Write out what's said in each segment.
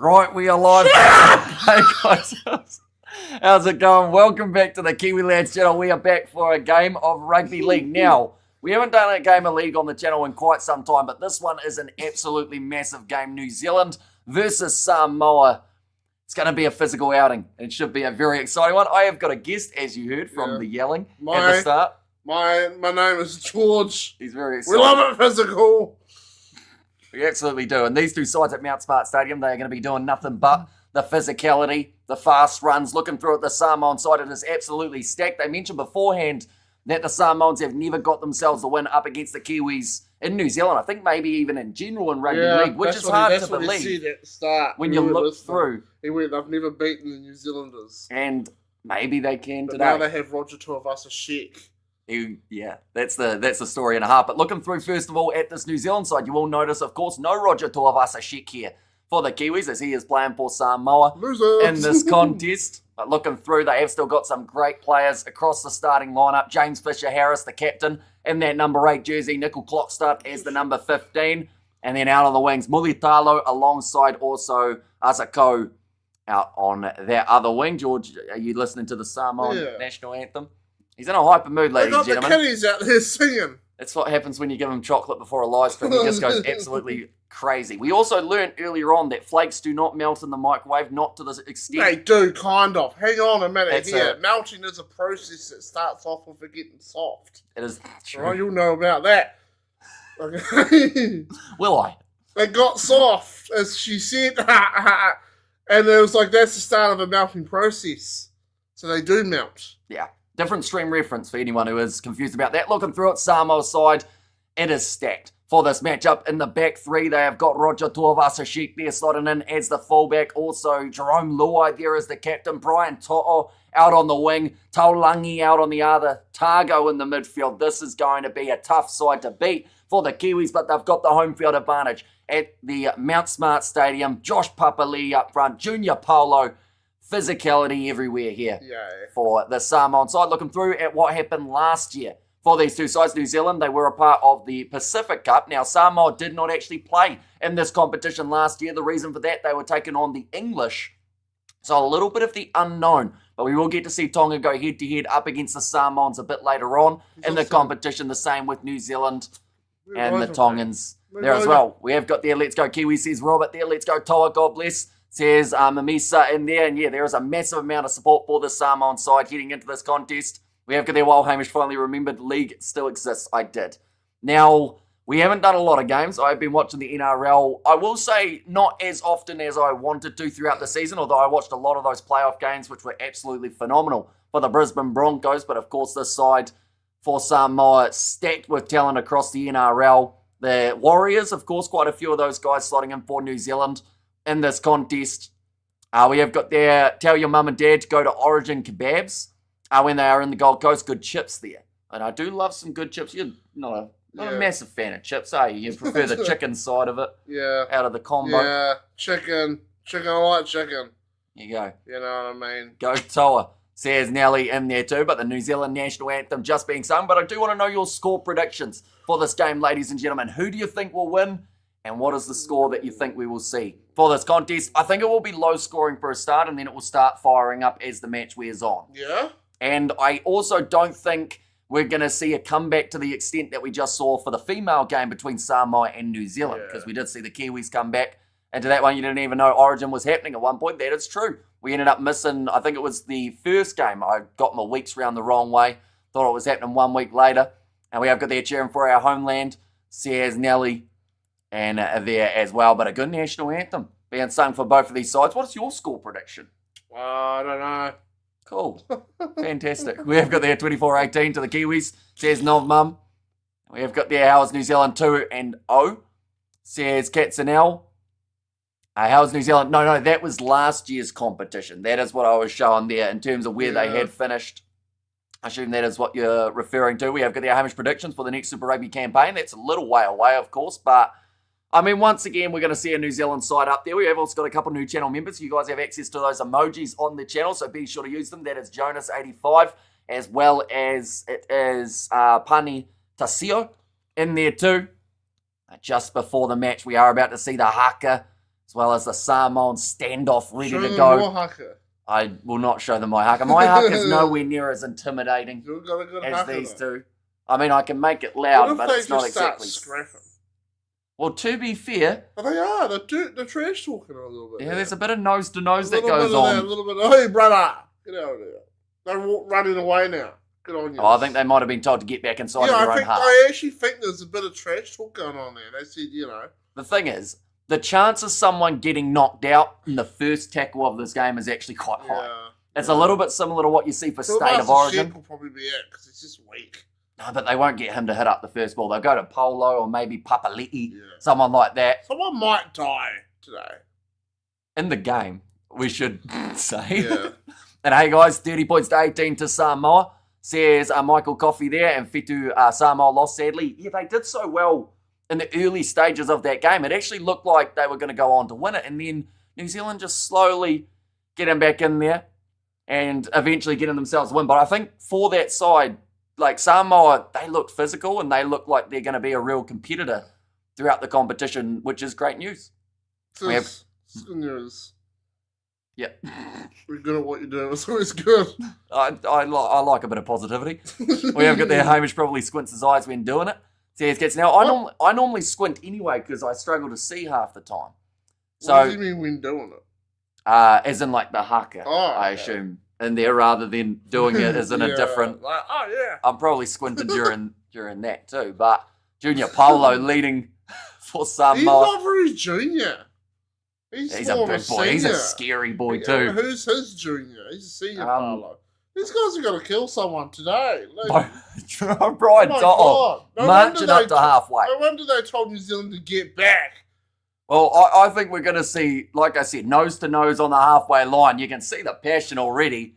Right, we are live. Hey guys, how's it going? Welcome back to the Kiwi Lads channel. We are back for a game of rugby league. Now, we haven't done a game of league on the channel in quite some time, but this one is an absolutely massive game. New Zealand versus Samoa. It's going to be a physical outing. It should be a very exciting one. I have got a guest, as you heard from the yelling at the start. My name is George. He's very excited. We love it physical. We absolutely do. And these two sides at Mount Smart Stadium, they are going to be doing nothing but the physicality, the fast runs. Looking through at the Samoan side, it is absolutely stacked. They mentioned beforehand that the Samoans have never got themselves the win up against the Kiwis in New Zealand. I think maybe even in general in rugby league, which is hard to believe. He said at the start, when you look through. He went, I've never beaten the New Zealanders. And maybe they can but today. Now they have Roger Toa Samoa. Yeah, that's the story and a half. But looking through, first of all, at this New Zealand side, you will notice, of course, no Roger Toa Samoa here for the Kiwis, as he is playing for Samoa in this contest. But looking through, they have still got some great players across the starting lineup. James Fisher-Harris, the captain, in that number 8 jersey. Nickel Clockstart as the number 15. And then out on the wings, Mulitalo alongside also Asako out on that other wing. George, are you listening to the Samoan national anthem? He's in a hyper mood, ladies and gentlemen. The kiddies out there singing. That's what happens when you give him chocolate before a live stream. He just goes absolutely crazy. We also learned earlier on that flakes do not melt in the microwave, not to this extent. They do, kind of. Hang on a minute here. Melting is a process that starts off with it getting soft. It is true. Right, you'll know about that. Okay. Will I? They got soft, as she said. And it was like, that's the start of a melting process. So they do melt. Yeah. Different stream reference for anyone who is confused about that. Looking through at Samoa's side, it is stacked. For this matchup in the back three, they have got Roger Toa Samoa there slotting in as the fullback. Also, Jerome Luai there as the captain. Brian To'o out on the wing. Taulangi out on the other. Targo in the midfield. This is going to be a tough side to beat for the Kiwis, but they've got the home field advantage at the Mount Smart Stadium. Josh Papali'i up front. Junior Paulo. Physicality everywhere here for the Samoan side. Looking through at what happened last year for these two sides. New Zealand, they were a part of the Pacific Cup. Now, Samoa did not actually play in this competition last year. The reason for that, they were taking on the English. So a little bit of the unknown. But we will get to see Tonga go head-to-head up against the Samoans a bit later on in the competition. The same with New Zealand and the Tongans there as well. We have got there, let's go Kiwi, says Robert there. Let's go Toa, God bless. Says Mamisa in there. And yeah, there is a massive amount of support for the Samoan side heading into this contest. We have got there while Hamish finally remembered league still exists. I did. Now, we haven't done a lot of games. I've been watching the NRL. I will say not as often as I wanted to throughout the season, although I watched a lot of those playoff games, which were absolutely phenomenal for the Brisbane Broncos. But of course, this side for Samoa stacked with talent across the NRL. The Warriors, of course, quite a few of those guys slotting in for New Zealand in this contest. We have got there, tell your mum and dad to go to Origin Kebabs when they are in the Gold Coast. Good chips there. And I do love some good chips. You're not a massive fan of chips, are you? You prefer the chicken side of it out of the combo. Yeah, chicken. I like chicken. There you go. You know what I mean? Go Toa. Says Nelly in there too, but the New Zealand national anthem just being sung. But I do want to know your score predictions for this game, ladies and gentlemen. Who do you think will win? And what is the score that you think we will see for this contest? I think it will be low scoring for a start, and then it will start firing up as the match wears on. Yeah. And I also don't think we're going to see a comeback to the extent that we just saw for the female game between Samoa and New Zealand, because we did see the Kiwis come back. And to that one, you didn't even know Origin was happening at one point. That is true. We ended up missing, I think it was the first game. I got my weeks round the wrong way. Thought it was happening 1 week later. And we have got there cheering for our homeland. Says Nelly. And there as well, but a good national anthem being sung for both of these sides. What is your score prediction? I don't know. Cool. Fantastic. We have got there 24-18 to the Kiwis, says Nov Mum. We have got there how's New Zealand 2-0, says Katsanel. How's New Zealand? No, that was last year's competition. That is what I was showing there in terms of where they had finished. I assume that is what you're referring to. We have got the Hamish predictions for the next Super Rugby campaign. That's a little way away, of course, but I mean, once again, we're going to see a New Zealand side up there. We have also got a couple new channel members. You guys have access to those emojis on the channel, so be sure to use them. That is Jonas85, as well as it is Pani Tasio in there too. Just before the match, we are about to see the haka as well as the Samoan standoff ready Show to them go. your haka. I will not show them my haka. My haka is nowhere near as intimidating You've got a good as haka, these though. two. I mean, I can make it loud, What but if it's they not just start exactly. scrapping? Well, to be fair, Oh, they are. They're trash talking a little bit. yeah, there's a bit of nose to nose that little goes bit of on. that, a little bit of, hey, brother, get out of there. They're running away now. Good on you. Oh, I think they might have been told to get back inside of their own half. I actually think there's a bit of trash talk going on there. They said, you know. The thing is, the chance of someone getting knocked out in the first tackle of this game is actually quite high. Yeah. It's a little bit similar to what you see for State of Origin. Will probably be it because it's just weak. No, but they won't get him to hit up the first ball. They'll go to Polo or maybe Papali'i, someone like that. Someone might die today. In the game, we should say. Yeah. And hey guys, 30 points to 18 to Samoa. Says Michael Coffey there, and Fitu Samoa lost sadly. Yeah, they did so well in the early stages of that game. It actually looked like they were going to go on to win it. And then New Zealand just slowly getting back in there and eventually getting themselves a win. But I think for that side, like Samoa, they looked physical and they look like they're going to be a real competitor throughout the competition, which is great news. It's good news. Yeah. We're good at what you're doing. It's always good. I like a bit of positivity. We have got there. Hamish probably squints his eyes when doing it. Says gets now. I normally squint anyway because I struggle to see half the time. So what do you mean when doing it? As in like the haka, I assume, in there rather than doing it as in a different. Like, oh yeah. I'm probably squinting during that too. But Junior Polo leading for Samoa. He's not very junior. He's a big boy. He's a scary boy too. Who's his junior? He's a senior Polo. These guys are going to kill someone today. Brian Toto, marching up to halfway. No wonder they told New Zealand to get back. Well, I think we're going to see, like I said, nose to nose on the halfway line. You can see the passion already.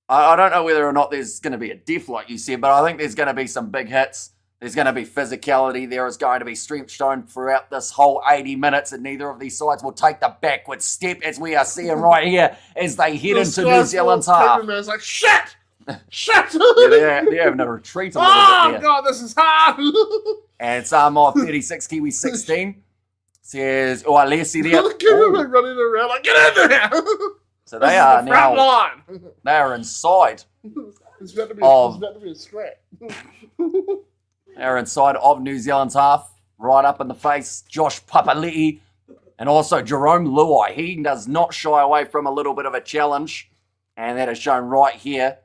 I don't know whether or not there's going to be a death, like you said, but I think there's going to be some big hits. There's going to be physicality. There is going to be strength shown throughout this whole 80 minutes, and neither of these sides will take the backward step, as we are seeing right here, as they head into New Zealand's half. It's like, shit! Shit! Yeah, they're having a retreat a little bit there. God, this is hard! And Samoa 36, Kiwis 16. Says, Alessi there. Look at him running around like, get in there! So they are now, they are inside it's about to be a scrap. They're inside of New Zealand's half, right up in the face. Josh Papali'i and also Jerome Luai. He does not shy away from a little bit of a challenge, and that is shown right here.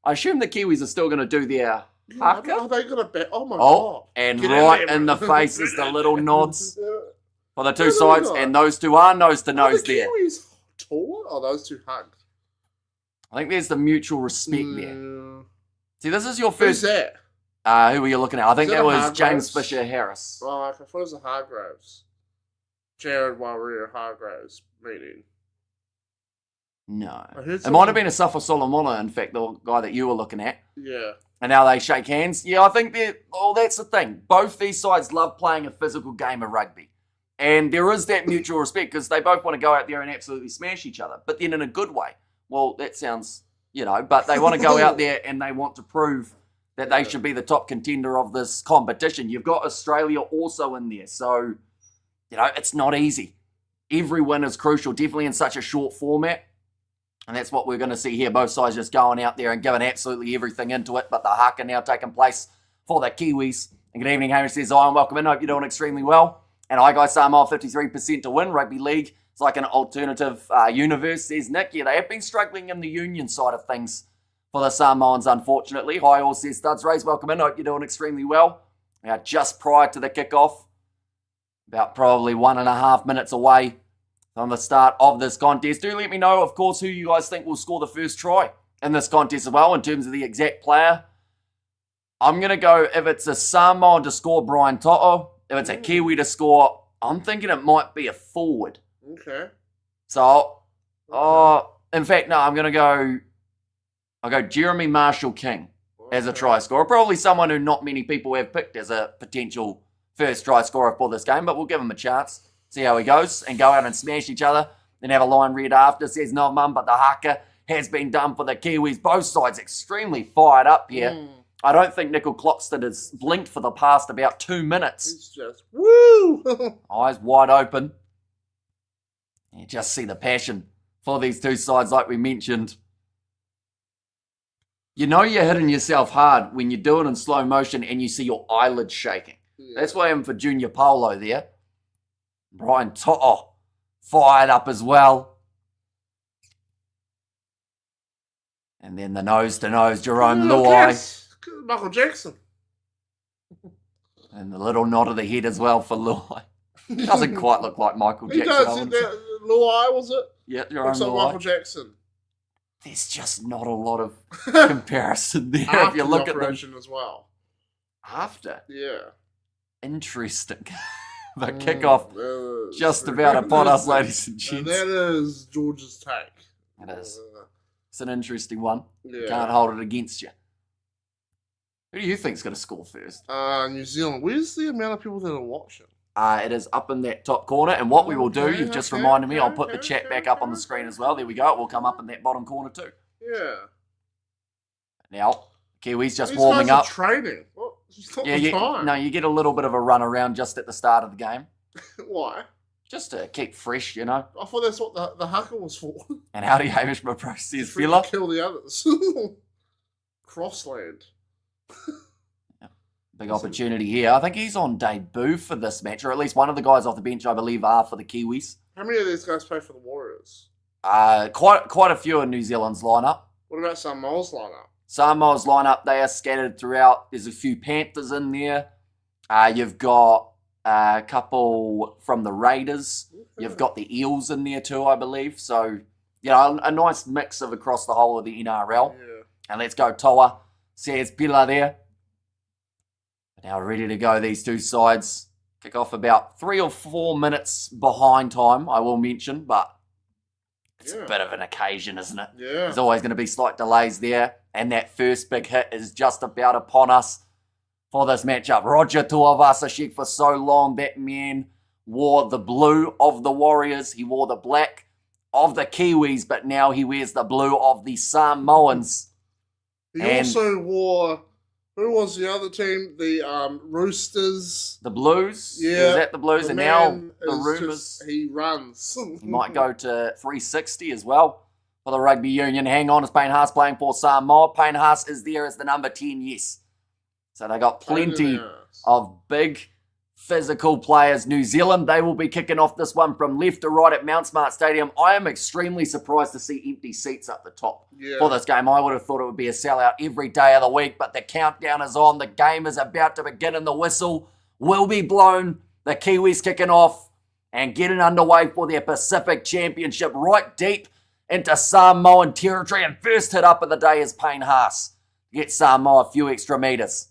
I assume the Kiwis are still going to do their haka. Are they going to bet? Oh my God. And right in the face is the little nods for the two sides, and those two are nose to nose there. Are the Kiwis taller? Oh, those two hugged. I think there's the mutual respect there. See, this is your first... Who's that? Who were you looking at? I think that was Hargraves? James Fisher Harris. Oh, I thought it was the Hargraves. Jared Warrior Hargraves meeting. No. It might have been a Safa Solomona, in fact, the guy that you were looking at. Yeah. And now they shake hands. Yeah, I think that's the thing. Both these sides love playing a physical game of rugby. And there is that mutual respect because they both want to go out there and absolutely smash each other, but then in a good way. Well, that sounds, but they want to go out there and they want to prove that they should be the top contender of this competition. You've got Australia also in there. So, it's not easy. Every win is crucial, definitely in such a short format. And that's what we're going to see here. Both sides just going out there and giving absolutely everything into it. But the haka now taking place for the Kiwis. And good evening, Hamish says, hi and welcome in. Hope you're doing extremely well. And hi guys, Samoa 53% to win. Rugby League, it's like an alternative universe, says Nick. Yeah, they have been struggling in the union side of things for the Samoans, unfortunately. Hi all, says Studs Race. Welcome in. Hope you're doing extremely well. Now, just prior to the kickoff, about probably 1.5 minutes away from the start of this contest. Do let me know, of course, who you guys think will score the first try in this contest as well, in terms of the exact player. I'm going to go, if it's a Samoan to score, Brian To'o. If it's a Kiwi to score, I'm thinking it might be a forward. Okay. So, in fact, no, I'm going to go, I'll go Jeremy Marshall King as a try scorer. Probably someone who not many people have picked as a potential first try scorer for this game, but we'll give him a chance. See how he goes and go out and smash each other. Then have a line read after. Says no mum, but the haka has been done for the Kiwis. Both sides extremely fired up here. I don't think Nickel Cloxton has blinked for the past about 2 minutes. He's just, woo! Eyes wide open. You just see the passion for these two sides, like we mentioned. You know you're hitting yourself hard when you do it in slow motion and you see your eyelids shaking. Yeah. That's what happened for Junior Paulo there. Brian To'o fired up as well. And then the nose-to-nose, Jerome Luai. Michael Jackson. And the little nod of the head as well for Luai. Doesn't quite look like Michael Jackson. He does. Luai, was it? Yeah, Jerome looks like Luai. Michael Jackson. There's just not a lot of comparison there if you look at them. As well. After? Yeah. Interesting. The kickoff just about upon us, ladies and gents. And that is George's take. It is. It's an interesting one. Yeah. You can't hold it against you. Who do you think's going to score first? New Zealand. Where's the amount of people that are watching? It is up in that top corner. And what we will do, you've just reminded me, I'll put the chat back up on the screen as well. There we go. It will come up in that bottom corner too. Yeah. Now, Kiwis just warming up. Training. What? You get a little bit of a run around just at the start of the game. Why? Just to keep fresh, you know. I thought that's what the haka was for. And how do you Hamish Mapro says fella? Kill the others. Crossland. Big opportunity here. I think he's on debut for this match, or at least one of the guys off the bench, I believe, are for the Kiwis. How many of these guys play for the Warriors? Quite a few in New Zealand's lineup. What about Samoa's lineup? Samoa's lineup, they are scattered throughout. There's a few Panthers in there. You've got a couple from the Raiders. Okay. You've got the Eels in there too, I believe. So, a nice mix of across the whole of the NRL. Yeah. And let's go Toa. Says Pila there. Now ready to go, these two sides. Kick off about 3 or 4 minutes behind time, I will mention, but it's a bit of an occasion, isn't it? Yeah. There's always going to be slight delays there, and that first big hit is just about upon us for this matchup. Roger Tuivasa-Sheck, for so long, that man wore the blue of the Warriors. He wore the black of the Kiwis, but now he wears the blue of the Samoans. He also wore... Who was the other team? The Roosters. The Blues? Yeah. He was at the Blues, and now the rumours... He runs. He might go to 360 as well for the Rugby Union. Hang on, is Payne Haas playing for Samoa? Payne Haas is there as the number 10, yes. So they got plenty of big physical players. New Zealand, they will be kicking off this one from left to right at Mount Smart Stadium. I am extremely surprised to see empty seats up the top for this game. I would have thought it would be a sellout every day of the week, but the countdown is on. The game is about to begin and the whistle will be blown. The Kiwis kicking off and getting underway for their Pacific Championship right deep into Samoan territory. And first hit up of the day is Payne Haas. Get Samoa a few extra metres.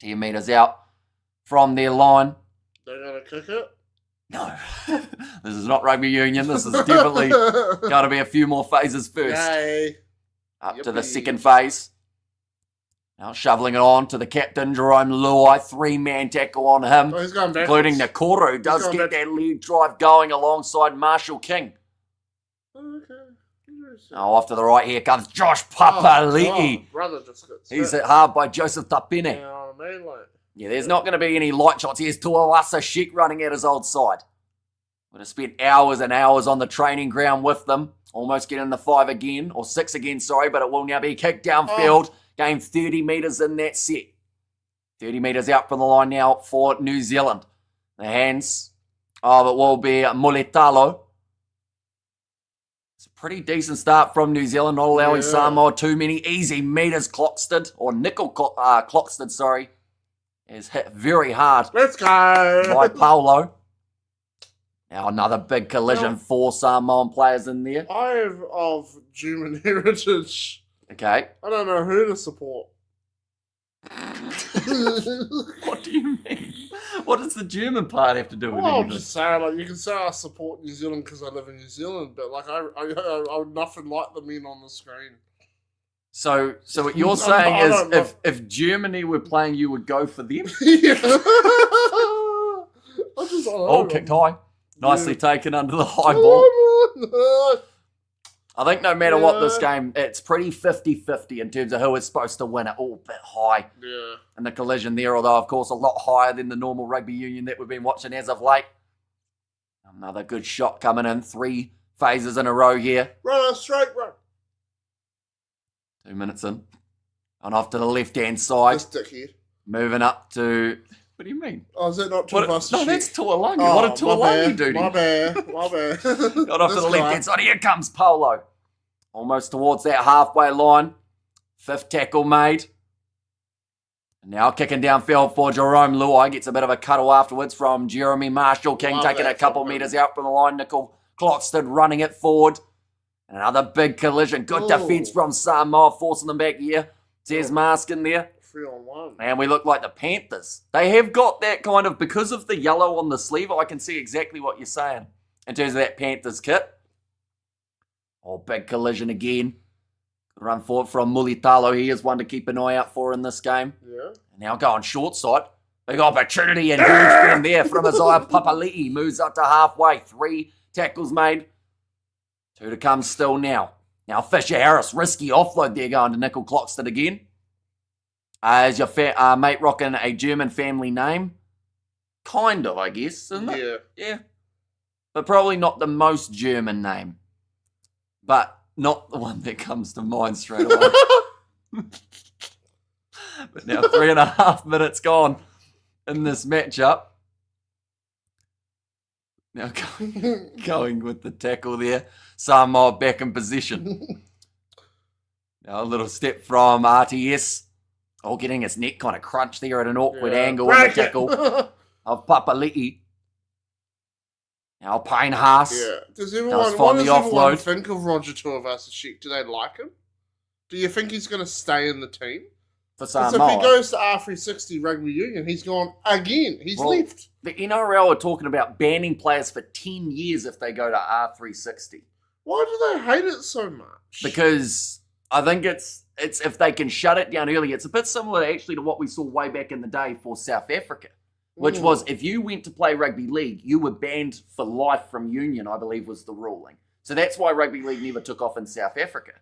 10 metres out from their line. They're going to kick it? No. This is not Rugby Union. This is definitely got to be a few more phases first. Yay. Up to the second phase. Now shoveling it on to the captain, Jerome Luai. 3-man tackle on him. Oh, he's going backwards. Including Nakoro, who does get that lead drive going alongside Marshall King. Okay. Now off to the right, here comes Josh Papali'i. Brother just got He's hit hard by Joseph Tapine. You know what I mean? Yeah, there's not going to be any light shots. Here's Tuivasa-Sheck running at his old side. Would have spent hours and hours on the training ground with them. Almost getting the 5 again, or 6 again, sorry, but it will now be kicked downfield. Gained 30 metres in that set. 30 metres out from the line now for New Zealand. The hands of it will be Muletalo. It's a pretty decent start from New Zealand, not allowing Samoa too many easy metres. Clockstead, or Nickel Clockstead, sorry, is hit very hard. Let's go! By Paulo. Now another big collision for Samoan players in there. I have of German heritage. Okay. I don't know who to support. What do you mean? What does the German part have to do with anything? I'm just saying, you can say I support New Zealand because I live in New Zealand, but I would nothing like the men on the screen. So what you're saying is if Germany were playing, you would go for them? Kicked high. Nicely taken under the high ball. I think no matter what this game, it's pretty 50-50 in terms of who is supposed to win it. All a bit high in the collision there, although, of course, a lot higher than the normal rugby union that we've been watching as of late. Another good shot coming in. 3 phases in a row here. Run, straight run. 2 minutes in. On off to the left-hand side. This dickhead. Moving up to... What do you mean? Oh, is that not Tuivasa? No, that's Tuolangi. Oh, what did Tuolangi do? My bad. Got off to the left-hand side. Here comes Polo. Almost towards that halfway line. 5th tackle made. And now kicking downfield for Jerome Luai. Gets a bit of a cuddle afterwards from Jeremy Marshall-King. Taking a couple metres out from the line. Nickel Clockston running it forward. Another big collision. Good defence from Samoa. Forcing them back here. There's Mask in there. 3-on-1. And we look like the Panthers. They have got that kind of, because of the yellow on the sleeve, I can see exactly what you're saying in terms of that Panthers kit. Oh, big collision again. Run forward from Mulitalo. He is one to keep an eye out for in this game. Yeah. And now going short side. Big opportunity and huge fan there from Isaiah Papali'i. Moves up to halfway. 3 tackles made. 2 to come still now. Now Fisher Harris, risky offload there going to Nickel Clockston again. Is your mate rocking a German family name? Kind of, I guess, isn't it? Yeah. But probably not the most German name. But not the one that comes to mind straight away. But now 3.5 minutes gone in this matchup. Now going with the tackle there. Samoa back in position. Now a little step from RTS. Oh, getting his neck kind of crunched there at an awkward angle in the tackle of Papali'i. Now Payne Haas. Yeah. What does offload. everyone think of Roger Tuivasa-Sheck? Do they like him? Do you think he's going to stay in the team? For Because Samoa. if he goes to R360 Rugby Union, he's gone again. He's left. The NRL are talking about banning players for 10 years if they go to R360. Why do they hate it so much? Because I think it's if they can shut it down early. It's a bit similar actually to what we saw way back in the day for South Africa, which was if you went to play rugby league, you were banned for life from union, I believe was the ruling. So that's why rugby league never took off in South Africa,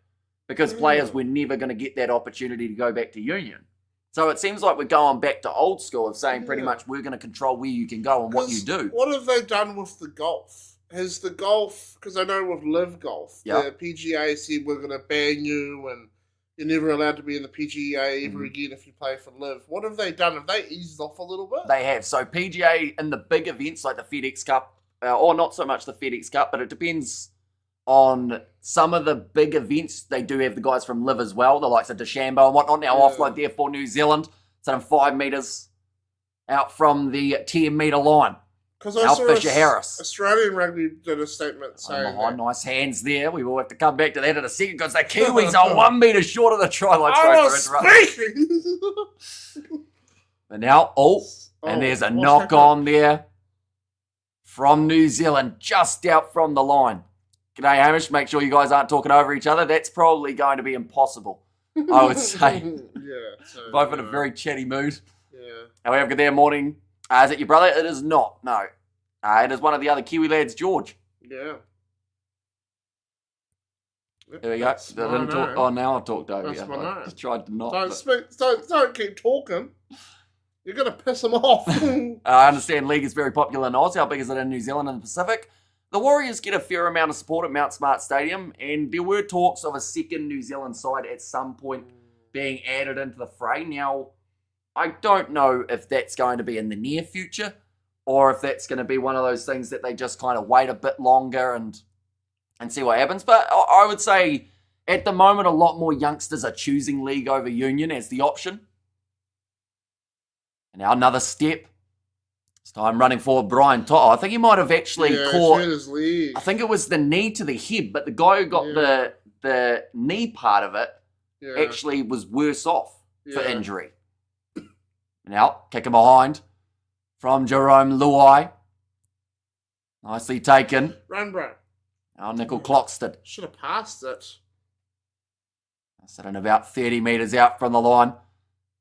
because players were never going to get that opportunity to go back to union. So it seems like we're going back to old school of saying pretty much we're going to control where you can go and what you do. What have they done with the golf? Has the golf, because I know with Live Golf, the PGA said we're going to ban you and you're never allowed to be in the PGA ever again if you play for Live. What have they done? Have they eased off a little bit? They have. So PGA in the big events like the FedEx Cup, or not so much the FedEx Cup, but it depends on some of the big events. They do have the guys from Live as well, the likes of DeChambeau and whatnot. Now offload there for New Zealand. So 5 metres out from the 10-metre line. Because I saw Fisher Harris. Australian Rugby did a statement saying nice hands there. We will have to come back to that in a second because the Kiwis are 1 metre short of the try line. But now, and there's a knock on there from New Zealand, just out from the line. G'day, Hamish. Make sure you guys aren't talking over each other. That's probably going to be impossible, I would say. Both in a very chatty mood. However, good there, morning. Is it your brother? It is not, no. It is one of the other Kiwi lads, George. Yeah. There we go. Now I've talked over you. I just tried to not. Don't keep talking. You're going to piss them off. I understand league is very popular in Oz. How big is it in New Zealand and the Pacific? The Warriors get a fair amount of support at Mount Smart Stadium, and there were talks of a second New Zealand side at some point being added into the fray. Now, I don't know if that's going to be in the near future or if that's going to be one of those things that they just kind of wait a bit longer and see what happens. But I would say at the moment, a lot more youngsters are choosing league over union as the option. And now another step. This time running forward, Brian To'o. I think he might have actually caught, I think it was the knee to the head, but the guy who got the knee part of it actually was worse off for injury. Now, kicking behind from Jerome Luai. Nicely taken. Run, bro. Now Nickel Clockston. Should have passed it. Sitting about 30 metres out from the line.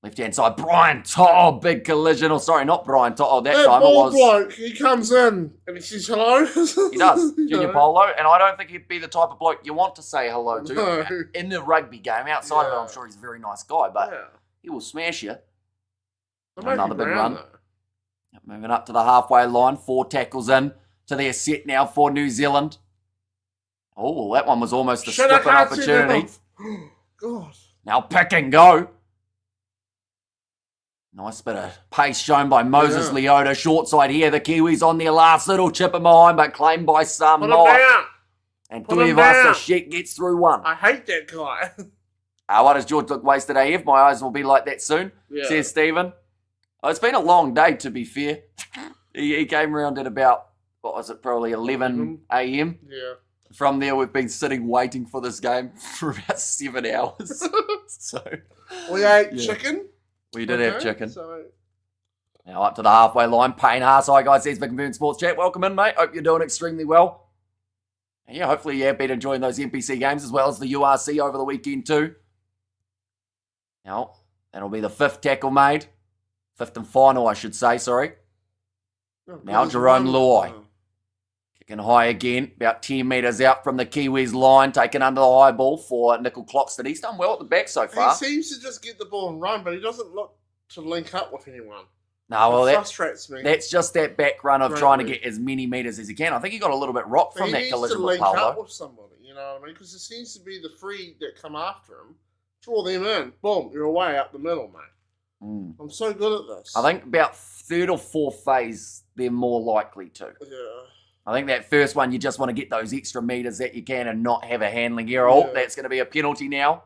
Left-hand side, Brian To'o, big collision. Or sorry, not Brian To'o. That time it was... bloke, he comes in and he says hello. He does, Junior Polo. And I don't think he'd be the type of bloke you want to say hello to. No. In the rugby game. Outside of it, I'm sure he's a very nice guy. But he will smash you. Another big run. Moving up to the halfway line. 4 tackles in. to their set now for New Zealand. Oh, that one was almost a slipping opportunity. God. Now pick and go. Nice bit of pace shown by Moses Leota. Short side here. The Kiwis on their last little chip in behind, but claimed by Samoa. And Tuivasa gets through one. I hate that guy. Why does George look wasted AF? My eyes will be like that soon, says Stephen. Oh, it's been a long day, to be fair. he came around at about, what was it, probably 11 a.m. Yeah. From there, we've been sitting waiting for this game for about 7 hours. So we ate chicken. We did have chicken. So. Now up to the halfway line. Payne Haas. Hi guys, there's Vic and Sports Chat. Welcome in, mate. Hope you're doing extremely well. And yeah, hopefully you have been enjoying those NPC games as well as the URC over the weekend too. Now, that'll be the 5th tackle made. 5th and final, I should say, sorry. Now Jerome Luai. Kicking high again, about 10 metres out from the Kiwis line, taken under the high ball for Nickel Cloxton. He's done well at the back so far. He seems to just get the ball and run, but he doesn't look to link up with anyone. No, well, that frustrates me. That's just that back run of trying to get as many metres as he can. I think he got a little bit rocked from that collision with Paulo. He needs to link up with somebody, you know what I mean? Because it seems to be the three that come after him. Draw them in. Boom, you're away up the middle, mate. I'm so good at this. I think about 3rd or 4th phase, they're more likely to. Yeah. I think that first one, you just want to get those extra metres that you can and not have a handling error. Oh, that's going to be a penalty now.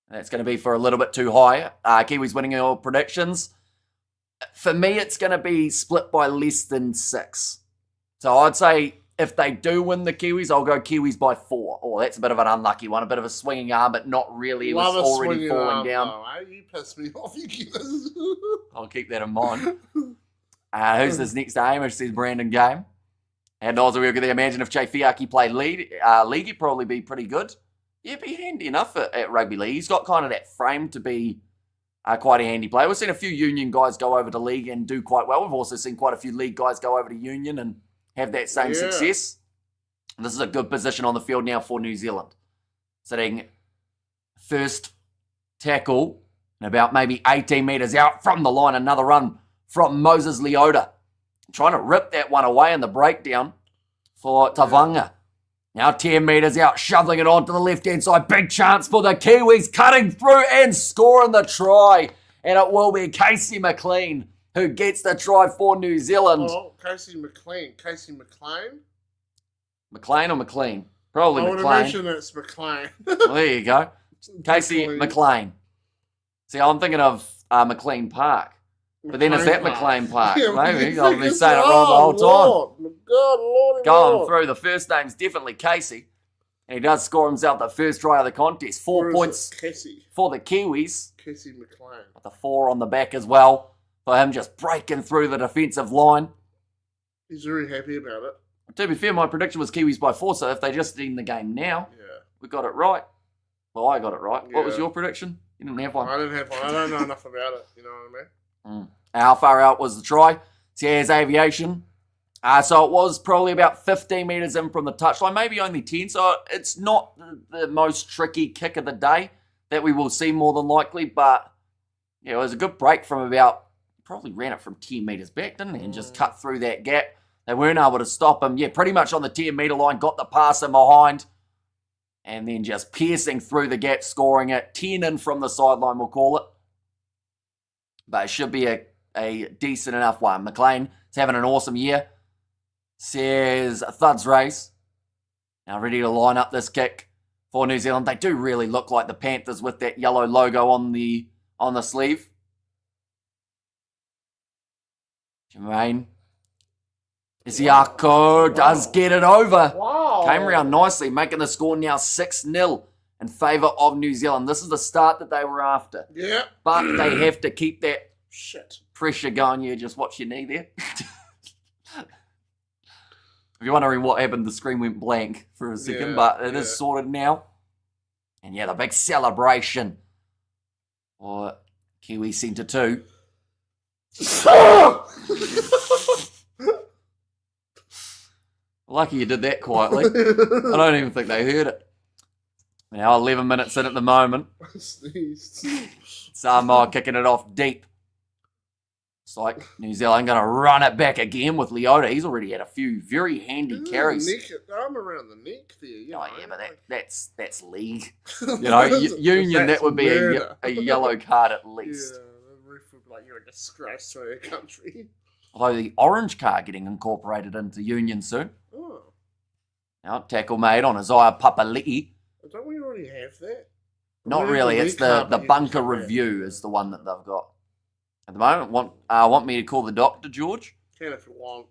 That's going to be for a little bit too high. Kiwis winning all predictions. For me, it's going to be split by less than 6. So I'd say if they do win the Kiwis, I'll go Kiwis by 4. Oh, that's a bit of an unlucky one. A bit of a swinging arm, but not really. It was already falling down. Oh, you pissed me off. I'll keep that in mind. Who's this next aimer? Says Brandon Game. And also, we're going to imagine if Jay Fiaki played league, he'd probably be pretty good. Yeah, be handy enough at rugby league. He's got kind of that frame to be quite a handy player. We've seen a few union guys go over to league and do quite well. We've also seen quite a few league guys go over to union and have that same success. And this is a good position on the field now for New Zealand. Sitting first tackle and about maybe 18 metres out from the line. Another run from Moses Leota. Trying to rip that one away in the breakdown for Tavanga. Now 10 metres out, shoveling it onto the left-hand side. Big chance for the Kiwis, cutting through and scoring the try. And it will be Casey McLean who gets the try for New Zealand. Oh, Casey McLean. Casey McLean? McLean or McLean? Probably McLean. I would imagine it's McLean. Well, there you go. Casey McLean. See, I'm thinking of McLean Park. But then is that McLean Park? Yeah, maybe. I've been saying it wrong the whole time. God, Lord, Going through, the first name's definitely Casey. And he does score himself the first try of the contest. 4 points for the Kiwis. Casey McLean. With the 4 on the back as well. For him just breaking through the defensive line. He's very happy about it. To be fair, my prediction was Kiwis by 4. So if they just end the game now, we got it right. Well, I got it right. What was your prediction? You didn't have one. I didn't have one. I don't know enough about it. You know what I mean? How far out was the try? Here's Aviation. So it was probably about 15 metres in from the touchline, maybe only 10. So it's not the most tricky kick of the day that we will see more than likely. But yeah, it was a good break from about, probably ran it from 10 metres back, didn't he? And just cut through that gap. They weren't able to stop him. Yeah, pretty much on the 10-metre line, got the pass in behind. And then just piercing through the gap, scoring it. 10 in from the sideline, we'll call it. But it should be a decent enough one. McLean is having an awesome year. Says Thuds Race. Now ready to line up this kick for New Zealand. They do really look like the Panthers with that yellow logo on the sleeve. Jermaine. Isiako does get it over. Wow. Came around nicely, making the score now 6-0 in favour of New Zealand. This is the start that they were after. Yeah. But they have to keep that pressure going. You just watch your knee there. If you're wondering what happened, the screen went blank for a second, but it is sorted now. And yeah, the big celebration for Kiwi Centre 2. Lucky you did that quietly. I don't even think they heard it. Now 11 minutes in at the moment. Samoa kicking it off deep. It's like New Zealand going to run it back again with Leota. He's already had a few very handy carries. Arm around the neck there. Yeah, but that's league. Union, that would be a yellow card at least. Yeah, the ref would be like, you're a disgrace to our country. Although the orange card getting incorporated into Union soon. Oh. Now, tackle made on Isaiah Papali'i. Don't we already have that? Not really. It's the bunker review is the one that they've got. At the moment, want me to call the doctor, George? Can if you want.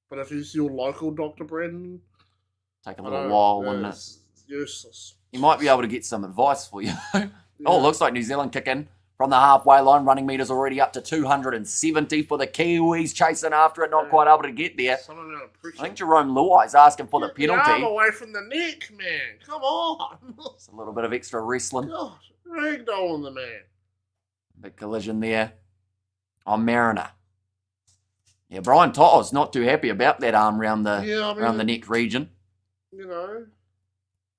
But if he's your local Dr. Brandon... Take a little while, wouldn't it? It's useless. He might be able to get some advice for you. Oh, looks like New Zealand kicking from the halfway line. Running meters already up to 270 for the Kiwis. Chasing after it, not quite able to get there. I think Jerome Luai's asking for the penalty. Get the arm away from the neck, man. Come on. It's a little bit of extra wrestling. God, ragdolling the man. Big collision there on Mariner. Yeah, Brian To'o's not too happy about that arm around the neck region. You know.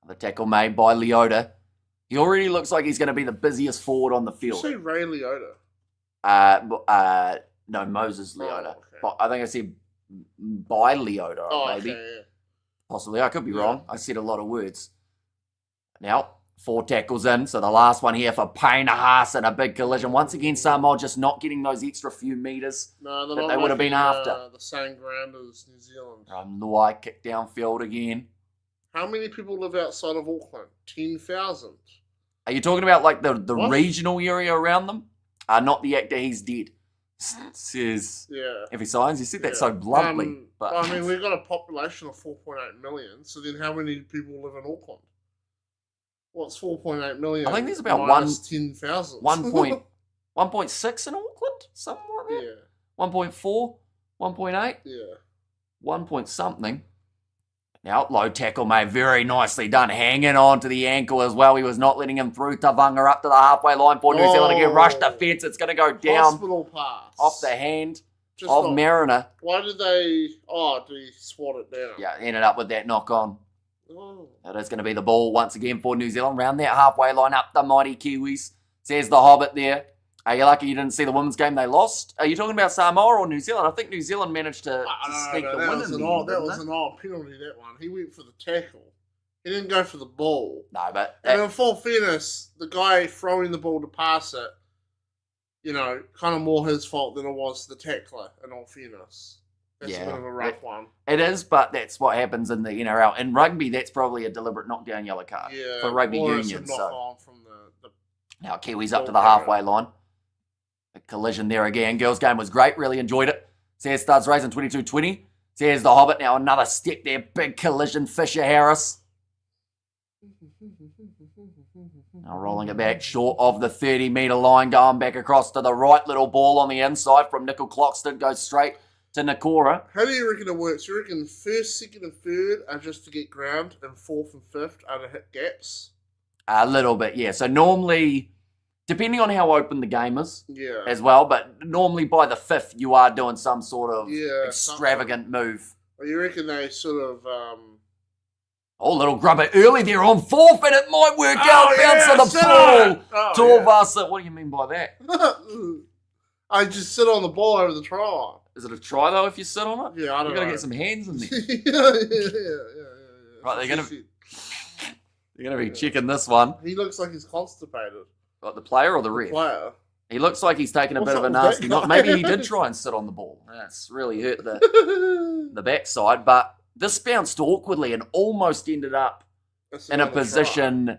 The tackle made by Leota. He already looks like he's going to be the busiest forward on the field. Did you say Ray Leota? No, Moses Leota. Oh, okay. But I think I said by Leota, maybe. Okay, yeah. Possibly. I could be wrong. I said a lot of words. Now, 4 tackles in. So the last one here for Payne Haas and a big collision. Once again, Samoa just not getting those extra few meters that they would have been after. The same ground as New Zealand. Luai kicked downfield again. How many people live outside of Auckland? 10,000. Are you talking about like the regional area around them? Not the actor, he's dead. Says every signs. You said that so bluntly. But I mean, we've got a population of 4.8 million. So then how many people live in Auckland? What's 4.8 million? I think there's about 10,000. 1.6 in Auckland? Something like that? Yeah. 1.4? 1.8? Yeah. 1 point something. Now, low tackle, mate. Very nicely done. Hanging on to the ankle as well. He was not letting him through. Tavanga up to the halfway line for New Zealand again. Rush the fence. It's going to go down. Hospital pass. Off the hand of Mariner. Why did they... Oh, did he swat it down? Yeah, ended up with that knock on. Oh. That is going to be the ball once again for New Zealand. Round that halfway line up the mighty Kiwis. Says the Hobbit there. Are you lucky you didn't see the women's game they lost? Are you talking about Samoa or New Zealand? I think New Zealand managed to sneak the win in the end. That was an odd penalty, that one. He went for the tackle. He didn't go for the ball. No, but... And in full fairness, the guy throwing the ball to pass it, kind of more his fault than it was the tackler, in all fairness. That's a bit of a rough one. It is, but that's what happens in the NRL. In rugby, that's probably a deliberate knockdown yellow card for rugby union. On from the now Kiwis up to the halfway line. A collision there again. Girls' game was great. Really enjoyed it. Says Studs Racing 22-20. Says the Hobbit. Now another step there. Big collision. Fisher Harris. Now rolling it back short of the 30-metre line. Going back across to the right. Little ball on the inside from Nickel Cloxton. Goes straight to Nakora. How do you reckon it works? You reckon first, second and third are just to get ground and fourth and fifth are to hit gaps? A little bit, yeah. So normally... Depending on how open the game is as well, but normally by the 5th you are doing some sort of extravagant move. Well, you reckon they sort of... Oh, little grubber early there on 4th and it might work out. Bounce of the ball. Tuivasa. What do you mean by that? I just sit on the ball over the try. Is it a try though if you sit on it? Yeah, I don't know. You've got to get some hands in there. Yeah. Right, they're going to be checking this one. He looks like he's constipated. What, the player or the ref? The player. He looks like he's taken a bit of a nasty knock. Maybe he did try and sit on the ball. That's really hurt the backside. But this bounced awkwardly and almost ended up in a position.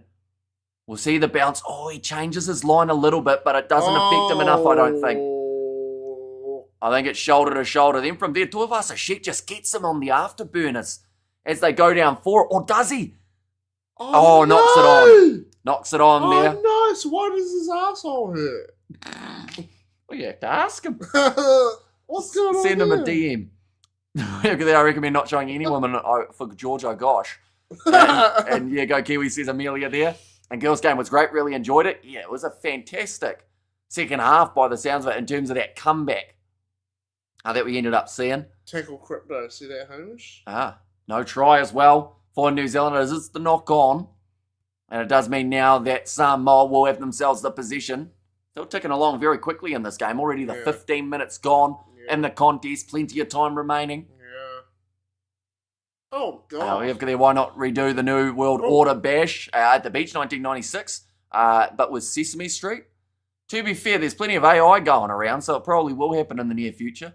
We'll see the bounce. Oh, he changes his line a little bit, but it doesn't affect him enough, I don't think. I think it's shoulder to shoulder. Then from there, Tuivasa Sheik just gets him on the afterburners as they go down for it. Or does he? Oh, knocks it on. Knocks it on there. Oh, no. So why does his asshole hurt? Well, you have to ask him. What's going on? Send him a DM. I recommend not showing any woman for George O'Gosh. And go Kiwi, says Amelia there. And girls' game was great. Really enjoyed it. Yeah, it was a fantastic second half by the sounds of it in terms of that comeback that we ended up seeing. Tackle Crypto. See that, Hamish? No try as well for New Zealanders. It's the knock on. And it does mean now that Samoa will have themselves the possession. Still ticking along very quickly in this game. Already the Yeah. 15 minutes gone Yeah. in the contest. Plenty of time remaining. Yeah. Oh, God. Why not redo the New World Order bash at the beach, 1996, but with Sesame Street? To be fair, there's plenty of AI going around, so it probably will happen in the near future.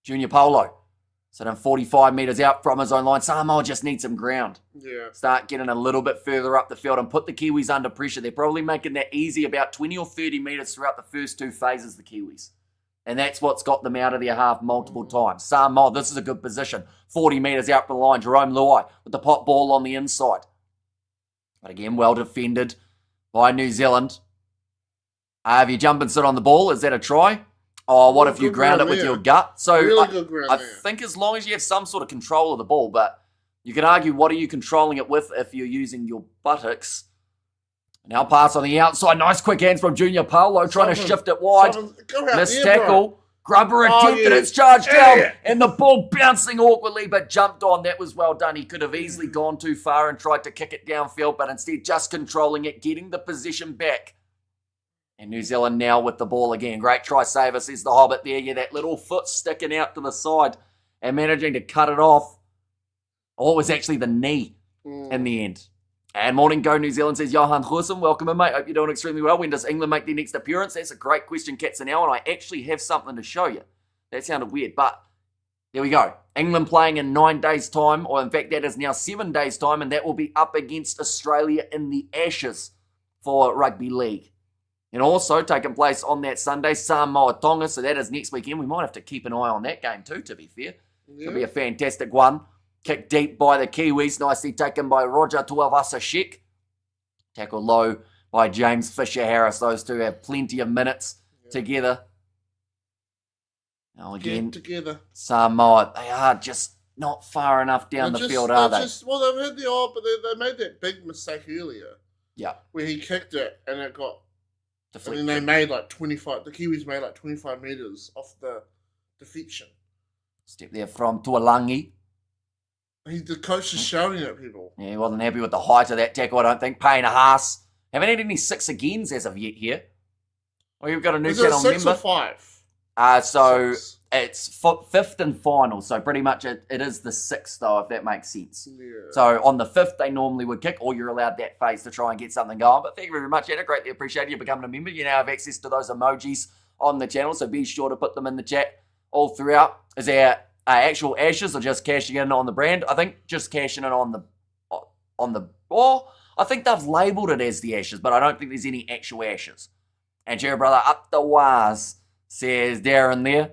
Junior Polo. Sitting 45 metres out from his own line. Samoa just needs some ground. Yeah. Start getting a little bit further up the field and put the Kiwis under pressure. They're probably making that easy about 20 or 30 metres throughout the first two phases, the Kiwis. And that's what's got them out of their half multiple times. Samoa, this is a good position. 40 metres out from the line. Jerome Luai with the pop ball on the inside. But again, well defended by New Zealand. If you jump and sit on the ball, is that a try? Oh, what if you ground it with your gut? So I think as long as you have some sort of control of the ball, but you can argue, what are you controlling it with if you're using your buttocks? Now pass on the outside. Nice quick hands from Junior Polo, trying to shift it wide. Missed tackle. Grubber attempted, it's charged down, and the ball bouncing awkwardly, but jumped on. That was well done. He could have easily gone too far and tried to kick it downfield, but instead just controlling it, getting the position back. And New Zealand now with the ball again. Great try saver, says the Hobbit there. Yeah, that little foot sticking out to the side and managing to cut it off. Oh, it was actually the knee in the end. And morning go New Zealand, says Johan Goosen. Welcome in, mate. Hope you're doing extremely well. When does England make their next appearance? That's a great question, Katzenau, and I actually have something to show you. That sounded weird, but there we go. England playing in 9 days' time, or in fact, that is now 7 days' time, and that will be up against Australia in the Ashes for Rugby League. And also taking place on that Sunday, Samoa Tonga, so that is next weekend. We might have to keep an eye on that game too, to be fair. It'll be a fantastic one. Kicked deep by the Kiwis, nicely taken by Roger Tuivasa-Sheck. Tackled low by James Fisher-Harris. Those two have plenty of minutes together. Now again, Samoa, they are just not far enough down the field, are they? Well, they've had the odd, but they made that big mistake earlier. Yeah. Where he kicked it and it got... deflected. And then they made like 25, the Kiwis made like 25 metres off the deflection. Step there from Tuolangi. The coach is shouting at people. Yeah, he wasn't happy with the height of that tackle, I don't think. Payne Haas. Haven't had any 6 agains as of yet here. Well, you've got a new channel member. Is it 6 or 5? So 6. It's 5th and final. So pretty much it is the 6th, though, if that makes sense. Yeah. So on the 5th, they normally would kick, or you're allowed that phase to try and get something going. But thank you very much, Anna. Greatly appreciate you becoming a member. You now have access to those emojis on the channel, so be sure to put them in the chat all throughout. Is there actual Ashes or just cashing in on the brand? I think just cashing in on the I think they've labelled it as the Ashes, but I don't think there's any actual Ashes. And Jerry Brother up the wires, says Darren there.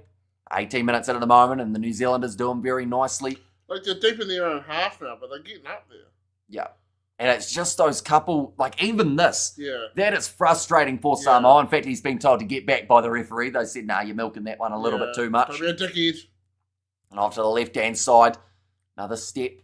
18 minutes in at the moment, and the New Zealanders doing very nicely. Like, they're deep in their own half now, but they're getting up there. Yeah. And it's just those couple, like even this. Yeah. That is frustrating for Samoa. In fact, he's been told to get back by the referee. They said, nah, you're milking that one a little bit too much. Don't be a dickhead. And off to the left-hand side, another step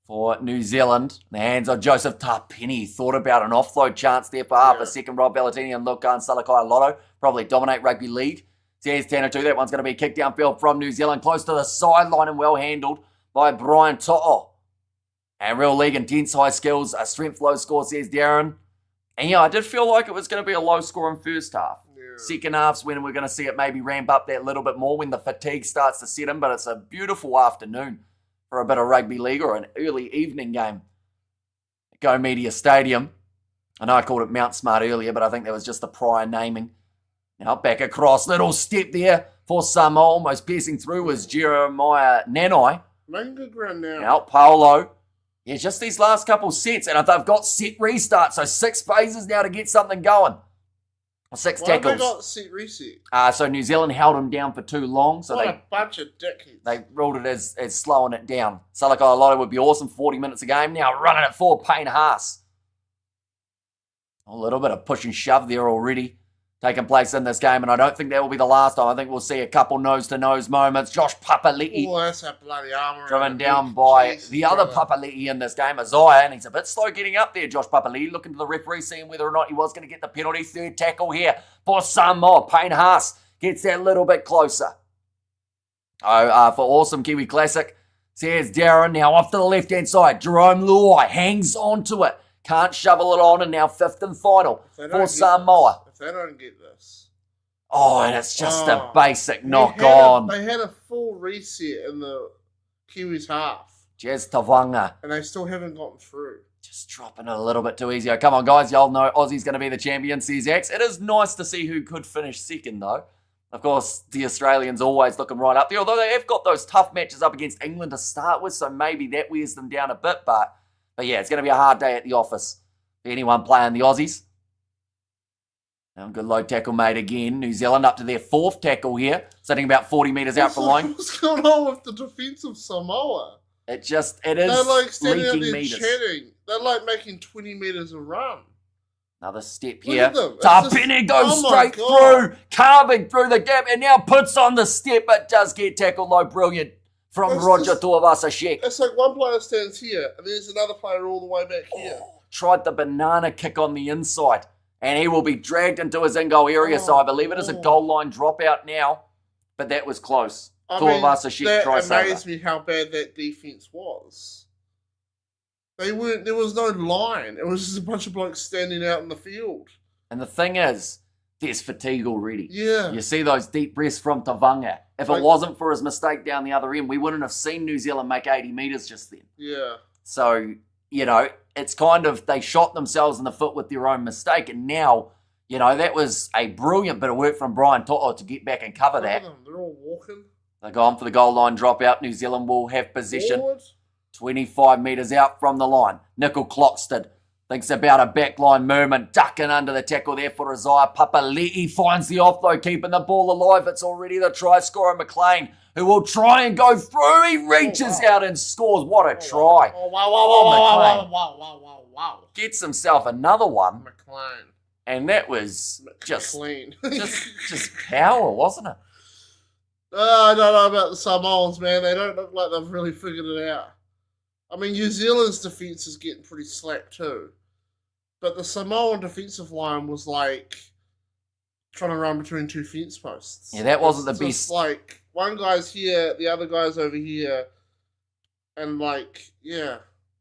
for New Zealand. The hands of Joseph Tarpini. Thought about an offload chance there for half a second. Rob Ballatini and Lukan Salakai Lotto probably dominate rugby league. Says 10-2. That one's going to be kicked downfield from New Zealand. Close to the sideline and well handled by Brian To'o. And real league intense, high skills, a strength low score, says Darren. And yeah, I did feel like it was going to be a low score in first half. Yeah. Second half's when we're going to see it maybe ramp up that little bit more when the fatigue starts to set in. But it's a beautiful afternoon for a bit of rugby league or an early evening game at Go Media Stadium. I know I called it Mount Smart earlier, but I think that was just the prior naming. Now back across, little step there for Samoa, almost piercing through was Jeremiah Nanai. Making good ground now. Now Paolo. Yeah, just these last couple sets, and they've got set restarts, so 6 phases now to get something going. 6 tackles. Why have they got set reset? So New Zealand held him down for too long. So what a bunch of dickheads. They ruled it as slowing it down. Salakai Lotto would be awesome, 40 minutes a game. Now running it for Payne Haas. A little bit of push and shove there already taking place in this game, and I don't think that will be the last time. I think we'll see a couple nose-to-nose moments. Josh Papali'i. Oh, that's a bloody armour. Driven down by the other Papali'i in this game, Isaiah, and he's a bit slow getting up there, Josh Papali'i, looking to the referee, seeing whether or not he was going to get the penalty. 3rd tackle here for Samoa. Payne Haas gets that little bit closer. For Awesome Kiwi Classic, says Darren, now off to the left-hand side. Jerome Luai hangs on to it. Can't shovel it on, and now 5th and final for Samoa. If if they don't get this. Oh, and it's just a basic knock on. They had a full reset in the Kiwis half. Jazz Tavanga. And they still haven't gotten through. Just dropping it a little bit too easy. Come on, guys. Y'all know Aussie's going to be the champion, says Axe. It is nice to see who could finish second, though. Of course, the Australians always looking right up there, although they have got those tough matches up against England to start with, so maybe that wears them down a bit. But yeah, it's going to be a hard day at the office for anyone playing the Aussies. Good low tackle made again. New Zealand up to their 4th tackle here, sitting about 40 metres out from line. What's going on with the defence of Samoa? It is They're like standing leaking up there meters. chatting. They're like making 20 metres a run. Another step Look here. at them. Tarpini goes straight through, carving through the gap, and now puts on the step, but does get tackled low. Brilliant from Roger Toa Samoa. It's like one player stands here, and there's another player all the way back here. Tried the banana kick on the inside, and he will be dragged into his in-goal area, so I believe it is a goal line dropout now, but that was close. Toa Samoa tries that amazed me how bad that defence was. There was no line. It was just a bunch of blokes standing out in the field. And the thing is, there's fatigue already. Yeah. You see those deep breaths from Tavanga. If it wasn't for his mistake down the other end, we wouldn't have seen New Zealand make 80 metres just then. Yeah. So, it's kind of, they shot themselves in the foot with their own mistake. And now, that was a brilliant bit of work from Brian To'o to get back and cover that. They're all walking. They're going for the goal line dropout. New Zealand will have possession. Forward. 25 metres out from the line. Nickel Cloxton thinks about a backline movement, ducking under the tackle there for Isaiah Papali'i. Finds the offload, keeping the ball alive. It's already the try scorer, McLean, who will try and go through. He reaches out and scores. What a try. Wow. Gets himself another one. McLean. And that was just power, power, wasn't it? I don't know about the Samoans, man. They don't look like they've really figured it out. I mean, New Zealand's defence is getting pretty slack too. But the Samoan defensive line was like trying to run between 2 fence posts. Yeah, that wasn't the best. Like, one guy's here, the other guy's over here. And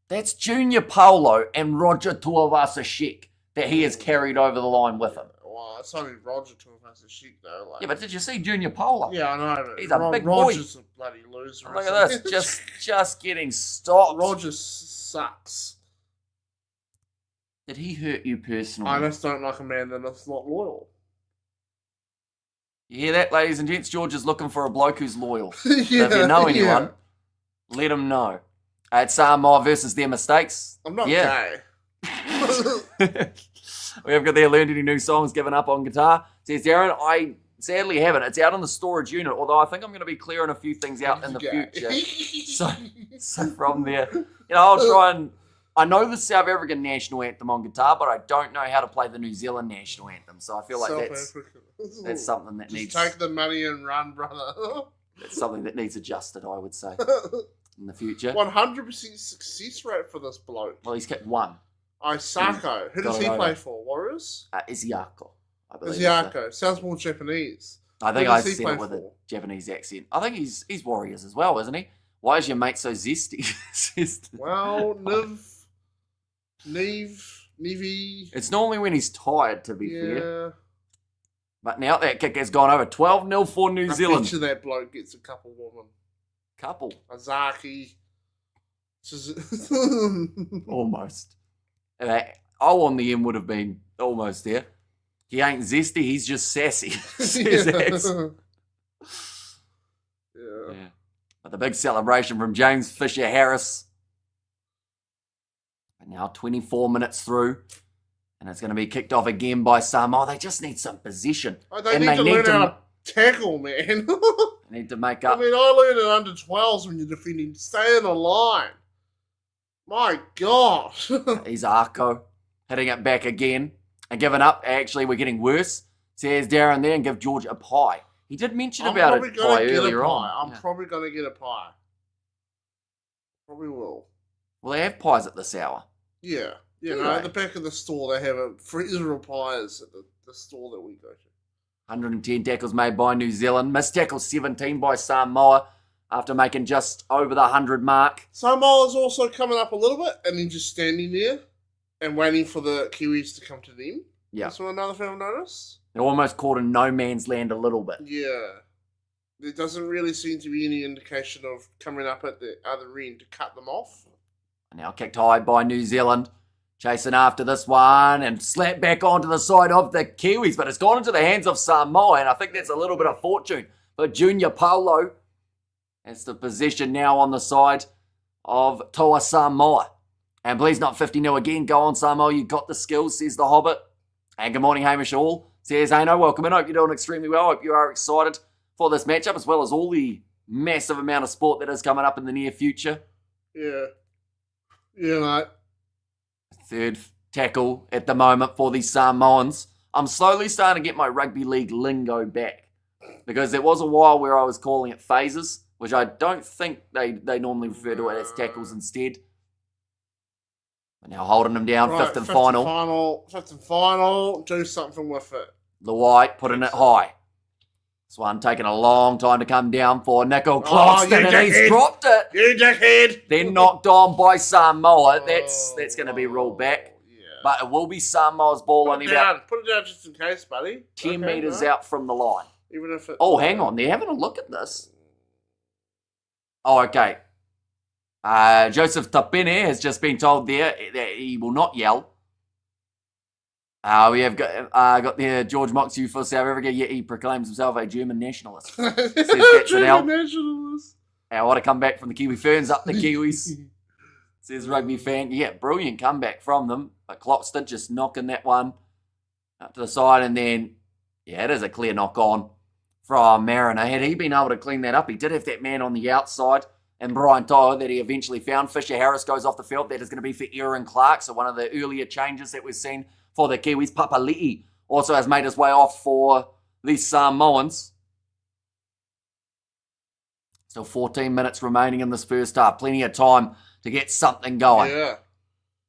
That's Junior Paulo and Roger Tuivasa-Sheck that he has carried over the line with him. Well, it's only Roger Tuivasa-Sheck though. Yeah, but did you see Junior Paulo? Yeah, I know. He's a big boy. Roger's a bloody loser. Look at this, just getting stopped. Roger sucks. Did he hurt you personally? I just don't like a man that's not loyal. You hear that, ladies and gents? George is looking for a bloke who's loyal. So if you know anyone, let him know. It's Samoa versus their mistakes. I'm not gay. We have got their learned any new songs given up on guitar. Says Darren, I sadly haven't. It's out on the storage unit, although I think I'm going to be clearing a few things out in the future. So from there, I'll try and... I know the South African national anthem on guitar, but I don't know how to play the New Zealand national anthem. So I feel like that's something that needs... Just take the money and run, brother. That's something that needs adjusted, I would say, in the future. 100% success rate for this bloke. Well, he's kept one. Isako. Who does he play for? Warriors? Isiako, I believe. Isiako. Sounds more Japanese. I think I said it with a Japanese accent. I think he's Warriors as well, isn't he? Why is your mate so zesty? Well, Nivi. It's normally when he's tired, to be fair. But now that kick has gone over. 12-0 for New Zealand. I bet you that bloke gets a couple women. Couple? Azaki. Almost. That O on the end would have been almost there. He ain't zesty, he's just sassy. Yeah. But the big celebration from James Fisher-Harris. And now 24 minutes through. And it's going to be kicked off again by Samoa. They just need some possession. They need to learn how to tackle, man. They need to make up. I mean, I learned it under 12s when you're defending. Stay in the line. My God. He's Arco hitting it back again and giving up. Actually, we're getting worse. Says Darren there and give George a pie. He did mention about a pie earlier on. I'm probably going to get a pie. Probably will. Well, they have pies at this hour. Yeah. At the back of the store, they have a freezer of pies at the store that we go to. 110 tackles made by New Zealand. Missed tackle 17 by Samoa after making just over the 100 mark. Samoa's also coming up a little bit and then just standing there and waiting for the Kiwis to come to them. Yeah. That's what another film noticed. They're almost caught in no man's land a little bit. Yeah. There doesn't really seem to be any indication of coming up at the other end to cut them off. Now kicked high by New Zealand. Chasing after this one and slapped back onto the side of the Kiwis. But it's gone into the hands of Samoa, and I think that's a little bit of fortune. But Junior Paulo has the possession now on the side of Toa Samoa. And please not 50-0 again. Go on, Samoa. You got the skills, says the Hobbit. And good morning, Hamish Hall. Says, hey, no, welcome in. Hope you're doing extremely well. Hope you are excited for this matchup, as well as all the massive amount of sport that is coming up in the near future. Yeah. Yeah, mate. Third tackle at the moment for the Samoans. I'm slowly starting to get my rugby league lingo back, because there was a while where I was calling it phases, which I don't think they normally refer to it as tackles instead. But now holding them down, Right, fifth and final. Fifth and final. Do something with it. Luai putting it high. This one taking a long time to come down for Nico Clogston, and he's dropped it. You dickhead. Then knocked on by Samoa. That's going to be rolled back. Yeah. But it will be Samoa's ball only about Put it down just in case, buddy. 10 metres out from the line. Even if it... Oh, hang on. They're having a look at this. Oh, okay. Joseph Tapene has just been told there that he will not yell. We have got there George Moxey for South Africa, yet he proclaims himself a German nationalist. German nationalist. I want to come back from the Kiwi Ferns up the Kiwis. Says Rugby Fan. Yeah, brilliant comeback from them. But Clogston just knocking that one up to the side. And then, yeah, it is a clear knock on from Mariner. Had he been able to clean that up, he did have that man on the outside. And Brian Tyler that he eventually found. Fisher Harris goes off the field. That is going to be for Aaron Clark. So one of the earlier changes that we've seen for the Kiwis. Papali'i also has made his way off for the Samoans. Still 14 minutes remaining in this first half. Plenty of time to get something going. Yeah.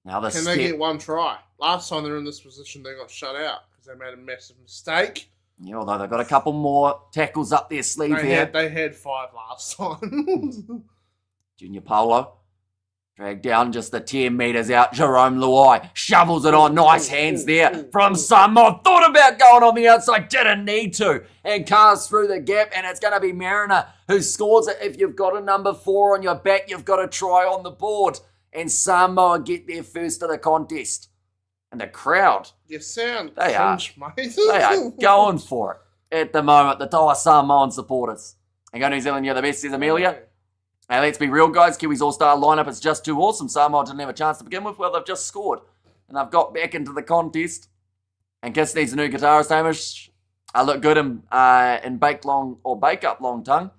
Now Can they get one try? Last time they were in this position, they got shut out because they made a massive mistake. Yeah, although they've got a couple more tackles up their sleeve here. They had 5 last time. Junior Paulo. Dragged down just the 10 metres out. Jerome Luai shovels it on. Nice hands there from Samoa. Thought about going on the outside. Didn't need to. And carves through the gap. And it's going to be Mariner who scores it. If you've got a number 4 on your back, you've got a try on the board. And Samoa get there first of the contest. And the crowd. You sound they cringe, are, mate. They are going for it at the moment. The Toa Samoan supporters. And go New Zealand, you're the best, says Amelia. Hey, let's be real, guys. Kiwis All-Star lineup is just too awesome. Samoa didn't have a chance to begin with. Well, they've just scored. And they've got back into the contest. And Kiss needs a new guitarist, Hamish. I look good in bake-up long tongue.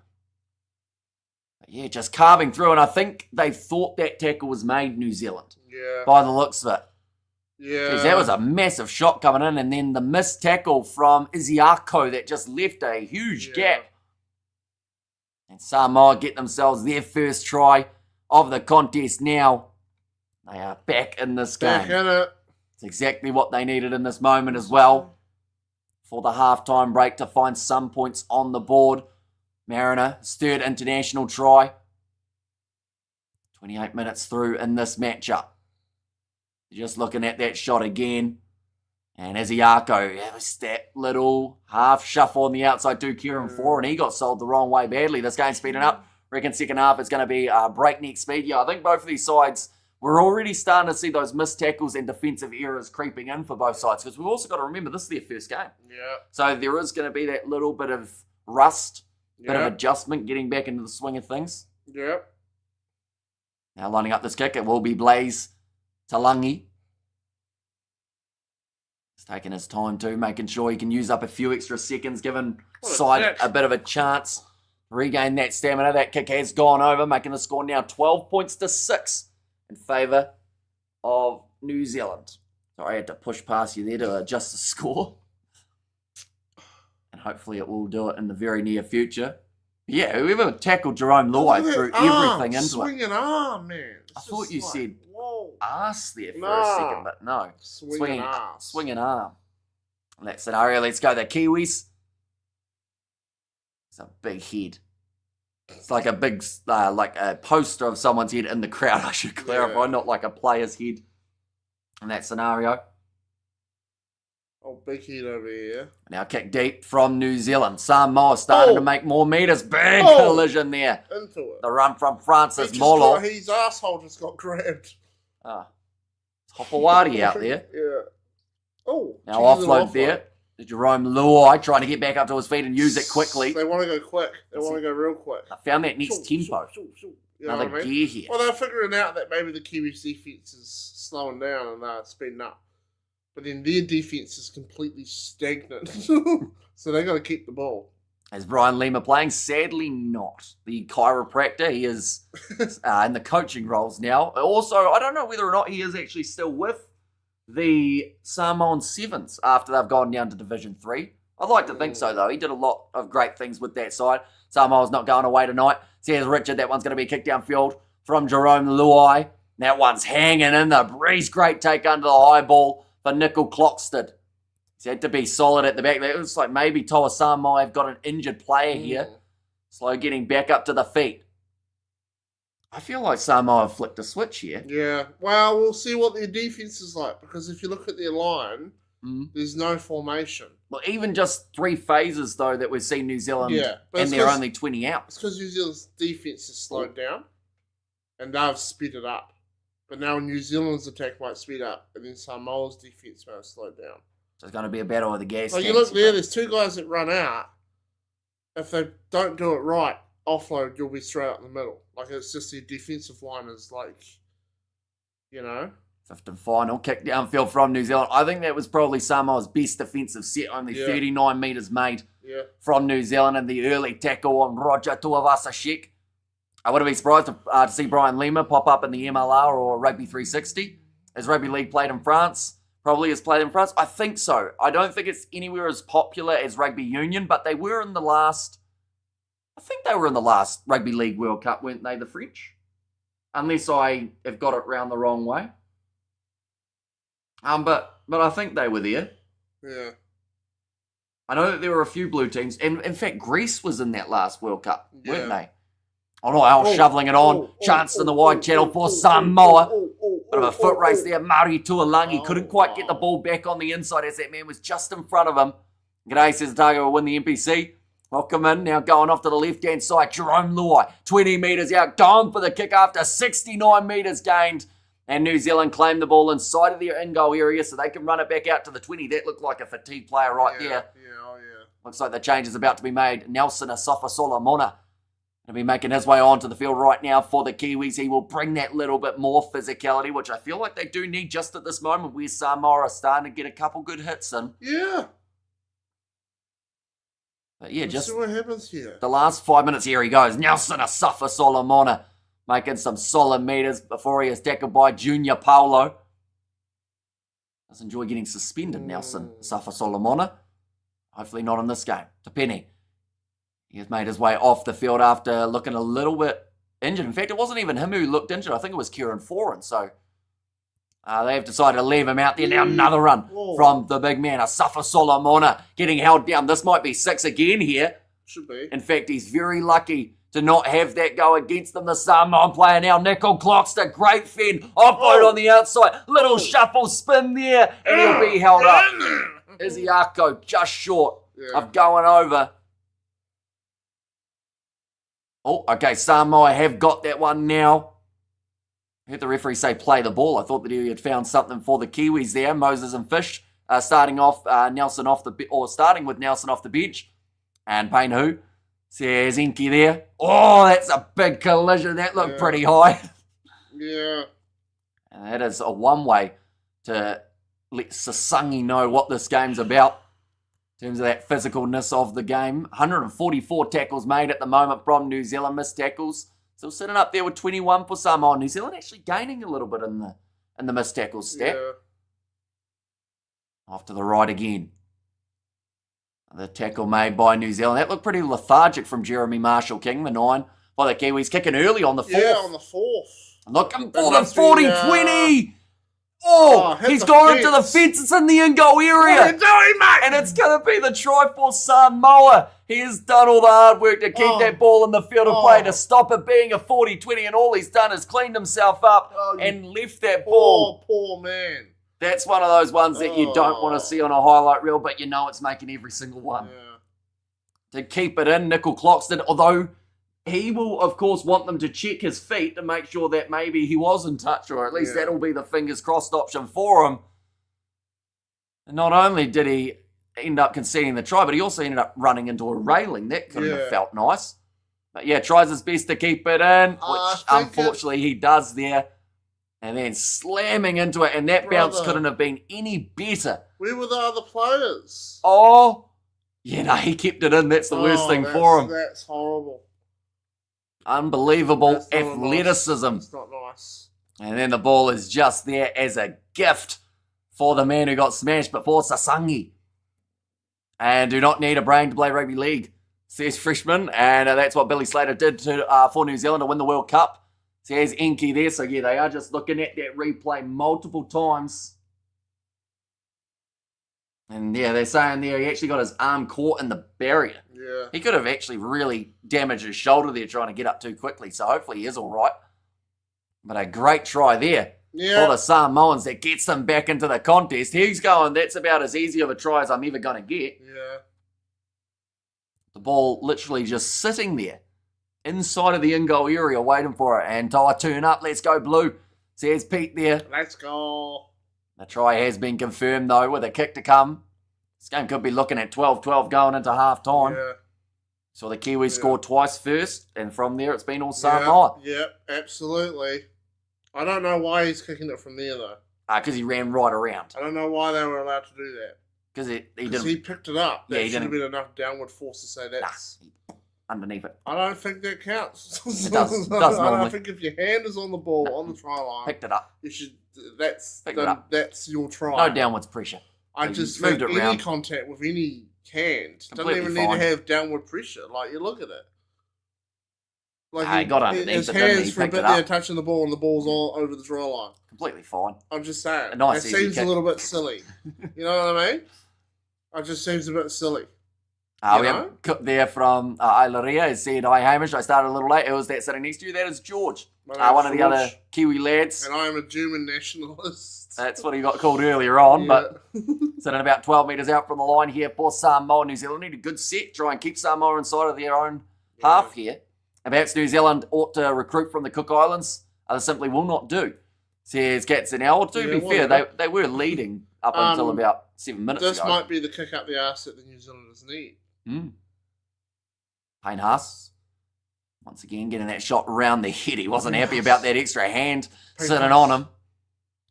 But yeah, just carving through. And I think they thought that tackle was made, New Zealand. Yeah. By the looks of it. Yeah. Because that was a massive shot coming in. And then the missed tackle from Isiako that just left a huge gap. And Samoa get themselves their first try of the contest now. They are back in this game. Back in it. It's exactly what they needed in this moment as well. For the halftime break to find some points on the board. Mariner, his third international try. 28 minutes through in this matchup. Just looking at that shot again. And Isiako, was that little half shuffle on the outside to Kieran 4, and he got sold the wrong way badly. This game's speeding up. Reckon second half is going to be breakneck speed. Yeah, I think both of these sides, we're already starting to see those missed tackles and defensive errors creeping in for both sides, because we've also got to remember this is their first game. Yeah. So there is going to be that little bit of rust, bit of adjustment, getting back into the swing of things. Yep. Now lining up this kick, it will be Blaze Talangi. He's taking his time too, making sure he can use up a few extra seconds, giving side a bit of a chance. Regain that stamina. That kick has gone over, making the score now 12 points to 6 in favour of New Zealand. Sorry, I had to push past you there to adjust the score. And hopefully it will do it in the very near future. Yeah, whoever tackled Jerome Luai threw everything into it. Swinging arm, man. I thought you said whoa. Ass there for a second, but no. Swinging arm. Swinging arm. In that scenario, let's go the Kiwis. It's a big head. It's like a big, like a poster of someone's head in the crowd, I should clarify, not like a player's head in that scenario. Oh, big hit over here. Now kick deep from New Zealand. Samoa starting to make more meters. Big collision there. Into it. The run from Francis Molo. His asshole just got grabbed. Hopawati out there. Yeah. Oh. Now offload there. Jerome Luai trying to get back up to his feet and use it quickly. They want to go quick. They want to go real quick. I found that next tempo. You know Another what I mean? gear here. Well, they're figuring out that maybe the Kiwis defense is slowing down and they're speeding up. But then their defense is completely stagnant. So they got to keep the ball. Is Brian Lima playing? Sadly not. The chiropractor, he is in the coaching roles now. Also, I don't know whether or not he is actually still with the Samoan Sevens after they've gone down to Division 3. I'd like to think so, though. He did a lot of great things with that side. Samoa's not going away tonight. Says Richard, that one's going to be kicked downfield from Jerome Luai. That one's hanging in the breeze. Great take under the high ball for Nickel Clockstead. He's had to be solid at the back. It looks like maybe Toa Samoa have got an injured player here. Slow getting back up to the feet. I feel like Samoa have flicked a switch here. Yeah. Well, we'll see what their defense is like. Because if you look at their line, there's no formation. Well, even just 3 phases, though, that we've seen New Zealand, and they're only 20 out. It's because New Zealand's defense has slowed down, and they've sped it up. But now New Zealand's attack might speed up, and then Samoa's defense might slow down. So it's going to be a battle of the gas Like tanks. you look there, there's 2 guys that run out. If they don't do it right, offload, you'll be straight up in the middle. Like, it's just the defensive line is like, you know. 5th and final, kick downfield from New Zealand. I think that was probably Samoa's best defensive set. Only 39 metres made from New Zealand, and the early tackle on Roger Tuivasa-Sheck. I wouldn't be surprised to see Brian Lima pop up in the MLR or Rugby 360. Has Rugby League played in France? Probably has played in France. I think so. I don't think it's anywhere as popular as Rugby Union, but they were in the last... I think they were in the last Rugby League World Cup, weren't they, the French? Unless I have got it round the wrong way. But I think they were there. Yeah. I know that there were a few blue teams. And in fact, Greece was in that last World Cup, weren't they? Oh no, shoveling it on. Chance in the wide channel for Samoa. Bit of a foot race there. Mari Tuolangi couldn't quite get the ball back on the inside as that man was just in front of him. G'day, says Otago will win the NPC. Welcome in. Now going off to the left-hand side. Jerome Luai, 20 metres out. Going for the kick after 69 metres gained. And New Zealand claim the ball inside of their in-goal area so they can run it back out to the 20. That looked like a fatigue player right there. Looks like the change is about to be made. Nelson Asafa Solomona going to be making his way onto the field right now for the Kiwis. He will bring that little bit more physicality, which I feel like they do need just at this moment where Samoa are starting to get a couple good hits in. Yeah. But yeah, Let's see what happens here. The last 5 minutes, here he goes. Nelson Asafa Solomona making some solid meters before he is tackled by Junior Paulo. Does enjoy getting suspended, Nelson Asafa Solomona. Hopefully not in this game. Tapeni. He has made his way off the field after looking a little bit injured. In fact, it wasn't even him who looked injured. I think it was Kieran Foran. So they have decided to leave him out there. Now another run from the big man. Asafa Solomona getting held down. This might be 6 again here. Should be. In fact, he's very lucky to not have that go against them. The Samoan player now, Nickel Clockstead. Great fend. Offload on the outside. Little shuffle spin there. And he'll be held up. Iziako just short of going over. Oh, okay. Samoa have got that one now. I heard the referee say play the ball. I thought that he had found something for the Kiwis there. Moses and Fish starting with Nelson off the bench. And Payne who? Says Inky there. Oh, that's a big collision. That looked pretty high. Yeah. And that is a one way to let Sasangi know what this game's about in terms of that physicalness of the game. 144 tackles made at the moment from New Zealand. Missed tackles. Still sitting up there with 21 for Samoa. New Zealand actually gaining a little bit in the missed tackles stat. Yeah. Off to the right again. The tackle made by New Zealand. That looked pretty lethargic from Jeremy Marshall-King, the 9. By the Kiwis kicking early on the 4th. Yeah, on the 4th. Looking for the 40-20. He's gone into the fence. It's in the in-goal area. What are you doing, mate? And it's going to be the try for Samoa. He has done all the hard work to keep that ball in the field of play, to stop it being a 40-20, and all he's done is cleaned himself up and left that ball. Poor man. That's one of those ones that you don't want to see on a highlight reel, but you know it's making every single one. Yeah. To keep it in, Nickel Cloxton, although he will, of course, want them to check his feet to make sure that maybe he was in touch, or at least that'll be the fingers crossed option for him. And not only did he end up conceding the try, but he also ended up running into a railing. That couldn't have felt nice. But yeah, tries his best to keep it in, which unfortunately he does there. And then slamming into it, and that bounce couldn't have been any better. Where were the other players? Oh, yeah, no, he kept it in. That's the worst thing for him. That's horrible. Unbelievable athleticism. It's not nice. And then the ball is just there as a gift for the man who got smashed, but for Sasangi. And do not need a brain to play rugby league, says Freshman. And that's what Billy Slater did for New Zealand to win the World Cup. Says Enki there. So yeah, they are just looking at that replay multiple times. And yeah, they're saying there he actually got his arm caught in the barrier. Yeah. He could have actually really damaged his shoulder there trying to get up too quickly. So hopefully he is all right. But a great try there for the Samoans that gets them back into the contest. He's going, that's about as easy of a try as I'm ever going to get. Yeah. The ball literally just sitting there inside of the in-goal area waiting for it. And Toa turn up. Let's go blue. Says Pete there. Let's go. The try has been confirmed, though, with a kick to come. This game could be looking at 12-12 going into half-time. Yeah. So the Kiwis scored twice first, and from there it's been all Samoa. Yeah, absolutely. I don't know why he's kicking it from there, though. Because he ran right around. I don't know why they were allowed to do that. Because he picked it up. That he should have been enough downward force to say that's... underneath it. I don't think that counts. It does I normally. don't think if your hand is on the ball, on the try line... Picked it up. You should... That's your try. No downwards pressure. I just think any contact with any hand doesn't even need to have downward pressure. Like, you look at it. Like he got underneath his it, hands for a bit there touching the ball and the ball's all over the try line. Completely fine. I'm just saying. It seems a little bit silly. You know what I mean? It just seems a bit silly. We have Cook there from Aileria. He said, hi Hamish, I started a little late. It was that sitting next to you. That is George. One of the other Kiwi lads. And I am a German nationalist. That's what he got called earlier on, but sitting about 12 metres out from the line here for Samoa. New Zealand need a good set, try and keep Samoa inside of their own half here. And perhaps New Zealand ought to recruit from the Cook Islands. They simply will not do, says Katzenell. To be fair, they were leading up until about 7 minutes ago. This might be the kick up the arse that the New Zealanders need. Payne Haas, once again, getting that shot around the head. He wasn't happy about that extra hand sitting on him.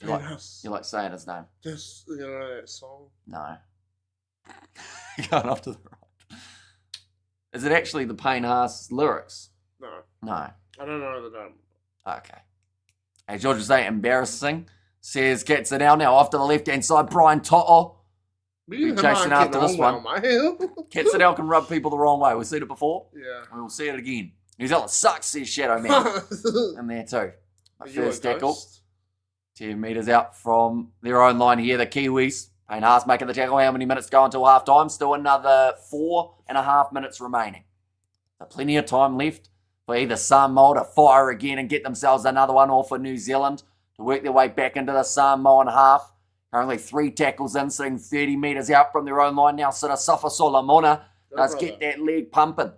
You like saying his name? Just, you know that song? No. Going off to the right. Is it actually the Payne Haas lyrics? No. I don't know the name. Okay. Hey, George was saying embarrassing. Says Katzenell now off to the left-hand side. Brian To'o. Be chasing after this one. Katzenell can rub people the wrong way. We've seen it before. Yeah. And we'll see it again. New Zealand sucks, says Shadow Man. And there too. My first tackle. 10 metres out from their own line here. The Kiwis. Payne Haas making the tackle. How many minutes to go until half time? Still another 4.5 minutes remaining. So plenty of time left for either Samoa to fire again and get themselves another one, or for New Zealand to work their way back into the Samoan half. Currently 3 tackles in, sitting 30 metres out from their own line now. Sirasafa Solomona does get that leg pumping.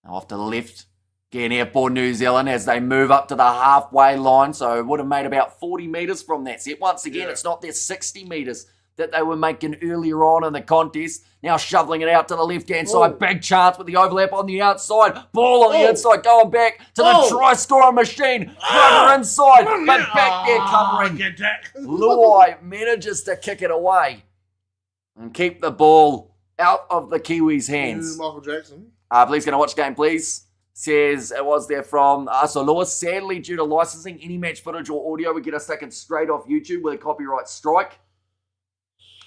Now off to the left. Getting here for New Zealand as they move up to the halfway line. So it would have made about 40 metres from that set. Once again, it's not their 60 metres that they were making earlier on in the contest. Now shoveling it out to the left-hand side. Big chance with the overlap on the outside. Ball on the inside, going back to the try-scoring machine. Runner inside, but back there covering. Luai manages to kick it away and keep the ball out of the Kiwis' hands. Michael Jackson. Please going to watch the game, please. Says it was there from so Lewis. Sadly, due to licensing, any match footage or audio would get us taken straight off YouTube with a copyright strike.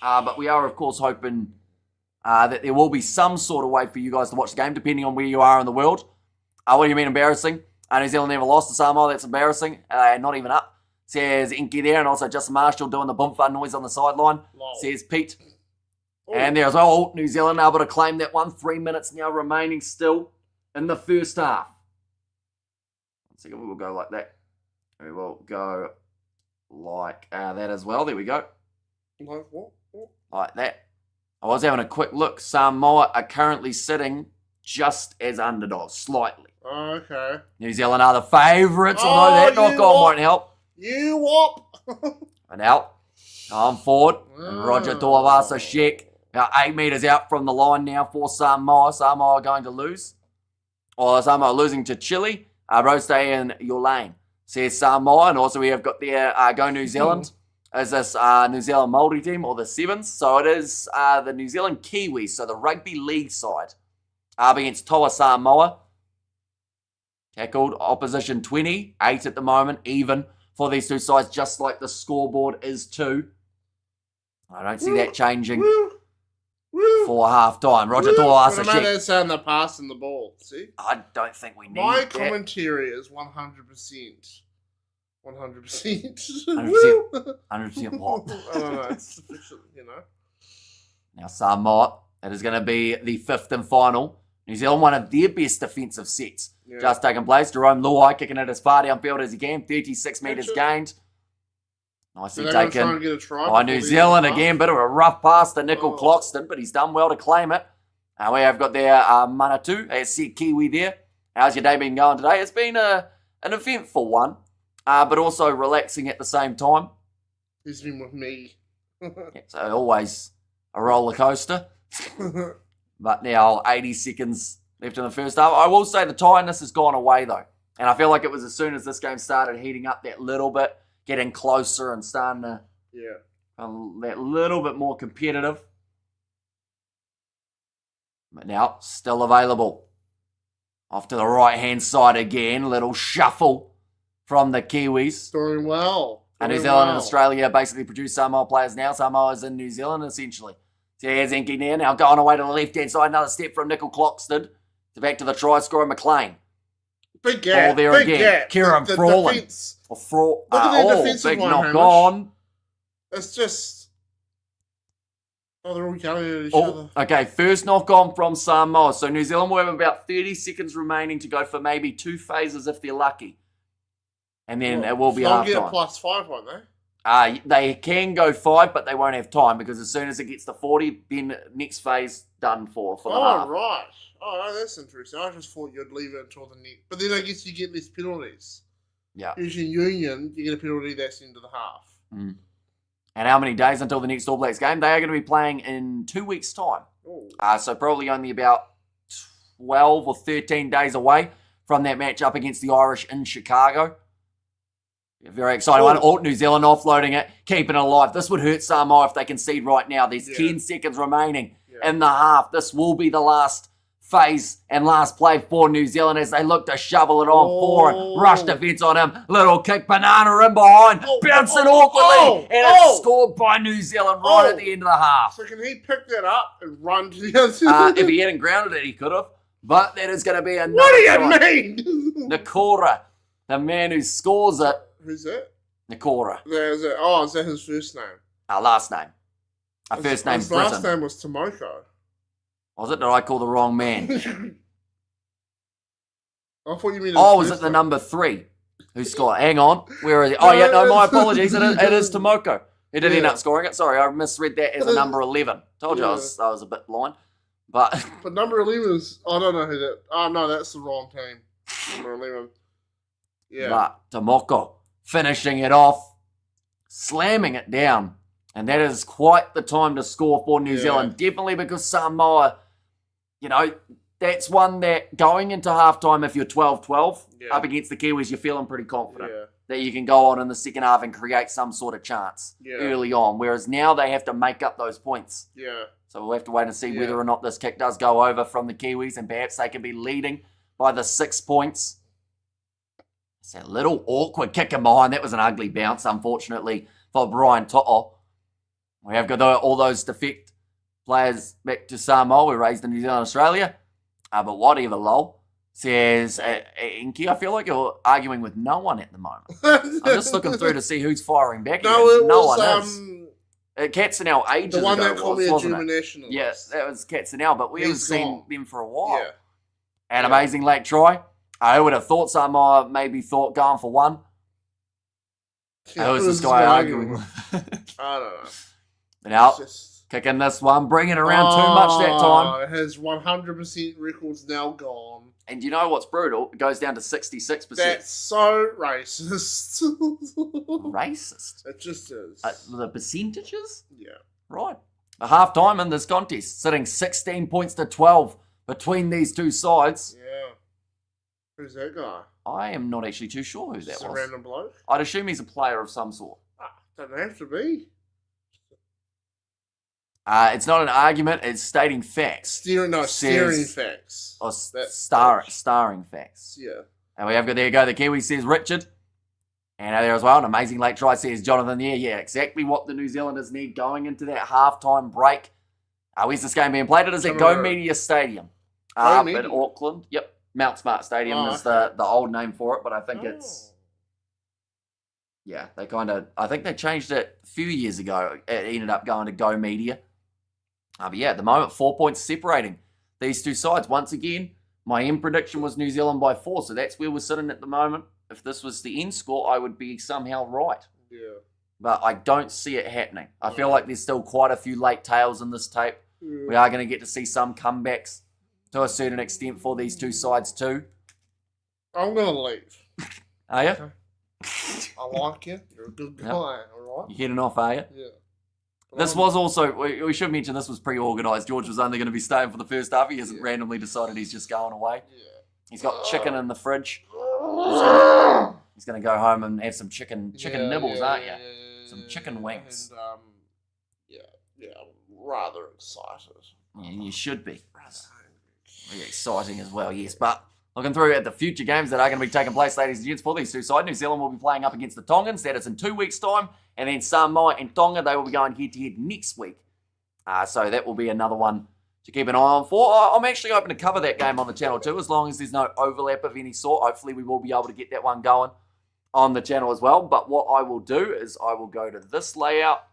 But we are, of course, hoping that there will be some sort of way for you guys to watch the game, depending on where you are in the world. What do you mean embarrassing? New Zealand never lost to Samoa. That's embarrassing. Not even up. Says Inky there, and also Justin Marshall doing the boomfa noise on the sideline. Says Pete. And there as well, New Zealand able to claim that one. 3 minutes now remaining still in the first half. 1 second, we will go like that. We will go like that as well. There we go. Like what? Like that. I was having a quick look. Samoa are currently sitting just as underdogs, slightly. Oh, okay. New Zealand are the favourites, although that knock-on won't help. You whop! And out. On forward. And Roger Tuivasa Sheck. About 8 metres out from the line now for Samoa. Samoa are going to lose. Or Samoa are losing to Chile. Rose, stay in your lane, says Samoa. And also we have got their Go New Zealand. Is this New Zealand Māori team or the Sevens? So it is the New Zealand Kiwis, so the rugby league side, against Toa Samoa. Tackled, opposition 20, 8 at the moment, even for these two sides, just like the scoreboard is too. I don't see that changing for half-time. Roger Tuivasa What about saying they're passing the ball, see? I don't think we need My that. commentary is 100%. 100%. 100% what? I don't know, it's sufficient, you know. Now Samoa, it is going to be the 5th and final. New Zealand, one of their best defensive sets just taking place. Jerome Luai kicking it as far downfield as he can. 36 metres gained. Nicely taken by New Zealand again. Bit of a rough pass to Nickel Cloxton, but he's done well to claim it. We have got their Manatu, a set Kiwi there. How's your day been going today? It's been an eventful one, but also relaxing at the same time. He's been with me. So always a roller coaster. But now 80 seconds left in the first half. I will say the tiredness has gone away though. And I feel like it was as soon as this game started heating up that little bit, getting closer and starting to that little bit more competitive. But now still available. Off to the right-hand side again. Little shuffle from the Kiwis. Doing well. And New Zealand and Australia basically produce Samoa players now. Samoa is in New Zealand essentially. So here's Enki now going away to the left-hand side. Another step from Nickel Cloxton. Back to the try scorer, McLean. Big gap. Ball there big again. Gap. Kieran Frawlin. Look at their defensive big line, knock Hamish. on. It's just... Oh, they're all yelling at each other. Okay, first knock on from Samoa. So New Zealand will have about 30 seconds remaining to go for maybe 2 phases if they're lucky. And then it will be half They'll time. get a +5, won't they? They can go 5, but they won't have time because as soon as it gets to 40, then next phase done for the half. Oh, right. Oh, that's interesting. I just thought you'd leave it until the next. But then I guess you get less penalties. Yeah. Usually in Union, you get a penalty that's into the half. Mm. And how many days until the next All Blacks game? They are going to be playing in 2 weeks' time. So probably only about 12 or 13 days away from that match up against the Irish in Chicago. Very exciting one. New Zealand offloading it, keeping it alive. This would hurt Samoa if they concede right now. There's 10 seconds remaining in the half. This will be the last phase and last play for New Zealand as they look to shovel it on forward. Rush defense on him. Little kick, banana in behind. Bouncing awkwardly. And it's scored by New Zealand right at the end of the half. So can he pick that up and run to the other side? If he hadn't grounded it, he could have. But that is going to be another What do you mean? Nakora, the man who scores it. Who's that? Nakora. Is that his first name? Last name. First name, his last name was Tomoko. Was it? Did I call the wrong man? I thought you mean. Was it the number 3 who scored? Hang on. Where is it? Oh, yeah, no, my apologies. It is Tomoko. He did end up scoring it. Sorry, I misread that as a number 11. Told you I was a bit blind. But number 11 is. I don't know who that. Oh, no, that's the wrong team. Number 11. Yeah. But Tomoko finishing it off, slamming it down. And that is quite the time to score for New Zealand. Definitely because Samoa, that's one that going into halftime, if you're 12-12 up against the Kiwis, you're feeling pretty confident that you can go on in the second half and create some sort of chance early on. Whereas now they have to make up those points. Yeah. So we'll have to wait and see whether or not this kick does go over from the Kiwis and perhaps they can be leading by the 6 points. It's a little awkward kick in behind. That was an ugly bounce, unfortunately, for Brian To'o. We have got all those defect players back to Samoa. We raised in New Zealand, Australia. But whatever, lol. Says, Inky, I feel like you're arguing with no one at the moment. I'm just looking through to see who's firing back. No one is. Katzenell ages ago. The one that called me a German nationalist. Yes, that was Katzenell, but we haven't seen them for a while. Yeah. An amazing late try. I would have thought Samoa maybe thought going for 1. Who's this guy arguing with? I don't know. Now, kicking this one, bringing around too much that time. His 100% record's now gone. And you know what's brutal? It goes down to 66%. That's so racist. Racist? It just is. The percentages? Yeah. Right. A half time in this contest, sitting 16 points to 12 between these two sides. Yeah. Who's that guy? I am not actually too sure who that Just was. A random bloke? I'd assume he's a player of some sort. Doesn't have to be. It's not an argument, it's stating facts. Steering facts. Or starring facts. Yeah. And we have got, there you go, the Kiwi says Richard. And there as well, an amazing late try says Jonathan there. Yeah, exactly what the New Zealanders need going into that halftime break. Where's this game being played? It is at Go Media Stadium. Up in Auckland. Yep. Mount Smart Stadium is the old name for it, but I think it's... Yeah, I think they changed it a few years ago. It ended up going to Go Media. But yeah, at the moment, 4 points separating these two sides. Once again, my end prediction was New Zealand by 4, so that's where we're sitting at the moment. If this was the end score, I would be somehow right. Yeah. But I don't see it happening. I feel like there's still quite a few late tails in this tape. Yeah. We are going to get to see some comebacks to a certain extent for these two sides too. I'm going to leave. Are you? Okay. I like you. You're a good guy, all right? You're heading off, are you? Yeah. This was also, we should mention this was pre-organised. George was only going to be staying for the first half. He hasn't randomly decided he's just going away. Yeah. He's got chicken in the fridge. He's going to go home and have some chicken nibbles, aren't you? Some chicken wings. And, I'm rather excited. Yeah, you should be. Really exciting as well, yes. But looking through at the future games that are going to be taking place, ladies and gents, for these two sides, New Zealand will be playing up against the Tongans. That is in 2 weeks' time. And then Samoa and Tonga, they will be going head-to-head next week. So that will be another one to keep an eye on for. I'm actually hoping to cover that game on the channel too, as long as there's no overlap of any sort. Hopefully we will be able to get that one going on the channel as well. But what I will do is I will go to this layout,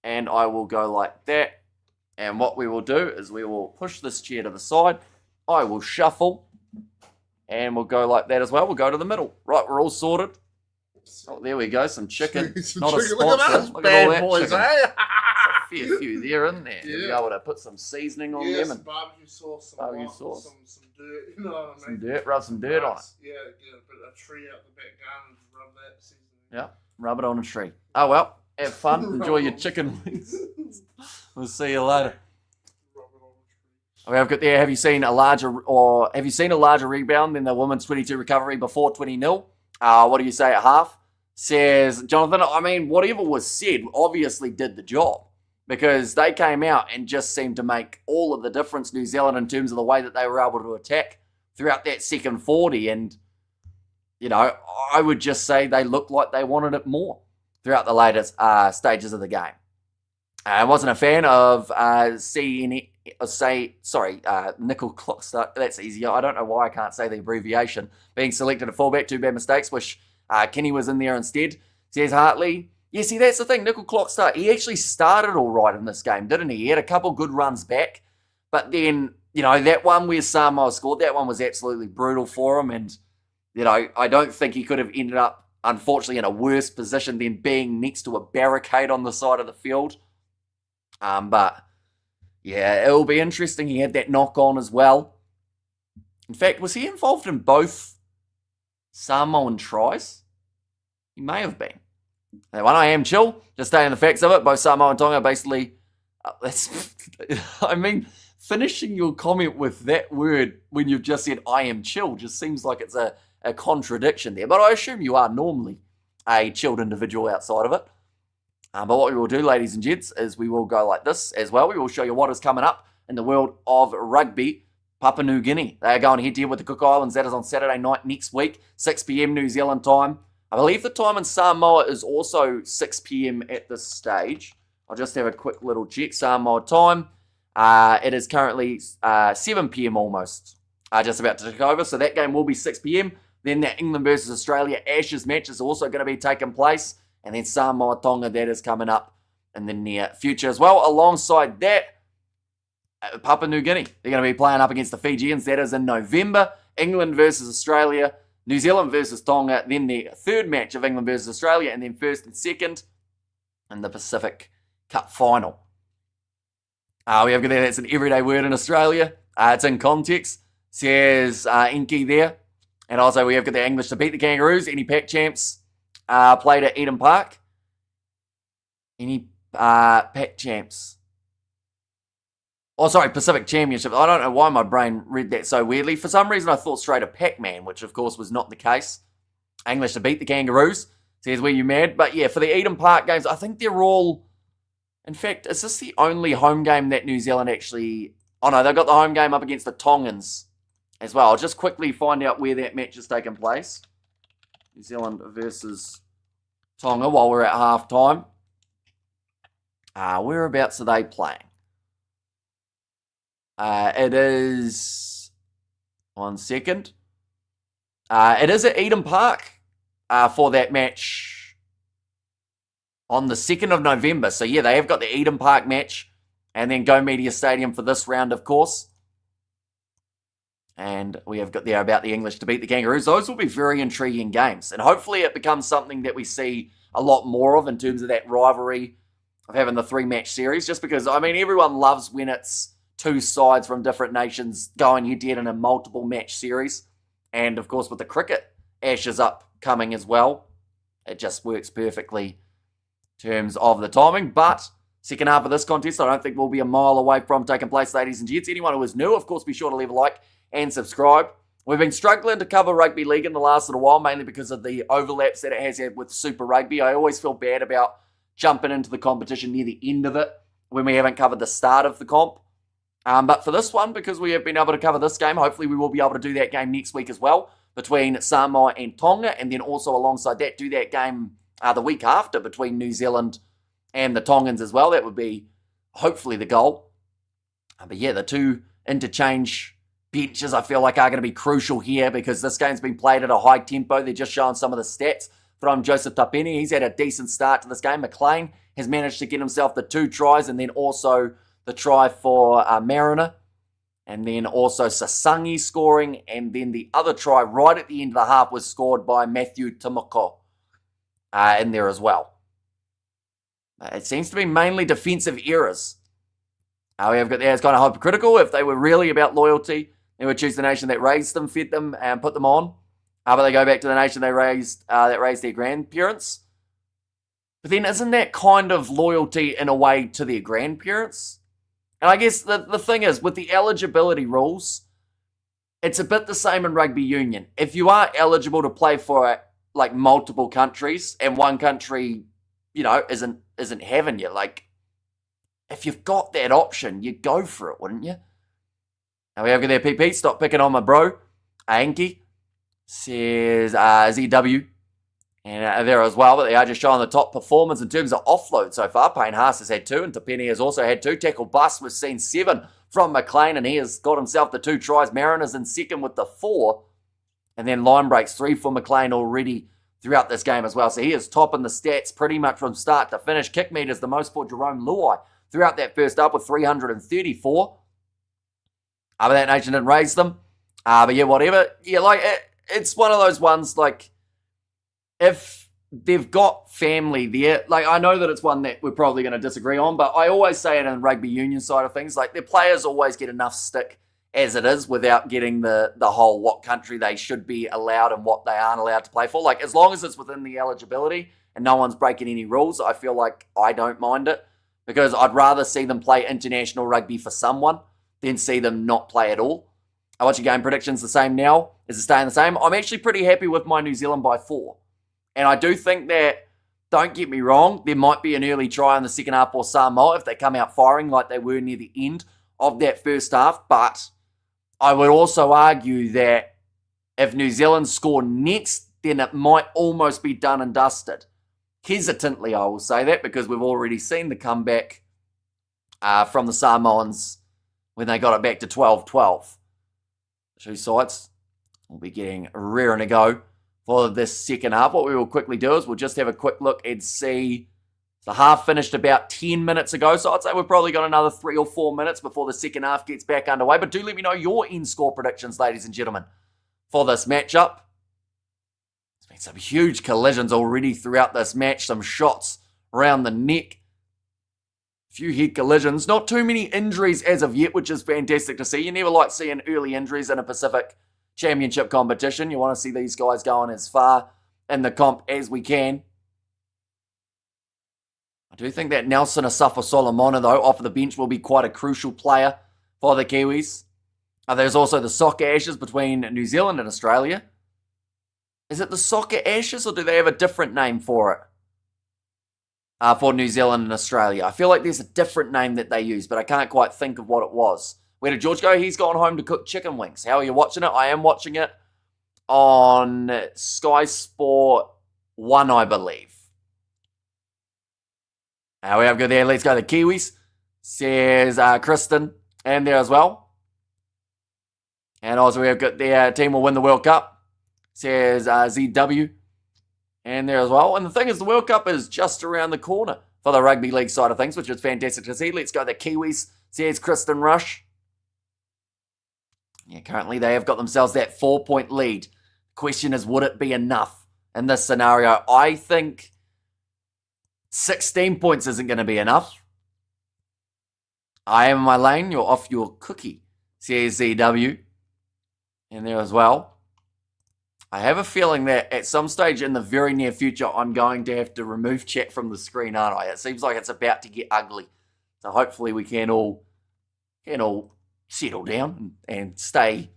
and I will go like that. And what we will do is we will push this chair to the side. I will shuffle, and we'll go like that as well. We'll go to the middle. Right, we're all sorted. Oh, there we go. Some chicken. Not a sponsor. Look at all that boys, chicken. Eh? A fair few there, isn't there? You'll be able to put some seasoning on them. Some barbecue sauce. Some dirt. You know what I mean? Some dirt. Rub some dirt on it. Yeah, get a tree out the back garden and rub that seasoning. Yeah, rub it on a tree. Oh, well. Have fun. Enjoy your chicken wings. We'll see you later. Okay, I've got there. Have you seen a larger rebound than the women's 22 recovery before 20-0? What do you say at half? Says Jonathan, I mean, whatever was said obviously did the job, because they came out and just seemed to make all of the difference, New Zealand, in terms of the way that they were able to attack throughout that second 40. And, you know, I would just say they looked like they wanted it more throughout the latest stages of the game. I wasn't a fan of Nickel Clockstart. That's easier. I don't know why I can't say the abbreviation. Being selected at fullback, 2 bad mistakes. Wish Kenny was in there instead. Says Hartley. Yeah, see, that's the thing. Nickel Clockstart, he actually started all right in this game, didn't he? He had a couple good runs back. But then, you know, that one where Samoa scored, that one was absolutely brutal for him. And, you know, I don't think he could have ended up, unfortunately, in a worse position than being next to a barricade on the side of the field. But, yeah, it'll be interesting. He had that knock on as well. In fact, was he involved in both Samoan tries? He may have been. That one, I am chill. Just stating the facts of it. Both Samoa and Tonga basically... I mean, finishing your comment with that word when you've just said, I am chill, just seems like it's a contradiction there. But I assume you are normally a chilled individual outside of it. But what we will do, ladies and gents, is we will go like this as well. We will show you what is coming up in the world of rugby. Papua New Guinea. They are going head-to-head with the Cook Islands. That is on Saturday night next week, 6 p.m. New Zealand time. I believe the time in Samoa is also 6 p.m. at this stage. I'll just have a quick little check. Samoa time. It is currently 7 p.m. almost. Just about to take over. So that game will be 6 p.m. Then that England versus Australia Ashes match is also going to be taking place. And then Samoa Tonga, that is coming up in the near future as well. Alongside that, Papua New Guinea. They're going to be playing up against the Fijians. That is in November. England versus Australia. New Zealand versus Tonga, then the third match of England versus Australia, and then first and second in the Pacific Cup final. We have there, that's an everyday word in Australia. It's in context. Says Inky there. And also we have got the English to beat the Kangaroos. Any Pac champs played at Eden Park? Any Pac champs? Oh, sorry, Pacific Championship. I don't know why my brain read that so weirdly. For some reason, I thought straight of Pac-Man, which of course was not the case. English to beat the Kangaroos. Says, were you mad? But yeah, for the Eden Park games, I think they're all... In fact, is this the only home game that New Zealand actually... Oh no, they've got the home game up against the Tongans as well. I'll just quickly find out where that match has taken place. New Zealand versus Tonga while we're at half-time. Whereabouts are they playing? It is... 1 second. It is at Eden Park for that match on the 2nd of November. So yeah, they have got the Eden Park match and then Go Media Stadium for this round, of course. And we have got there about the English to beat the Kangaroos. Those will be very intriguing games. And hopefully it becomes something that we see a lot more of in terms of that rivalry of having the 3-match series. Just because, I mean, everyone loves when it's 2 sides from different nations going head-to-head in a multiple match series. And, of course, with the cricket Ashes upcoming as well, it just works perfectly in terms of the timing. But second half of this contest, I don't think we'll be a mile away from taking place, ladies and gents. Anyone who is new, of course, be sure to leave a like and subscribe. We've been struggling to cover Rugby League in the last little while, mainly because of the overlaps that it has had with Super Rugby. I always feel bad about jumping into the competition near the end of it when we haven't covered the start of the comp. But for this one, because we have been able to cover this game, hopefully we will be able to do that game next week as well, between Samoa and Tonga, and then also alongside that, do that game the week after between New Zealand and the Tongans as well. That would be hopefully the goal. But yeah, the 2 interchange benches I feel like are going to be crucial here because this game's been played at a high tempo. They're just showing some of the stats from Joseph Tapeni. He's had a decent start to this game. McLean has managed to get himself the 2 tries and then also the try for Mariner, and then also Sasangi scoring, and then the other try right at the end of the half was scored by Matthew Timoko in there as well. It seems to be mainly defensive errors. We have got there, it's kind of hypocritical. If they were really about loyalty, they would choose the nation that raised them, fed them, and put them on. But they go back to the nation they raised that raised their grandparents. But then isn't that kind of loyalty in a way to their grandparents? And I guess the thing is, with the eligibility rules, it's a bit the same in rugby union. If you are eligible to play for like multiple countries and one country, you know, isn't having you, like, if you've got that option, you go for it, wouldn't you? Now we have got there, PP, stop picking on my bro. Anki says ZW. And there as well, but they are just showing the top performance in terms of offload so far. Payne Haas has had 2, and Tapeni has also had 2. Tackle bust, we've seen 7 from McLean, and he has got himself the 2 tries. Mariner's in second with the 4. And then line breaks, 3 for McLean already throughout this game as well. So he is topping the stats pretty much from start to finish. Kick meters the most for Jerome Luai throughout that first up with 334. But that nation didn't raise them. But yeah, whatever. Yeah, like, it's one of those ones, like, if they've got family there, like, I know that it's one that we're probably going to disagree on, but I always say it in rugby union side of things, like, their players always get enough stick as it is without getting the whole what country they should be allowed and what they aren't allowed to play for. Like, as long as it's within the eligibility and no one's breaking any rules, I feel like I don't mind it, because I'd rather see them play international rugby for someone than see them not play at all. What's your game predictions the same now? Is it staying the same? I'm actually pretty happy with my New Zealand by 4. And I do think that, don't get me wrong, there might be an early try in the second half for Samoa if they come out firing like they were near the end of that first half. But I would also argue that if New Zealand score next, then it might almost be done and dusted. Hesitantly, I will say that, because we've already seen the comeback from the Samoans when they got it back to 12-12. 2 sides will be getting raring to go for this second half. What we will quickly do is we'll just have a quick look and see. The half finished about 10 minutes ago, so I'd say we've probably got another 3 or 4 minutes before the second half gets back underway. But do let me know your end score predictions, ladies and gentlemen, for this matchup. Some huge collisions already throughout this match. Some shots around the neck. A few head collisions. Not too many injuries as of yet, which is fantastic to see. You never like seeing early injuries in a Pacific Championship competition. You want to see these guys going as far in the comp as we can. I do think that Nelson Asafa Solomona, though, off the bench will be quite a crucial player for the Kiwis. There's also the soccer ashes between New Zealand and Australia. Is it the soccer ashes, or do they have a different name for it? For New Zealand and Australia. I feel like there's a different name that they use, but I can't quite think of what it was. Where did George go? He's gone home to cook chicken wings. How are you watching it? I am watching it on Sky Sport 1, I believe. We have go there. Let's go the Kiwis. Says Kristen. And there as well. And also we have got their team will win the World Cup. Says ZW. And there as well. And the thing is, the World Cup is just around the corner for the rugby league side of things, which is fantastic to see. Let's go the Kiwis. Says Kristen Rush. Yeah, currently they have got themselves that 4-point lead. Question is, would it be enough in this scenario? I think 16 points isn't going to be enough. I am in my lane. You're off your cookie. Says ZW. And there as well. I have a feeling that at some stage in the very near future, I'm going to have to remove chat from the screen, aren't I? It seems like it's about to get ugly. So hopefully we can all settle down and stay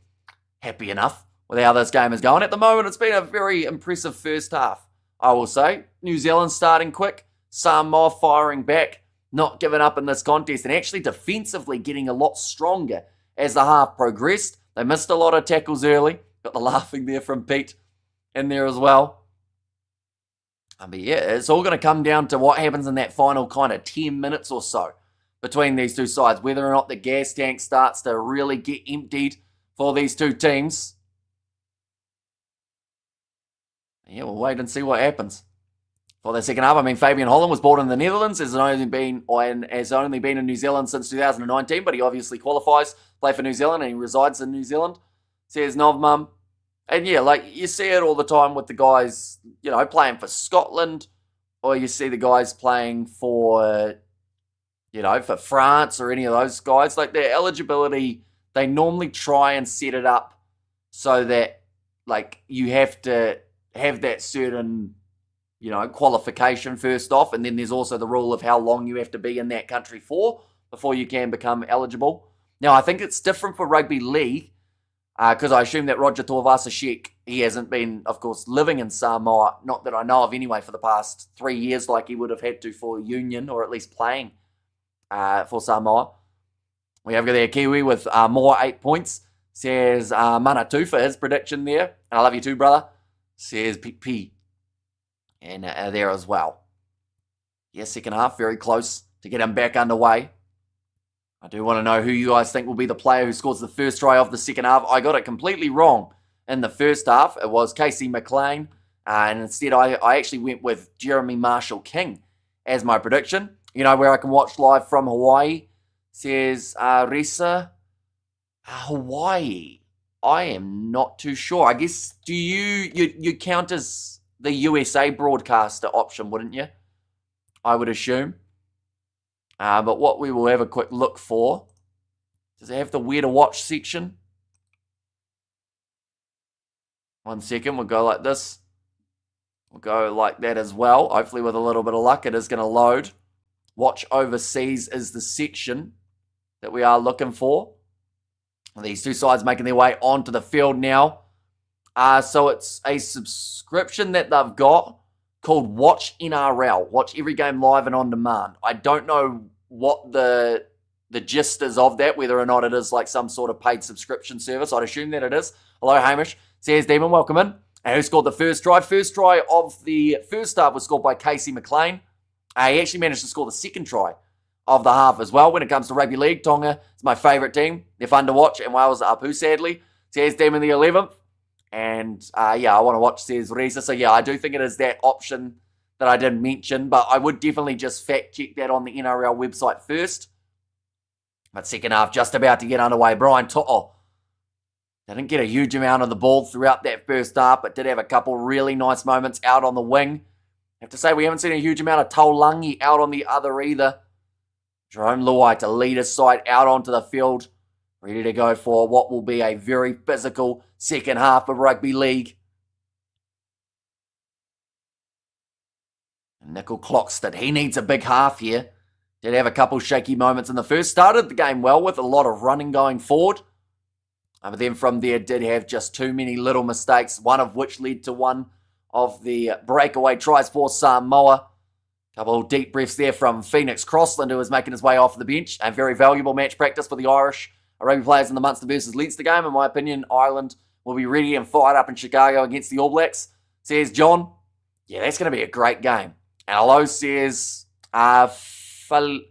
happy enough with how this game is going. At the moment, it's been a very impressive first half, I will say. New Zealand starting quick, Samoa firing back, not giving up in this contest, and actually defensively getting a lot stronger as the half progressed. They missed a lot of tackles early. Got the laughing there from Pete in there as well. But yeah, it's all going to come down to what happens in that final kind of 10 minutes or so between these two sides. Whether or not the gas tank starts to really get emptied for these two teams. Yeah, we'll wait and see what happens for the second half. I mean, Fabian Holland was born in the Netherlands, has only been in New Zealand since 2019, but he obviously qualifies to play for New Zealand and he resides in New Zealand. Says Novmum. And yeah, like you see it all the time with the guys, playing for Scotland, or you see the guys playing for, for France or any of those guys. Like their eligibility, they normally try and set it up so that, like, you have to have that certain, qualification first off. And then there's also the rule of how long you have to be in that country for before you can become eligible. Now, I think it's different for rugby league. Because I assume that Roger Tuivasa-Sheck, he hasn't been, of course, living in Samoa, not that I know of anyway, for the past 3 years like he would have had to for Union, or at least playing for Samoa. We have got there Kiwi with more 8 points. Says Manatu for his prediction there. And I love you too, brother. Says PP. And there as well. Yeah, second half, very close to get him back underway. I do want to know who you guys think will be the player who scores the first try of the second half. I got it completely wrong in the first half. It was Casey McLean. And instead, I actually went with Jeremy Marshall King as my prediction. Where I can watch live from Hawaii. Says Risa. Hawaii. I am not too sure. I guess, do you count as the USA broadcaster option, wouldn't you? I would assume. But what we will have a quick look for, does it have the where to watch section? 1 second, we'll go like this. We'll go like that as well. Hopefully with a little bit of luck, it is going to load. Watch overseas is the section that we are looking for. These two sides making their way onto the field now. So it's a subscription that they've got called Watch NRL. Watch every game live and on demand. I don't know what the gist is of that, whether or not it is like some sort of paid subscription service. I'd assume that it is. Hello, Hamish. Says Demon, welcome in. And who scored the first try? First try of the first half was scored by Casey McLean. He actually managed to score the second try of the half as well. When it comes to rugby league, Tonga is my favourite team. They're fun to watch, and Wales are Apu, sadly. Says Demon the 11th. And, I want to watch, says Risa. So, I do think it is that option that I didn't mention. But I would definitely just fact-check that on the NRL website first. But second half, just about to get underway. Brian To'o Didn't get a huge amount of the ball throughout that first half, but did have a couple really nice moments out on the wing. I have to say, we haven't seen a huge amount of Taulangi out on the other either. Jerome Luai to lead his side out onto the field, ready to go for what will be a very physical second half of rugby league. Nickel Clockston, he needs a big half here. Did have a couple shaky moments in the first. Started the game well with a lot of running going forward. But then from there did have just too many little mistakes, one of which led to one of the breakaway tries for Samoa. Couple of deep breaths there from Phoenix Crossland, who was making his way off the bench. A very valuable match practice for the Irish rugby players in the Munster versus Leinster game. In my opinion, Ireland will be ready and fired up in Chicago against the All Blacks. Says John, yeah, that's going to be a great game. And Hello says Faletoa.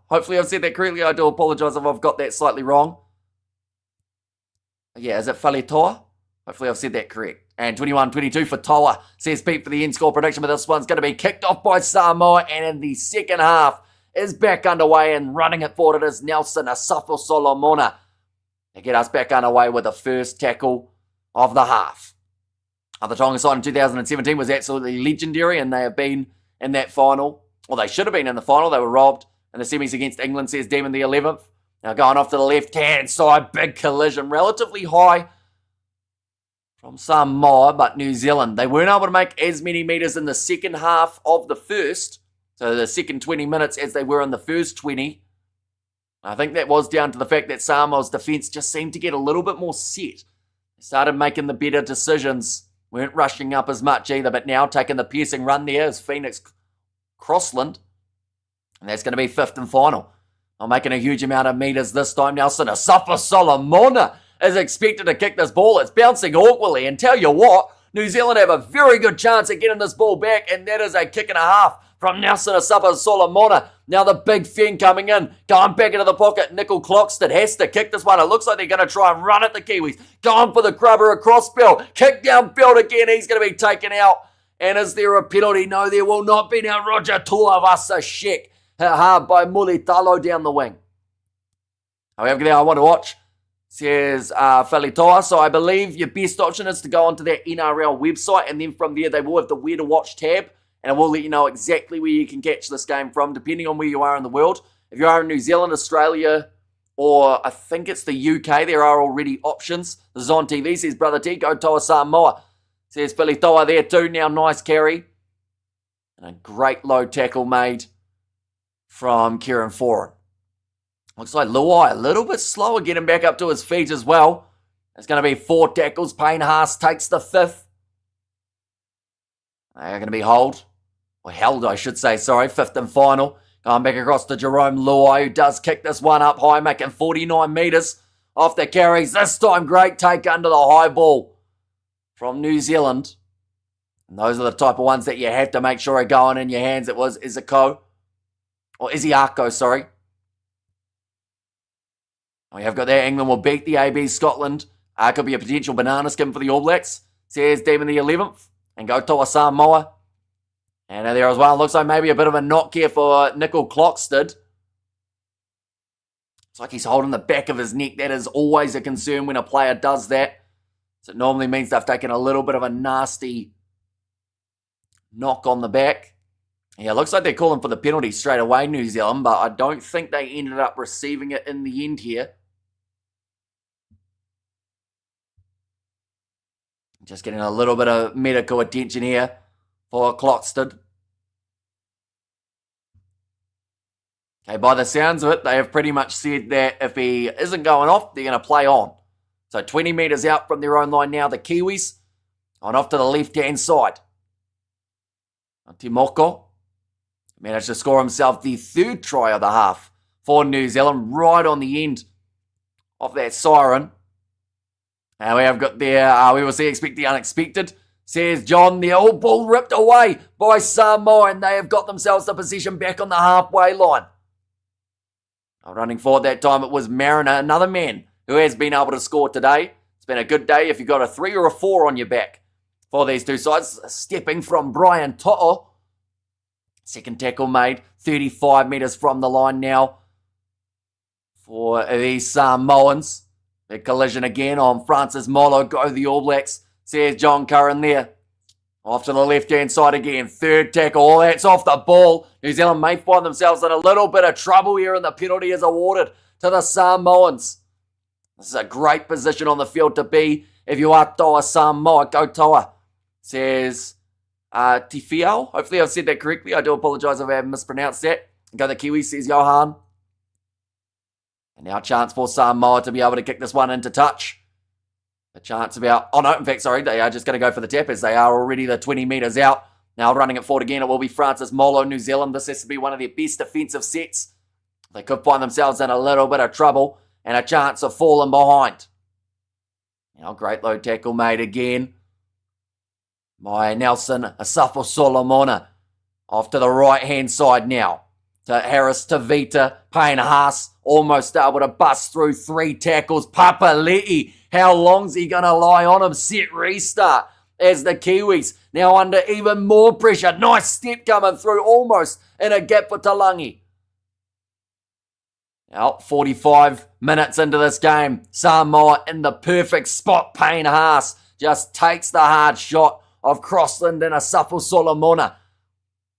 Hopefully I've said that correctly. I do apologise if I've got that slightly wrong. Yeah, is it Faletoa? Hopefully I've said that correct. And 21-22 for Toa, says Pete for the end score prediction, but this one's going to be kicked off by Samoa, and in the second half is back underway, and running it forward it is Nelson Asafo Solomona to get us back underway with the first tackle of the half. The Tonga side in 2017 was absolutely legendary, and they have been in that final. Well, they should have been in the final. They were robbed in the semis against England, says Demon the 11th. Now going off to the left-hand side, big collision, relatively high from Samoa, but New Zealand, they weren't able to make as many metres in the second half of the first, so the second 20 minutes as they were in the first 20. I think that was down to the fact that Samoa's defence just seemed to get a little bit more set. They started making the better decisions, weren't rushing up as much either, but now taking the piercing run there is Phoenix Crossland, and that's going to be fifth and final. Not making a huge amount of metres this time. Nelson Asafo Solomona is expected to kick this ball. It's bouncing awkwardly, and tell you what, New Zealand have a very good chance at getting this ball back, and that is a kick and a half from Nelson Asafo Solomona. Now the big Fen coming in, going back into the pocket. Nickel Clockston has to kick this one. It looks like they're going to try and run at the Kiwis. Going for the grubber across field. Kick down field again. He's going to be taken out. And is there a penalty? No, there will not be. Now Roger Tuavasa Shek hit hard by Mulitalo down the wing. However, I want to watch, says Faletoa. So I believe your best option is to go onto that NRL website, and then from there they will have the Where to Watch tab, and it will let you know exactly where you can catch this game from, depending on where you are in the world. If you are in New Zealand, Australia, or I think it's the UK, there are already options. This is on TV, says Brother T. Go Toa Samoa, says Faletoa there too. Now nice carry. And a great low tackle made from Kieran Foran. Looks like Luai a little bit slower getting back up to his feet as well. It's going to be 4 tackles. Payne Haas takes the 5th. They're going to be held, I should say, 5th and final. Going back across to Jerome Luai, who does kick this one up high, making 49 metres off the carries. This time, great take under the high ball from New Zealand. And those are the type of ones that you have to make sure are going in your hands. It was Isiako. We have got there. England will beat the AB Scotland. Could be a potential banana skin for the All Blacks, says Demon the 11th. And go Toa Samoa. And there as well. Looks like maybe a bit of a knock here for Nickel Clockston. It's like he's holding the back of his neck. That is always a concern when a player does that. So it normally means they've taken a little bit of a nasty knock on the back. Yeah, it looks like they're calling for the penalty straight away, New Zealand, but I don't think they ended up receiving it in the end here. Just getting a little bit of medical attention here for Clockston. Okay, by the sounds of it, they have pretty much said that if he isn't going off, they're going to play on. So 20 metres out from their own line now, the Kiwis. On off to the left-hand side. Timoko managed to score himself the 3rd try of the half for New Zealand, right on the end of that siren. And we have got there, we will see expect the unexpected, says John. The old ball ripped away by Samoa, and they have got themselves the possession back on the halfway line. Running forward that time, it was Mariner, another man who has been able to score today. It's been a good day if you've got a 3 or a 4 on your back for these two sides. Stepping from Brian To'o. Second tackle made, 35 metres from the line now. for the Samoans. Big collision again on Francis Molo. Go the All Blacks, says John Curran there. Off to the left-hand side again. Third tackle. Oh, that's off the ball. New Zealand may find themselves in a little bit of trouble here, and the penalty is awarded to the Samoans. This is a great position on the field to be if you are Toa Samoa. Go Toa, says Tifiao. Hopefully I've said that correctly. I do apologise if I have mispronounced that. Go the Kiwis, says Johan. And now a chance for Samoa to be able to kick this one into touch. A chance about... Oh, no, in fact, sorry. They are just going to go for the tap as they are already the 20 metres out. Now running it forward again, it will be Francis Molo, New Zealand. This has to be one of their best defensive sets. They could find themselves in a little bit of trouble and a chance of falling behind. Now, great low tackle made again by Nelson Asafo Solomona. Off to the right-hand side now. To Harris, to Vita, Payne Haas. Almost able to bust through 3 tackles. Papali'i. How long's he going to lie on him? Set restart as the Kiwis now under even more pressure. Nice step coming through almost in a gap for Talangi. Now 45 minutes into this game. Samoa in the perfect spot. Payne Haas just takes the hard shot of Crossland and Asafo Solomona.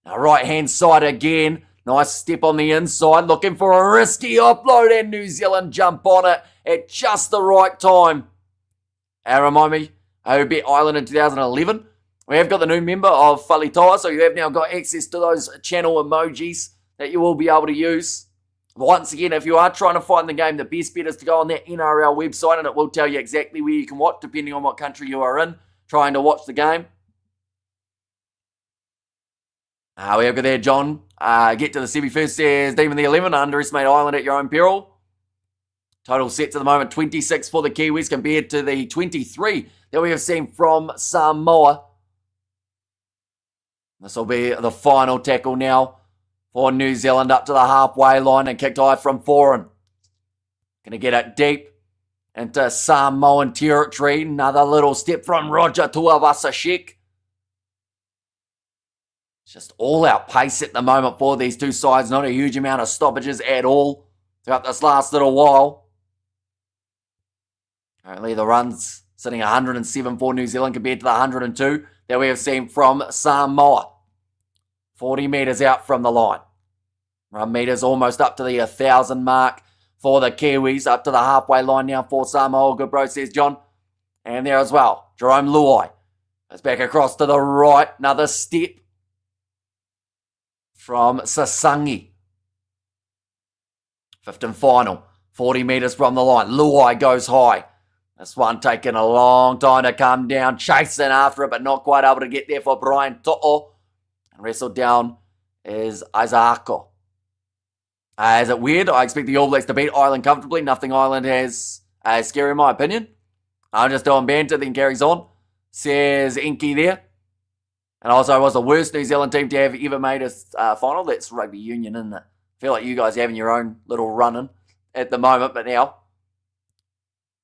Now right hand side again. Nice step on the inside, looking for a risky offload, and New Zealand jump on it at just the right time. Remind me, who beat Ireland in 2011. We have got the new member of Whalitoa, so you have now got access to those channel emojis that you will be able to use. Once again, if you are trying to find the game, the best bet is to go on that NRL website, and it will tell you exactly where you can watch, depending on what country you are in, trying to watch the game. We have got there, John. Get to the semi first, says Demon the 11. Underestimate Ireland at your own peril. Total sets at the moment, 26 for the Kiwis compared to the 23 that we have seen from Samoa. This will be the final tackle now for New Zealand up to the halfway line and kicked high from Foreign. Going to get it deep into Samoan territory. Another little step from Roger Tuivasa-Sheck. Just all-out pace at the moment for these two sides. Not a huge amount of stoppages at all throughout this last little while. Currently the runs sitting 107 for New Zealand compared to the 102 that we have seen from Samoa. 40 metres out from the line. Run metres almost up to the 1,000 mark for the Kiwis. Up to the halfway line now for Samoa. Good bro, says John. And there as well, Jerome Luai. It's back across to the right. Another step from Sasangi. Fifth and final. 40 metres from the line. Luai goes high. This one taking a long time to come down. Chasing after it, but not quite able to get there for Brian To'o. And wrestled down is Isako. Is it weird? I expect the All Blacks to beat Ireland comfortably. Nothing Ireland has scary in my opinion. I'm just doing banter, then carries on. Says Inky there. And also, it was the worst New Zealand team to have ever made a final. That's rugby union, isn't it? I feel like you guys are having your own little run-in at the moment, but now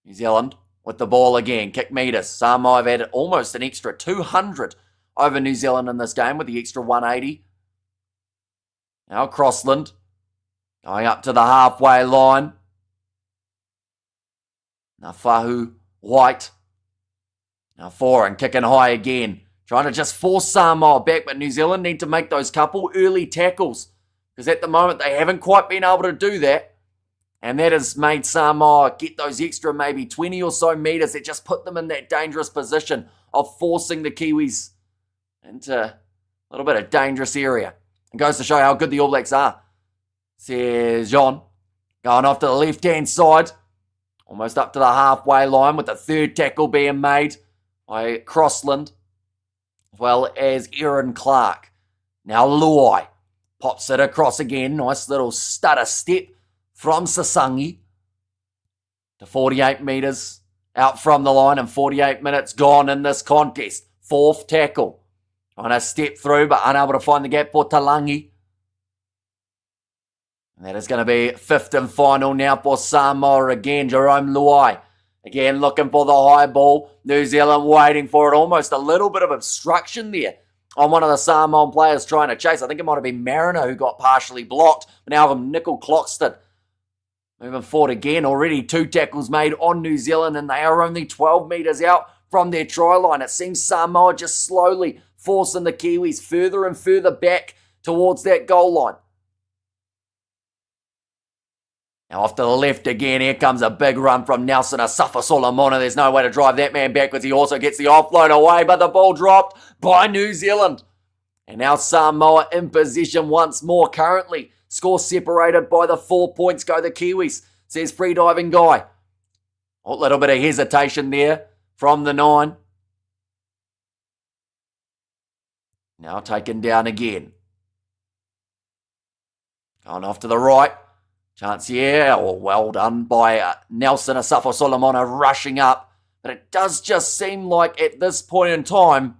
New Zealand with the ball again. Kick meters. Samoa have had almost an extra 200 over New Zealand in this game with the extra 180. Now Crossland going up to the halfway line. Now Fahu White. Now Foreign kicking high again. Trying to just force Samoa back, but New Zealand need to make those couple early tackles. Because at the moment, they haven't quite been able to do that. And that has made Samoa get those extra maybe 20 or so metres that just put them in that dangerous position of forcing the Kiwis into a little bit of dangerous area. It goes to show how good the All Blacks are. Says John. Going off to the left-hand side. Almost up to the halfway line with the third tackle being made by Crossland. As well as Aaron Clark. Now Luai pops it across again. Nice little stutter step from Sasangi to 48 metres out from the line and 48 minutes gone in this contest. Fourth tackle. Trying to step through but unable to find the gap for Talangi. And that is going to be fifth and final now for Samoa again. Jerome Luai. Again, looking for the high ball. New Zealand waiting for it. Almost a little bit of obstruction there on one of the Samoan players trying to chase. I think it might have been Mariner who got partially blocked. But now Nickel Cloxton Moving forward again, already 2 tackles made on New Zealand, and they are only 12 metres out from their try line. It seems Samoa just slowly forcing the Kiwis further and further back towards that goal line. Now off to the left again, here comes a big run from Nelson Asafa-Solomona. There's no way to drive that man backwards. He also gets the offload away, but the ball dropped by New Zealand. And now Samoa in possession once more currently. Score separated by the 4 points go the Kiwis, says freediving guy. A little bit of hesitation there from the 9. Now taken down again. Going off to the right. Chance here, well done by Nelson Asafa-Solomona rushing up. But it does just seem like at this point in time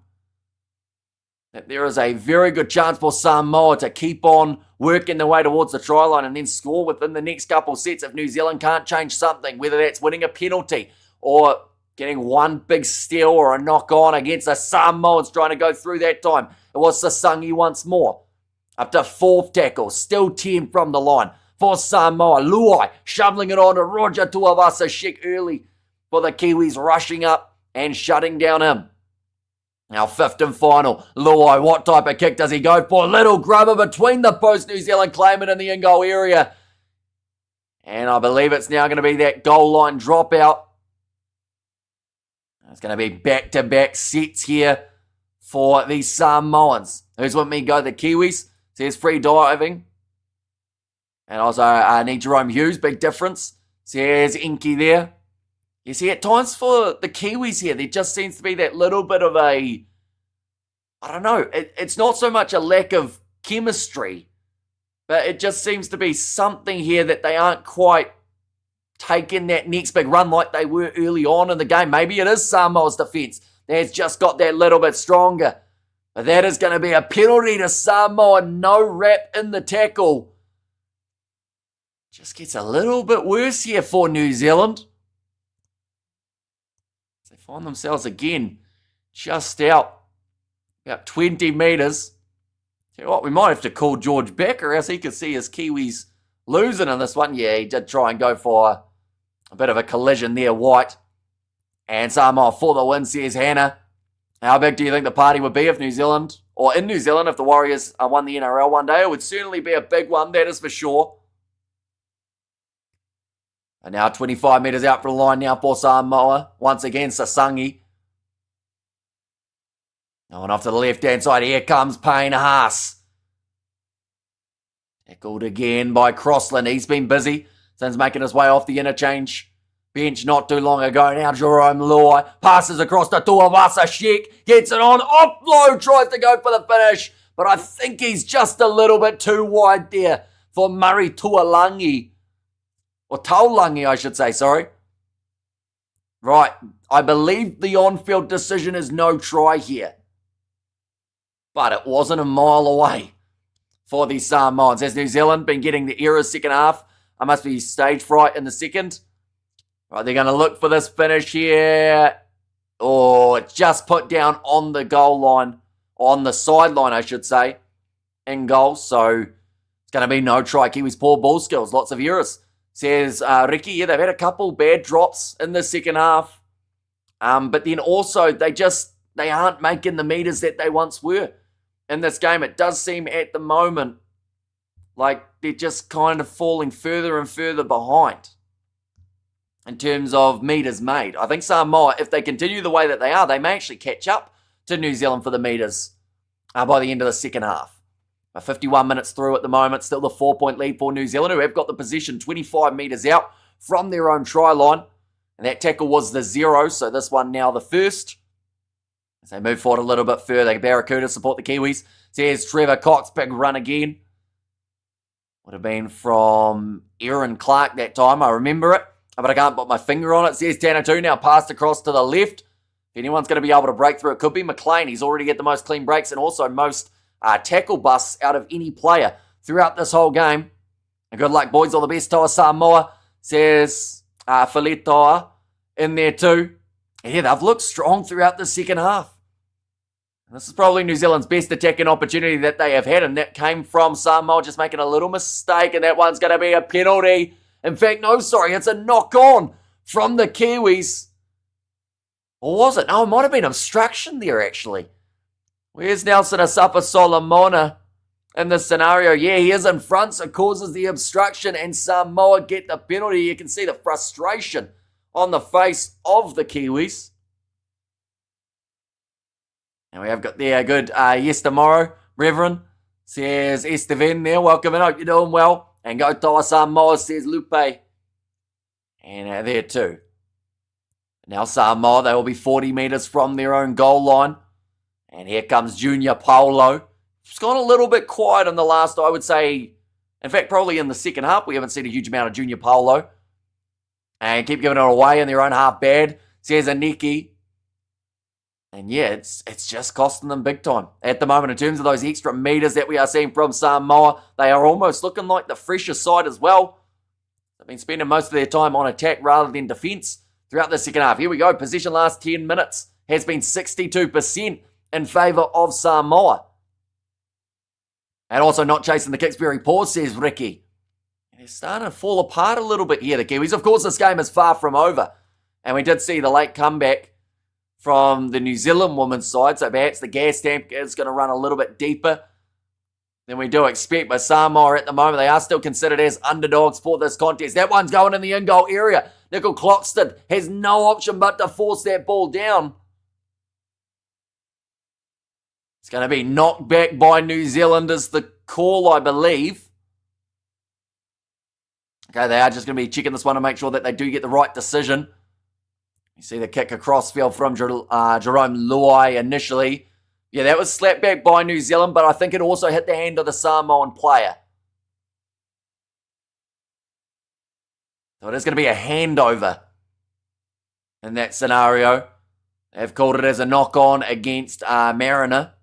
that there is a very good chance for Samoa to keep on working their way towards the try line and then score within the next couple sets if New Zealand can't change something, whether that's winning a penalty or getting one big steal or a knock on against the Samoans trying to go through that time. It was Sasangi once more. Up to 4th tackle, still 10 from the line. For Samoa, Luai shoveling it on to Roger Tuivasa-Sheck early for the Kiwis rushing up and shutting down him. Now 5th and final, Luai, what type of kick does he go for? Little grubber between the posts, New Zealand claim it in the in-goal area. And I believe it's now going to be that goal line dropout. It's going to be back-to-back sets here for the Samoans. Who's with me go the Kiwis? Says free diving. And also, I need Jerome Hughes, big difference. Says Inky there. You see, at times for the Kiwis here, there just seems to be that little bit of a, I don't know, it's not so much a lack of chemistry, but it just seems to be something here that they aren't quite taking that next big run like they were early on in the game. Maybe it is Samoa's defence that's just got that little bit stronger. But that is going to be a penalty to Samoa, no wrap in the tackle. Just gets a little bit worse here for New Zealand. They find themselves again just out about 20 metres. Tell you what, we might have to call George back or else he could see his Kiwis losing in this one. Yeah, he did try and go for a bit of a collision there, White. And Samoa for the win, says Hannah. How big do you think the party would be if New Zealand, or in New Zealand, if the Warriors won the NRL one day? It would certainly be a big one, that is for sure. And now 25 metres out from the line now for Samoa. Once again, Sasangi. Going off to the left-hand side. Here comes Payne Haas. Tackled again by Crossland. He's been busy since making his way off the interchange bench not too long ago. Now Jerome Luai passes across to Tuivasa-Sheck. Gets it on. Offload. Tries to go for the finish. But I think he's just a little bit too wide there for Murray Tuolangi. Or Taulangi, I should say, sorry. Right, I believe the on-field decision is no try here. But it wasn't a mile away for the Samoans. Has New Zealand been getting the errors second half? I must be stage fright in the second. Right, they're going to look for this finish here. Oh, it's just put down on the goal line. On the sideline, I should say. In goal, so it's going to be no try. Kiwis poor ball skills, lots of errors. Says Ricky, yeah, they've had a couple bad drops in the second half. But then also, they aren't making the meters that they once were in this game. It does seem at the moment like they're just kind of falling further and further behind in terms of meters made. I think Samoa, if they continue the way that they are, they may actually catch up to New Zealand for the meters by the end of the second half. 51 minutes through at the moment, still the 4-point lead for New Zealand, who have got the position 25 metres out from their own try line. And that tackle was the 0, so this one now the first. As they move forward a little bit further, Barracuda support the Kiwis. There's Trevor Cox, big run again. Would have been from Aaron Clark that time, I remember it. But I can't put my finger on it. Says Tanatu now passed across to the left. If anyone's going to be able to break through, it could be McLean. He's already get the most clean breaks and also most tackle busts out of any player throughout this whole game. And good luck, boys. All the best. Toa Samoa, says Filetoa in there too. And yeah, they've looked strong throughout the second half. And this is probably New Zealand's best attacking opportunity that they have had, and that came from Samoa just making a little mistake, and that one's going to be a penalty. In fact, no, sorry, it's a knock-on from the Kiwis. Or was it? No, it might have been obstruction there, actually. Where's Nelson Asafa Solomona in this scenario? Yeah, he is in front, so causes the obstruction, and Samoa get the penalty. You can see the frustration on the face of the Kiwis. And we have got there a good yes tomorrow, Reverend. Says Estevan there. Welcome and hope you're doing well. And go Toa Samoa, says Lupe. And there too. Now Samoa, they will be 40 metres from their own goal line. And here comes Junior Paulo. It's gone a little bit quiet in the last, I would say, in fact, probably in the second half. We haven't seen a huge amount of Junior Paulo. And keep giving it away in their own half bad. Says Aniki. And yeah, it's just costing them big time. At the moment, in terms of those extra metres that we are seeing from Samoa, they are almost looking like the fresher side as well. They've been spending most of their time on attack rather than defence throughout the second half. Here we go. Possession last 10 minutes has been 62% in favour of Samoa. And also not chasing the kicks very poor, says Ricky. And they're starting to fall apart a little bit here, the Kiwis. Of course, this game is far from over. And we did see the late comeback from the New Zealand women's side, so perhaps the gas tank is going to run a little bit deeper than we do expect. But Samoa at the moment, they are still considered as underdogs for this contest. That one's going in the in-goal area. Nicole Cloxton has no option but to force that ball down. It's going to be knocked back by New Zealand as the call, I believe. Okay, they are just going to be checking this one to make sure that they do get the right decision. You see the kick across field from Jerome Luai initially. Yeah, that was slapped back by New Zealand, but I think it also hit the hand of the Samoan player. So it is going to be a handover in that scenario. They've called it as a knock-on against Mariner.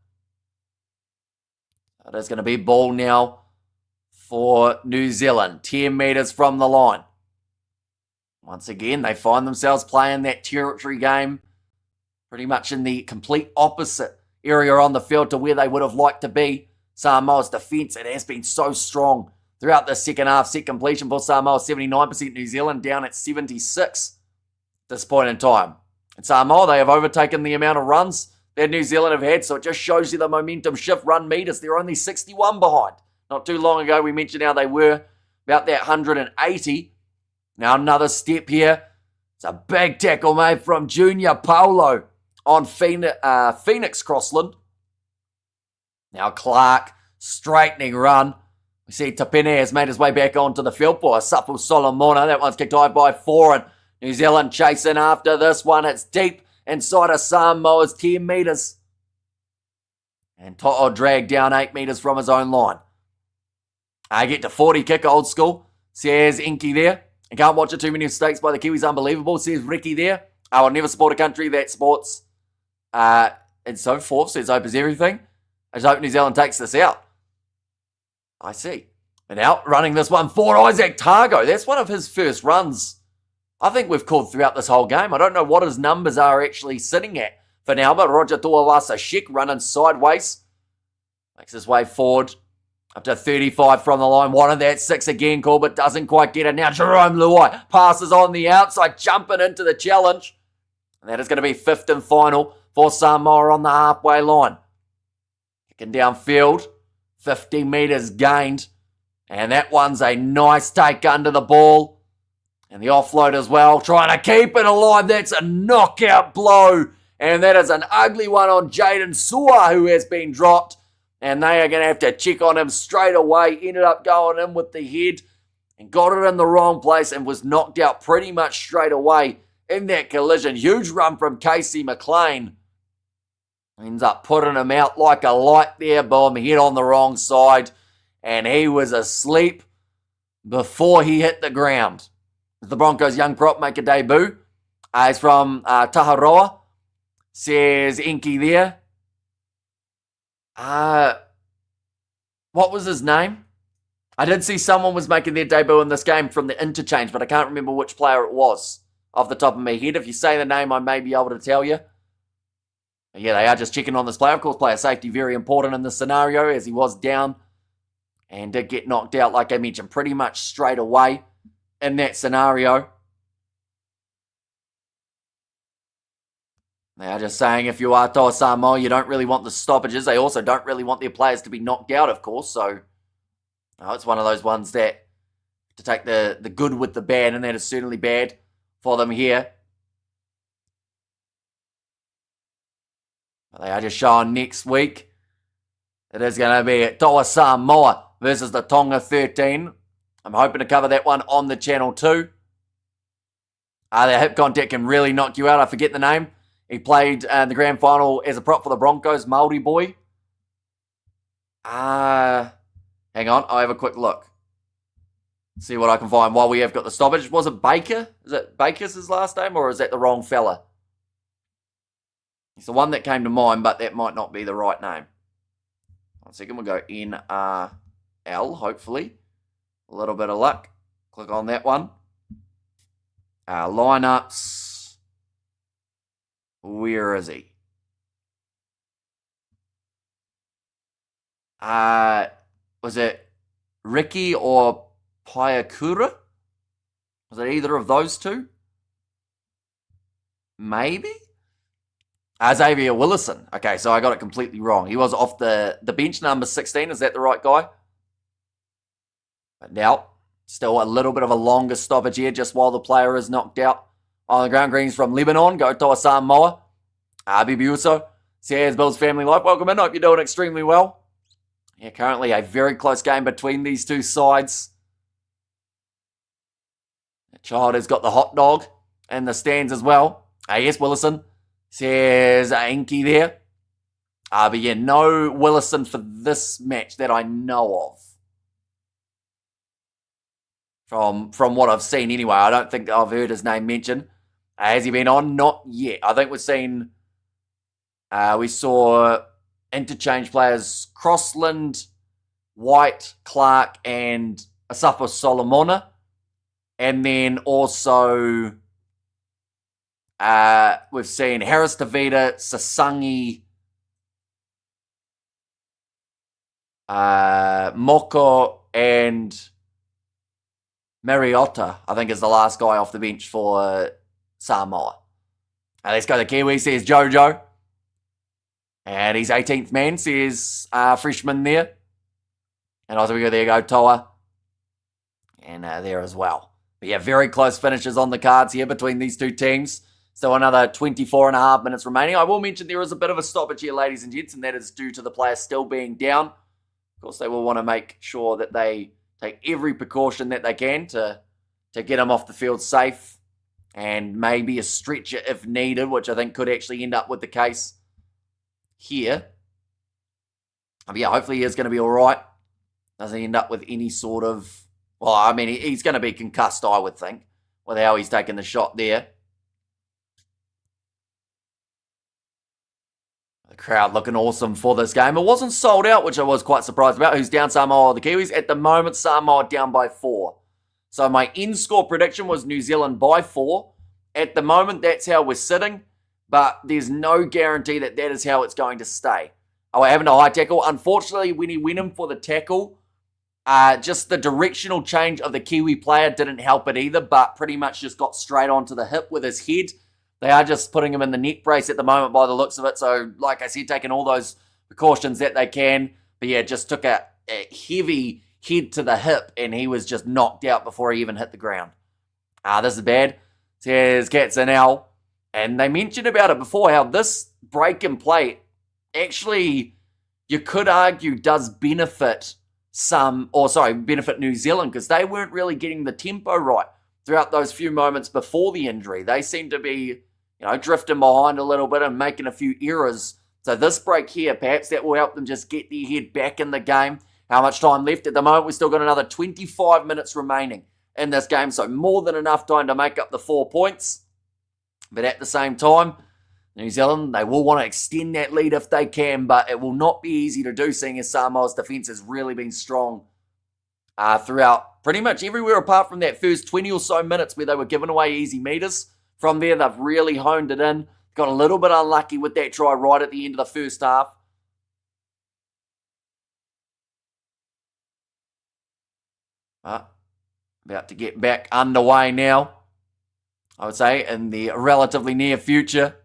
It is going to be ball now for New Zealand. 10 metres from the line. Once again, they find themselves playing that territory game pretty much in the complete opposite area on the field to where they would have liked to be. Samoa's defence, it has been so strong throughout the second half. Set completion for Samoa, 79%. New Zealand down at 76 at this point in time. And Samoa, they have overtaken the amount of runs that New Zealand have had, so it just shows you the momentum shift. Run meters, they're only 61 behind. Not too long ago, we mentioned how they were about that 180. Now another step here. It's a big tackle made from Junior Paulo on Phoenix Crossland. Now Clark, straightening run. We see Tapene has made his way back onto the field for Asafa Solomona. That one's kicked high by 4, and New Zealand chasing after this one. It's deep inside of Samoa's 10 metres. And To'o dragged down 8 metres from his own line. I get to 40 kick, old school. Says Inky there. I can't watch it, too many mistakes by the Kiwis, unbelievable, says Ricky there. I will never support a country that sports and so forth, says Opens Everything. I just hope New Zealand takes this out. I see. And out running this one for Isaac Targo. That's one of his first runs I think we've called throughout this whole game. I don't know what his numbers are actually sitting at for now, but Roger Tuawasa Shek running sideways. Makes his way forward. Up to 35 from the line. Wanted that 6 again call, but doesn't quite get it. Now Jerome Luai passes on the outside, jumping into the challenge. And that is going to be 5th and final for Samoa on the halfway line. Kicking downfield. 50 metres gained. And that one's a nice take under the ball. And the offload as well. Trying to keep it alive. That's a knockout blow. And that is an ugly one on Jaden Sua, who has been dropped. And they are going to have to check on him straight away. Ended up going in with the head and got it in the wrong place and was knocked out pretty much straight away in that collision. Huge run from Casey McLean. Ends up putting him out like a light there. Boom, hit on the wrong side. And he was asleep before he hit the ground. The Broncos' young prop make a debut. He's from Taharoa. Says Inky there. What was his name? I did see someone was making their debut in this game from the interchange, but I can't remember which player it was off the top of my head. If you say the name, I may be able to tell you. But yeah, they are just checking on this player. Of course, player safety very important in this scenario as he was down and did get knocked out, like I mentioned, pretty much straight away. in that scenario. They are just saying if you are Toa Samoa, you don't really want the stoppages. They also don't really want their players to be knocked out, of course. So it's one of those ones that to take the good with the bad, and that is certainly bad for them here. They are just showing next week. It is going to be Toa Samoa versus the Tonga 13. I'm hoping to cover that one on the channel too. Their hip contact can really knock you out. I forget the name. He played in the grand final as a prop for the Broncos, Māori boy. Hang on, I'll have a quick look. See what I can find while we have got the stoppage. Was it Baker? Is it Baker's his last name, or is that the wrong fella? It's the one that came to mind, but that might not be the right name. 1 second, we'll go NRL, hopefully. A little bit of luck. Click on that one. Lineups. Where is he? Was it Ricky or Paiakura? Was it either of those two? Maybe? Xavier Willison. Okay, so I got it completely wrong. He was off the bench, number 16. Is that the right guy? But now, still a little bit of a longer stoppage here just while the player is knocked out. On the ground, greens from Lebanon. Go Toa Samoa. Bibiuso. Says Bill's Family Life. Welcome in. Hope you're doing extremely well. Yeah, currently a very close game between these two sides. The child has got the hot dog in the stands as well. Yes, Willison. Says Inky there. But yeah, no Willison for this match that I know of. From what I've seen anyway. I don't think I've heard his name mentioned. Has he been on? Not yet. I think we saw interchange players Crossland, White, Clark, and Asafa Solomona. And then also we've seen Harris Tavita, Sasangi, Moko, and Mariota, I think, is the last guy off the bench for Samoa. Let's go to Kiwi, says Jojo. And he's 18th man, says freshman there. And also there you go, Toa. And there as well. But yeah, very close finishes on the cards here between these two teams. So another 24 and a half minutes remaining. I will mention there is a bit of a stoppage here, ladies and gents, and that is due to the players still being down. Of course, they will want to make sure that they take every precaution that they can to get them off the field safe. And maybe a stretcher if needed, which I think could actually end up with the case here. But yeah, hopefully he is going to be all right. Doesn't end up with any sort of... Well, I mean, he's going to be concussed, I would think, with how he's taken the shot there. The crowd looking awesome for this game. It wasn't sold out, which I was quite surprised about. Who's down, Samoa or the Kiwis? At the moment, Samoa down by 4. So my end score prediction was New Zealand by 4. At the moment, that's how we're sitting. But there's no guarantee that that is how it's going to stay. Oh, we're having a high tackle. Unfortunately, when he went in for the tackle, just the directional change of the Kiwi player didn't help it either, but pretty much just got straight onto the hip with his head. They are just putting him in the neck brace at the moment by the looks of it. So, like I said, taking all those precautions that they can. But yeah, just took a heavy head to the hip, and he was just knocked out before he even hit the ground. This is bad. Says Cats and L. And they mentioned about it before, how this break and play actually, you could argue, does benefit benefit New Zealand, because they weren't really getting the tempo right throughout those few moments before the injury. They seemed to be, drifting behind a little bit and making a few errors. So this break here, perhaps that will help them just get their head back in the game. How much time left? At the moment, we've still got another 25 minutes remaining in this game, so more than enough time to make up the 4 points. But at the same time, New Zealand, they will want to extend that lead if they can, but it will not be easy to do, seeing as Samoa's defence has really been strong throughout pretty much everywhere apart from that first 20 or so minutes where they were giving away easy meters. From there, they've really honed it in. Got a little bit unlucky with that try right at the end of the first half. about to get back underway now, I would say, in the relatively near future.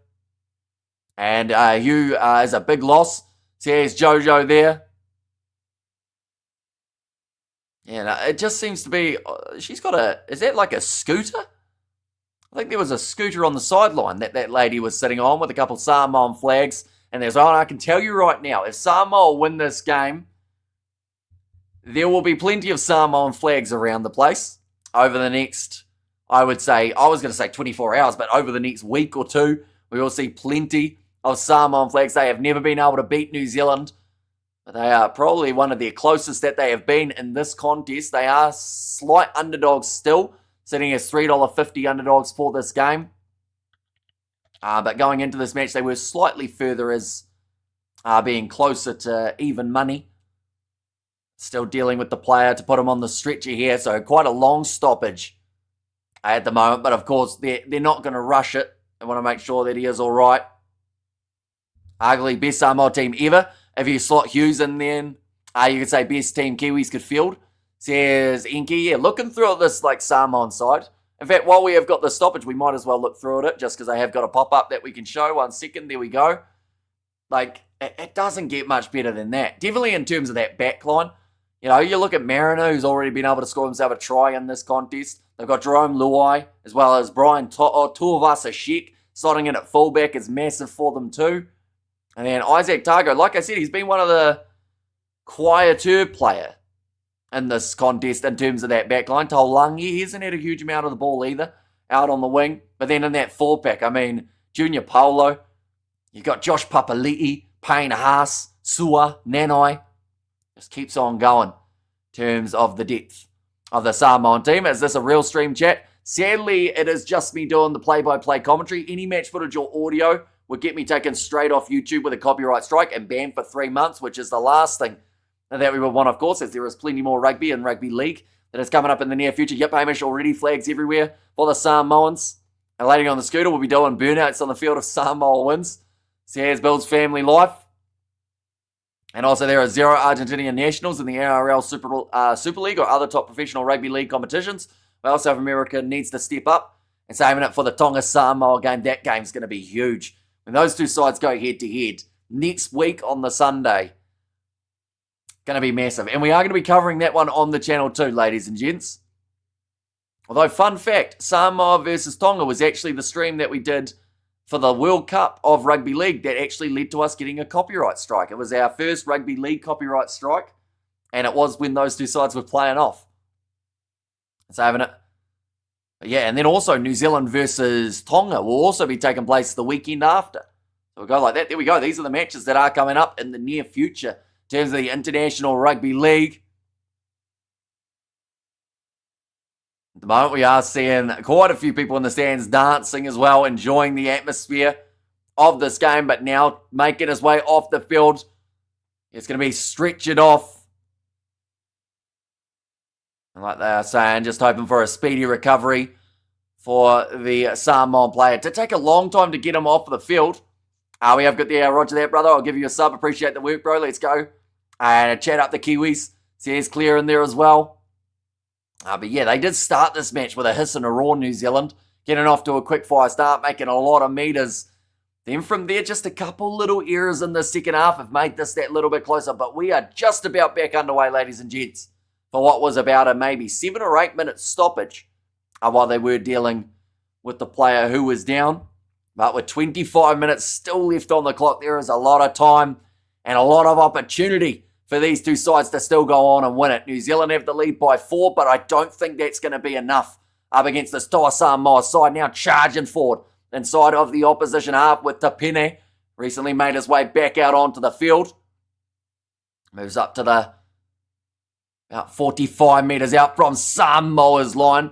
And Hugh is a big loss. There's Jojo there. Yeah, it just seems to be, she's got is that like a scooter? I think there was a scooter on the sideline that lady was sitting on with a couple of Samoan flags. And there's, I can tell you right now, if Samoa win this game, there will be plenty of Samoan flags around the place over the next, I was going to say 24 hours, but over the next week or two, we will see plenty of Samoan flags. They have never been able to beat New Zealand, but they are probably one of the closest that they have been in this contest. They are slight underdogs still, sitting as $3.50 underdogs for this game. But going into this match, they were slightly further as being closer to even money. Still dealing with the player to put him on the stretcher here, so quite a long stoppage at the moment. But of course, they're not going to rush it. They want to make sure that he is all right. Arguably best Samoa team ever. If you slot Hughes in then, you could say best team Kiwis could field. Says Enki, yeah, looking through this like Samoan side. In fact, while we have got the stoppage, we might as well look through it just because I have got a pop-up that we can show. 1 second, there we go. Like, it doesn't get much better than that. Definitely in terms of that back line. You know, you look at Mariner, who's already been able to score himself a try in this contest. They've got Jerome Luai, as well as Brian Tuivasa-Sheck. Slotting in at fullback is massive for them too. And then Isaac Targo, like I said, he's been one of the quieter player in this contest in terms of that back line. Taulangi, he hasn't had a huge amount of the ball either, out on the wing. But then in that four-pack, I mean, Junior Paulo, you've got Josh Papali'i, Payne Haas, Sua, Nanai. Just keeps on going in terms of the depth of the Samoan team. Is this a real stream chat? Sadly, it is just me doing the play-by-play commentary. Any match footage or audio would get me taken straight off YouTube with a copyright strike and banned for 3 months, which is the last thing that we would want, of course, as there is plenty more rugby and rugby league that is coming up in the near future. Yep, Hamish, already flags everywhere for the Samoans. And later on the scooter, we'll be doing burnouts on the field if Samoa wins. Sears builds family life. And also there are 0 Argentinian nationals in the NRL Super League or other top professional rugby league competitions. Well, South America needs to step up and saving it for the Tonga Samoa game. That game's going to be huge. When those two sides go head-to-head next week on the Sunday, going to be massive. And we are going to be covering that one on the channel too, ladies and gents. Although, fun fact, Samoa versus Tonga was actually the stream that we did for the World Cup of Rugby League that actually led to us getting a copyright strike. It was our first Rugby League copyright strike, and it was when those two sides were playing off. It's having it. But yeah, and then also New Zealand versus Tonga will also be taking place the weekend after. So we'll go like that. There we go. These are the matches that are coming up in the near future in terms of the International Rugby League. At the moment, we are seeing quite a few people in the stands dancing as well, enjoying the atmosphere of this game, but now making his way off the field. It's going to be stretchered off. And like they are saying, just hoping for a speedy recovery for the Samoan player. To take a long time to get him off the field. We have got the roger that, brother. I'll give you a sub. Appreciate the work, bro. Let's go. And chat up the Kiwis. Says clear in there as well. But yeah, they did start this match with a hiss and a roar, New Zealand. Getting off to a quick fire start, making a lot of meters. Then from there, just a couple little errors in the second half have made this that little bit closer. But we are just about back underway, ladies and gents, for what was about a maybe 7 or 8 minute stoppage while they were dealing with the player who was down. But with 25 minutes still left on the clock, there is a lot of time and a lot of opportunity for these two sides to still go on and win it. New Zealand have the lead by 4, but I don't think that's going to be enough up against this Toa Samoa side. Now charging forward inside of the opposition half with Tapine. Recently made his way back out onto the field. Moves up to the about 45 metres out from Samoa's line.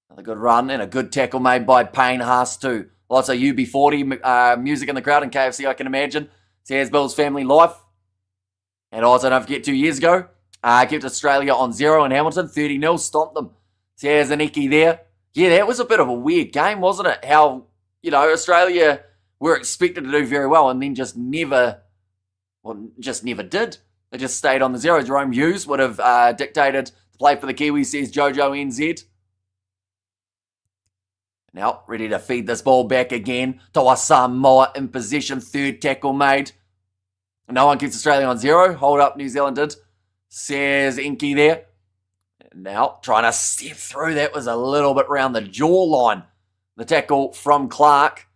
Another good run and a good tackle made by Payne Haas too. Lots of UB40 music in the crowd in KFC, I can imagine. Says Bill's family life. And also, don't forget, 2 years ago, kept Australia on 0 in Hamilton, 30-0, stomped them. There's Aniki there. Yeah, that was a bit of a weird game, wasn't it? How, Australia were expected to do very well and then just never did. They just stayed on the 0. Jerome Hughes would have dictated the play for the Kiwis, says Jojo NZ. Now, ready to feed this ball back again. Toa Samoa in possession. Third tackle made. No one keeps Australia on 0. Hold up, New Zealand did. Says Inky there. Now, trying to step through. That was a little bit round the jawline. The tackle from Clark.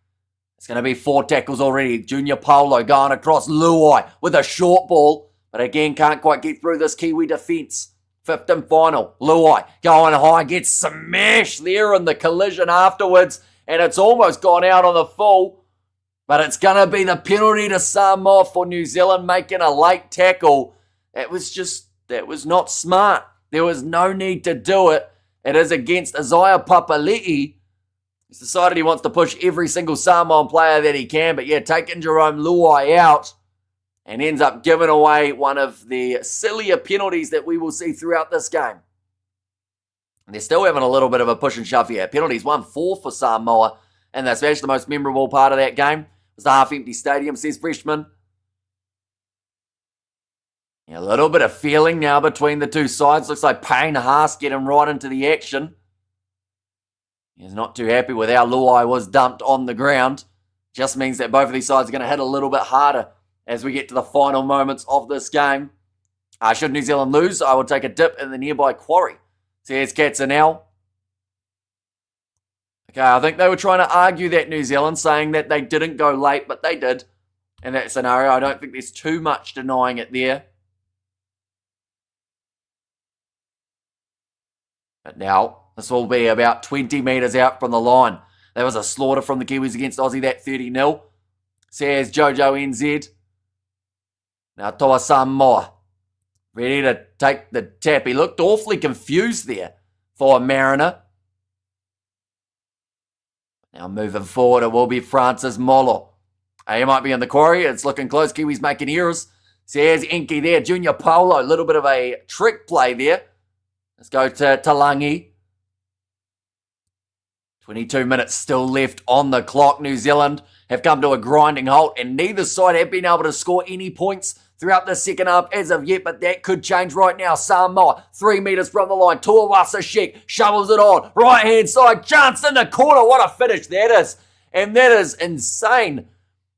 It's going to be 4 tackles already. Junior Paulo going across Luai with a short ball. But again, can't quite get through this Kiwi defence. 5th and final. Luai going high. Gets smashed there in the collision afterwards. And it's almost gone out on the full. But it's going to be the penalty to Samoa for New Zealand making a late tackle. That was not smart. There was no need to do it. It is against Isaiah Papali'i. He's decided he wants to push every single Samoan player that he can. But yeah, taking Jerome Luai out and ends up giving away one of the sillier penalties that we will see throughout this game. And they're still having a little bit of a push and shove here. Penalties 1-4 for Samoa. And that's actually the most memorable part of that game. It was the half-empty stadium, says Freshman. Yeah, a little bit of feeling now between the two sides. Looks like Payne Haas getting right into the action. He's not too happy with how Luai was dumped on the ground. Just means that both of these sides are going to hit a little bit harder as we get to the final moments of this game. Should New Zealand lose, I will take a dip in the nearby quarry. Says Katzenell. Okay, I think they were trying to argue that New Zealand, saying that they didn't go late, but they did. In that scenario, I don't think there's too much denying it there. But now, this will be about 20 metres out from the line. There was a slaughter from the Kiwis against Aussie, that 30-0. Says Jojo NZ. Now Toa Samoa. Ready to take the tap. He looked awfully confused there for Mariner. Now moving forward, it will be Francis Molo. He might be in the quarry. It's looking close. Kiwis making errors. Says Inky there. Junior Paulo. A little bit of a trick play there. Let's go to Talangi. 22 minutes still left on the clock. New Zealand have come to a grinding halt, and neither side have been able to score any points throughout the second half as of yet, but that could change right now. Samoa, 3 metres from the line. Tuawasa Sheik shovels it on. Right-hand side, chance in the corner. What a finish that is. And that is insane.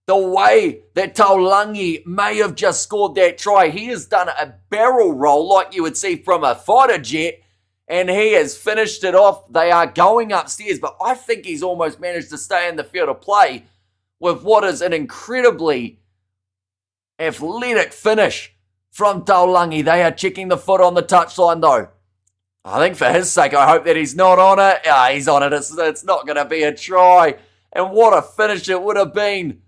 The way that Taulangi may have just scored that try. He has done a barrel roll like you would see from a fighter jet, and he has finished it off. They are going upstairs, but I think he's almost managed to stay in the field of play with what is an incredibly athletic finish from Taulangi. They are checking the foot on the touchline though. I think for his sake, I hope that he's not on it. He's on it. It's not going to be a try. And what a finish it would have been.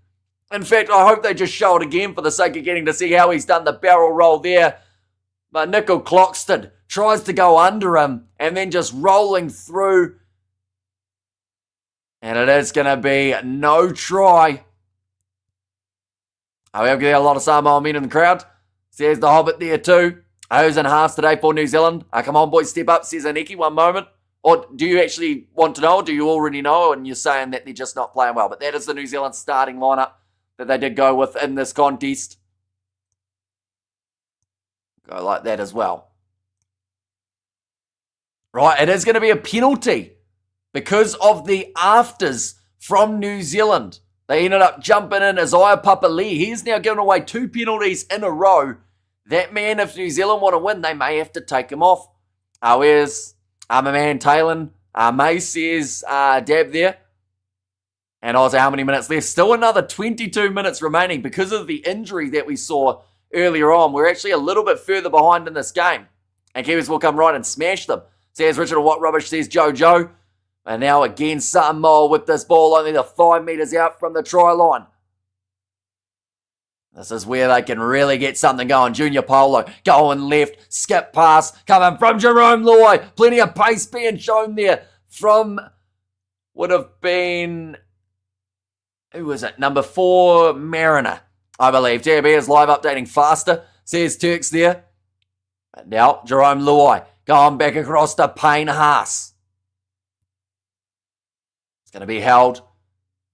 In fact, I hope they just show it again for the sake of getting to see how he's done the barrel roll there. But Nickel Cloxton tries to go under him and then just rolling through. And it is going to be no try. We have got a lot of Samoa men in the crowd. Says the Hobbit there too. O's and halves today for New Zealand. Come on, boys, step up, says Aniki. One moment. Or do you actually want to know? Or do you already know? And you're saying that they're just not playing well. But that is the New Zealand starting lineup that they did go with in this contest. Go like that as well. Right, it is going to be a penalty because of the afters from New Zealand. They ended up jumping in Isaiah Papali'i. He's now given away 2 penalties in a row. That man, if New Zealand want to win, they may have to take him off. Where's my man Taylor? May says dab there. And I was how many minutes left? Still another 22 minutes remaining because of the injury that we saw earlier on. We're actually a little bit further behind in this game. And Kiwis will come right and smash them. Says Richard, what rubbish, says Jojo. And now again, Samoa with this ball only the 5 metres out from the try line. This is where they can really get something going. Junior Paulo going left, skip pass, coming from Jerome Luai. Plenty of pace being shown there from, would have been, who was it? Number 4, Mariner, I believe. JB is live updating faster, says Turks there. And now, Jerome Luai going back across to Payne Haas. It's going to be held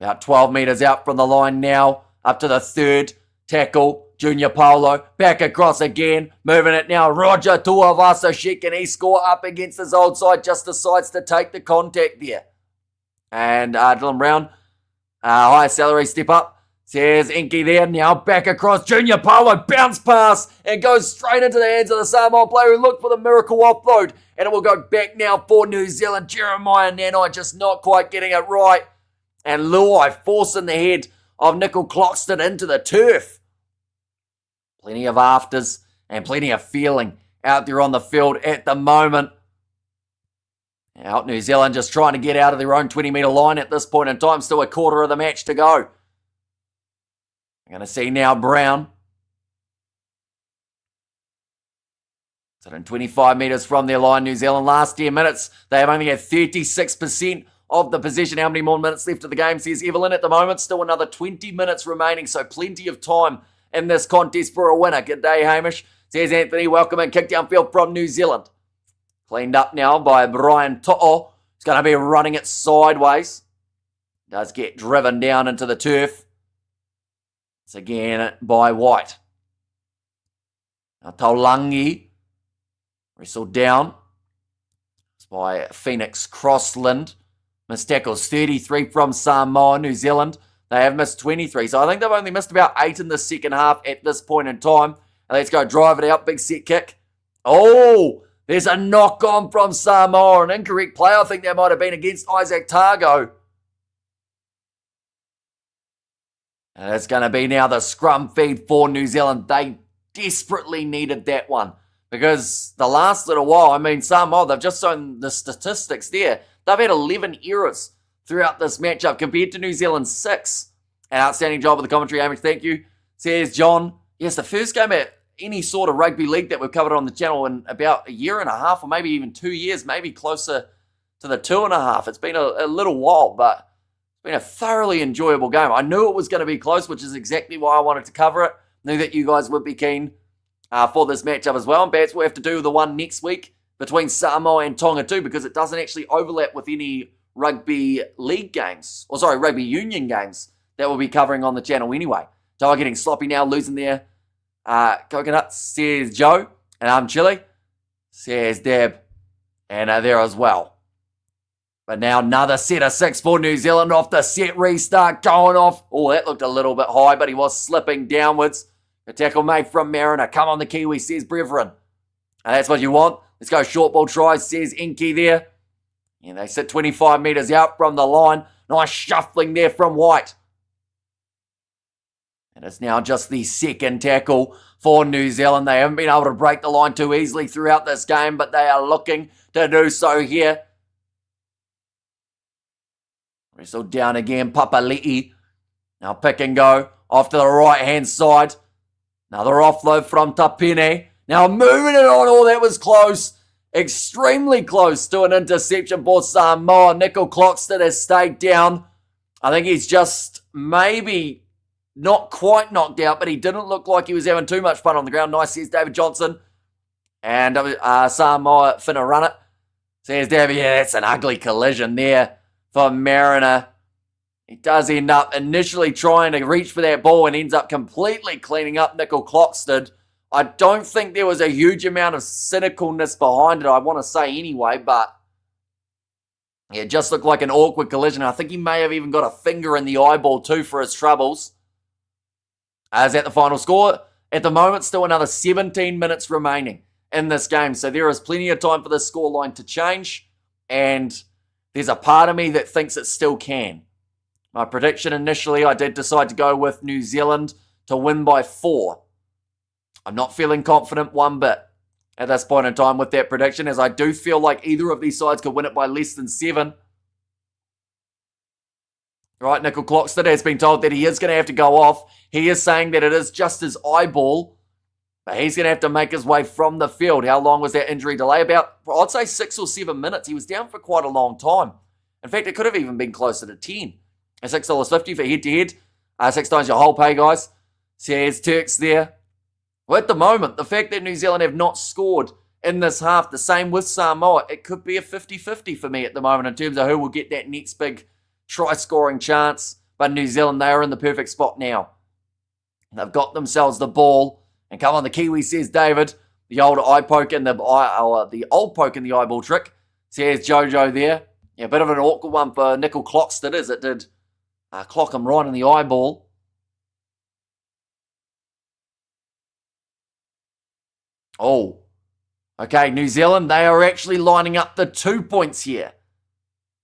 about 12 metres out from the line now, up to the third tackle. Junior Paulo, back across again, moving it now. Roger Tuivasa-Sheck, can he score up against his old side? Just decides to take the contact there. And Dylan Brown, higher salary step up. Says Inky there, now back across. Junior Paulo, bounce pass, and goes straight into the hands of the Samoa player who looked for the miracle offload. And it will go back now for New Zealand. Jeremiah Nanai just not quite getting it right. And Luai forcing the head of Nickel Cloxton into the turf. Plenty of afters and plenty of feeling out there on the field at the moment. Out New Zealand just trying to get out of their own 20-metre line at this point in time. Still a quarter of the match to go. I'm going to see now Brown. Sitting 25 metres from their line, New Zealand. Last 10 minutes, they have only had 36% of the possession. How many more minutes left of the game, says Evelyn at the moment. Still another 20 minutes remaining, so plenty of time in this contest for a winner. Good day, Hamish, says Anthony. Welcome and kick downfield from New Zealand. Cleaned up now by Brian To'o. He's going to be running it sideways. Does get driven down into the turf. It's again by White. Now Taulangi. Wrestled down. It's by Phoenix Crossland. Missed tackles 33 from Samoa, New Zealand. They have missed 23. So I think they've only missed about 8 in the second half at this point in time. And let's go drive it out. Big set kick. Oh, there's a knock on from Samoa. An incorrect play. I think that might have been against Isaac Targo. And it's going to be now the scrum feed for New Zealand. They desperately needed that one. Because the last little while, I mean, Samoa, they've just shown the statistics there. They've had 11 errors throughout this matchup compared to New Zealand's 6. An outstanding job with the commentary, Amish. Thank you, says John. Yes, the first game at any sort of rugby league that we've covered on the channel in about a year and a half, or maybe even 2 years, maybe closer to the 2.5. It's been a little while, but it's been a thoroughly enjoyable game. I knew it was going to be close, which is exactly why I wanted to cover it. Knew that you guys would be keen for this matchup as well. And perhaps we'll have to do the one next week between Samoa and Tonga too, because it doesn't actually overlap with any rugby league games, or sorry, rugby union games that we'll be covering on the channel anyway. Toa getting sloppy now, losing their coconut, says Joe. And I'm Chile, says Deb. And there as well. But now another set of 6 for New Zealand off the set restart, going off. Oh, that looked a little bit high, but he was slipping downwards. A tackle made from Mariner. Come on the Kiwi, says Breveren. And that's what you want. Let's go short ball try, says Inky there. And they sit 25 metres out from the line. Nice shuffling there from White. And it's now just the second tackle for New Zealand. They haven't been able to break the line too easily throughout this game, but they are looking to do so here. Wrestled down again, Papali'i. Now pick and go off to the right-hand side. Another offload from Tapine. Now moving it on. Oh, that was close. Extremely close to an interception for Samoa. Nickel Cloxton has stayed down. I think he's just maybe not quite knocked out, but he didn't look like he was having too much fun on the ground. Nice, says David Johnson. And Samoa finna run it. Says David, yeah, that's an ugly collision there for Mariner. He does end up initially trying to reach for that ball and ends up completely cleaning up Nickel Cloxton. I don't think there was a huge amount of cynicalness behind it, I want to say anyway, but it just looked like an awkward collision. I think he may have even got a finger in the eyeball too for his troubles. As at the final score, at the moment, still another 17 minutes remaining in this game, so there is plenty of time for this scoreline to change, and there's a part of me that thinks it still can. My prediction initially, I did decide to go with New Zealand to win by 4. I'm not feeling confident one bit at this point in time with that prediction, as I do feel like either of these sides could win it by less than 7. Right, Nickel Cloxton has been told that he is going to have to go off. He is saying that it is just his eyeball, but he's going to have to make his way from the field. How long was that injury delay? About, I'd say 6 or 7 minutes. He was down for quite a long time. In fact, it could have even been closer to 10. At $6.50 for head-to-head. 6 times your whole pay, guys. Says Turks there. Well, at the moment, the fact that New Zealand have not scored in this half, the same with Samoa, it could be a 50-50 for me at the moment in terms of who will get that next big try-scoring chance. But New Zealand, they are in the perfect spot now. They've got themselves the ball. And come on, the Kiwi, says David. The old eye poke and the old poke in the eyeball trick. Says Jojo there. Yeah, a bit of an awkward one for Nickel Clockston, as it did clock him right in the eyeball. Oh, okay, New Zealand, they are actually lining up the 2 points here.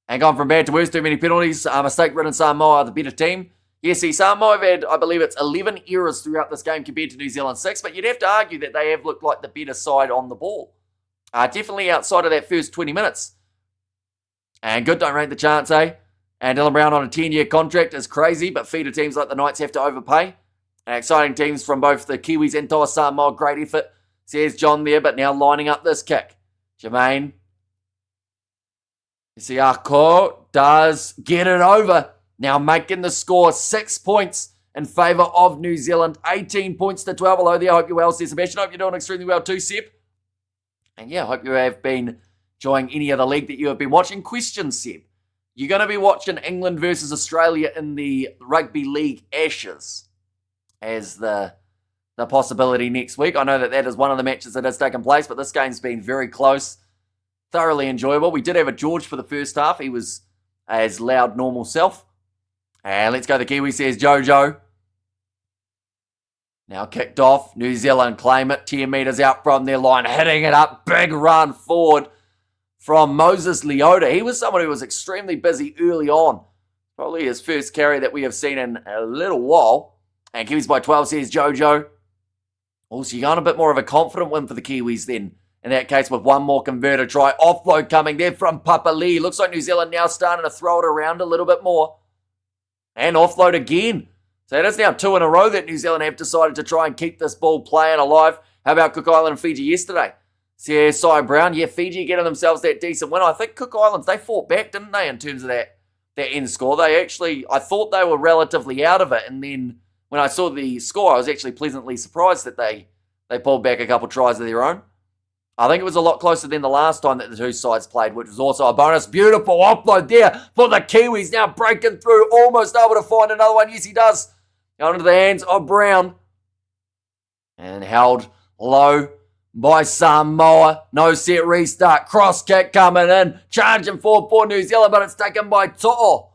And gone from bad to worse, too many penalties. Mistake-ridden Samoa are the better team. Yes, see, Samoa have had, I believe it's 11 errors throughout this game compared to New Zealand 6, but you'd have to argue that they have looked like the better side on the ball. Definitely outside of that first 20 minutes. And good, don't rate the chance, eh? And Dylan Brown on a 10-year contract is crazy, but feeder teams like the Knights have to overpay. And exciting teams from both the Kiwis and Toa Samoa, great effort, says John there, but now lining up this kick. Jermaine. Isiako does get it over. Now making the score 6 points in favour of New Zealand. 18 points to 12. Hello there. I hope you're well, says Sebastian. Hope you're doing extremely well too, Seb. And yeah, I hope you have been enjoying any other league that you have been watching. Question, Seb. You're going to be watching England versus Australia in the Rugby League Ashes as the possibility next week. I know that is one of the matches that has taken place, but this game's been very close. Thoroughly enjoyable. We did have a George for the first half. He was as loud normal self. And let's go the Kiwi, says Jojo. Now kicked off. New Zealand claim it. 10 metres out from their line. Hitting it up. Big run forward from Moses Leota. He was someone who was extremely busy early on. Probably his first carry that we have seen in a little while. And Kiwis by 12, says Jojo. Also, you got a bit more of a confident win for the Kiwis then. In that case, with one more converted try. Offload coming there from Papali. Looks like New Zealand now starting to throw it around a little bit more. And offload again. So it is now 2 in a row that New Zealand have decided to try and keep this ball playing alive. How about Cook Island and Fiji yesterday? Says Cy Brown. Yeah, Fiji getting themselves that decent win. I think Cook Islands, they fought back, didn't they, in terms of that end score. They actually, I thought they were relatively out of it. And then when I saw the score, I was actually pleasantly surprised that they pulled back a couple tries of their own. I think it was a lot closer than the last time that the two sides played, which was also a bonus. Beautiful offload there for the Kiwis. Now breaking through, almost able to find another one. Yes, he does. Going into the hands of Brown. And held low by Samoa. No set restart. Cross kick coming in. Charging forward for New Zealand, but it's taken by To'o.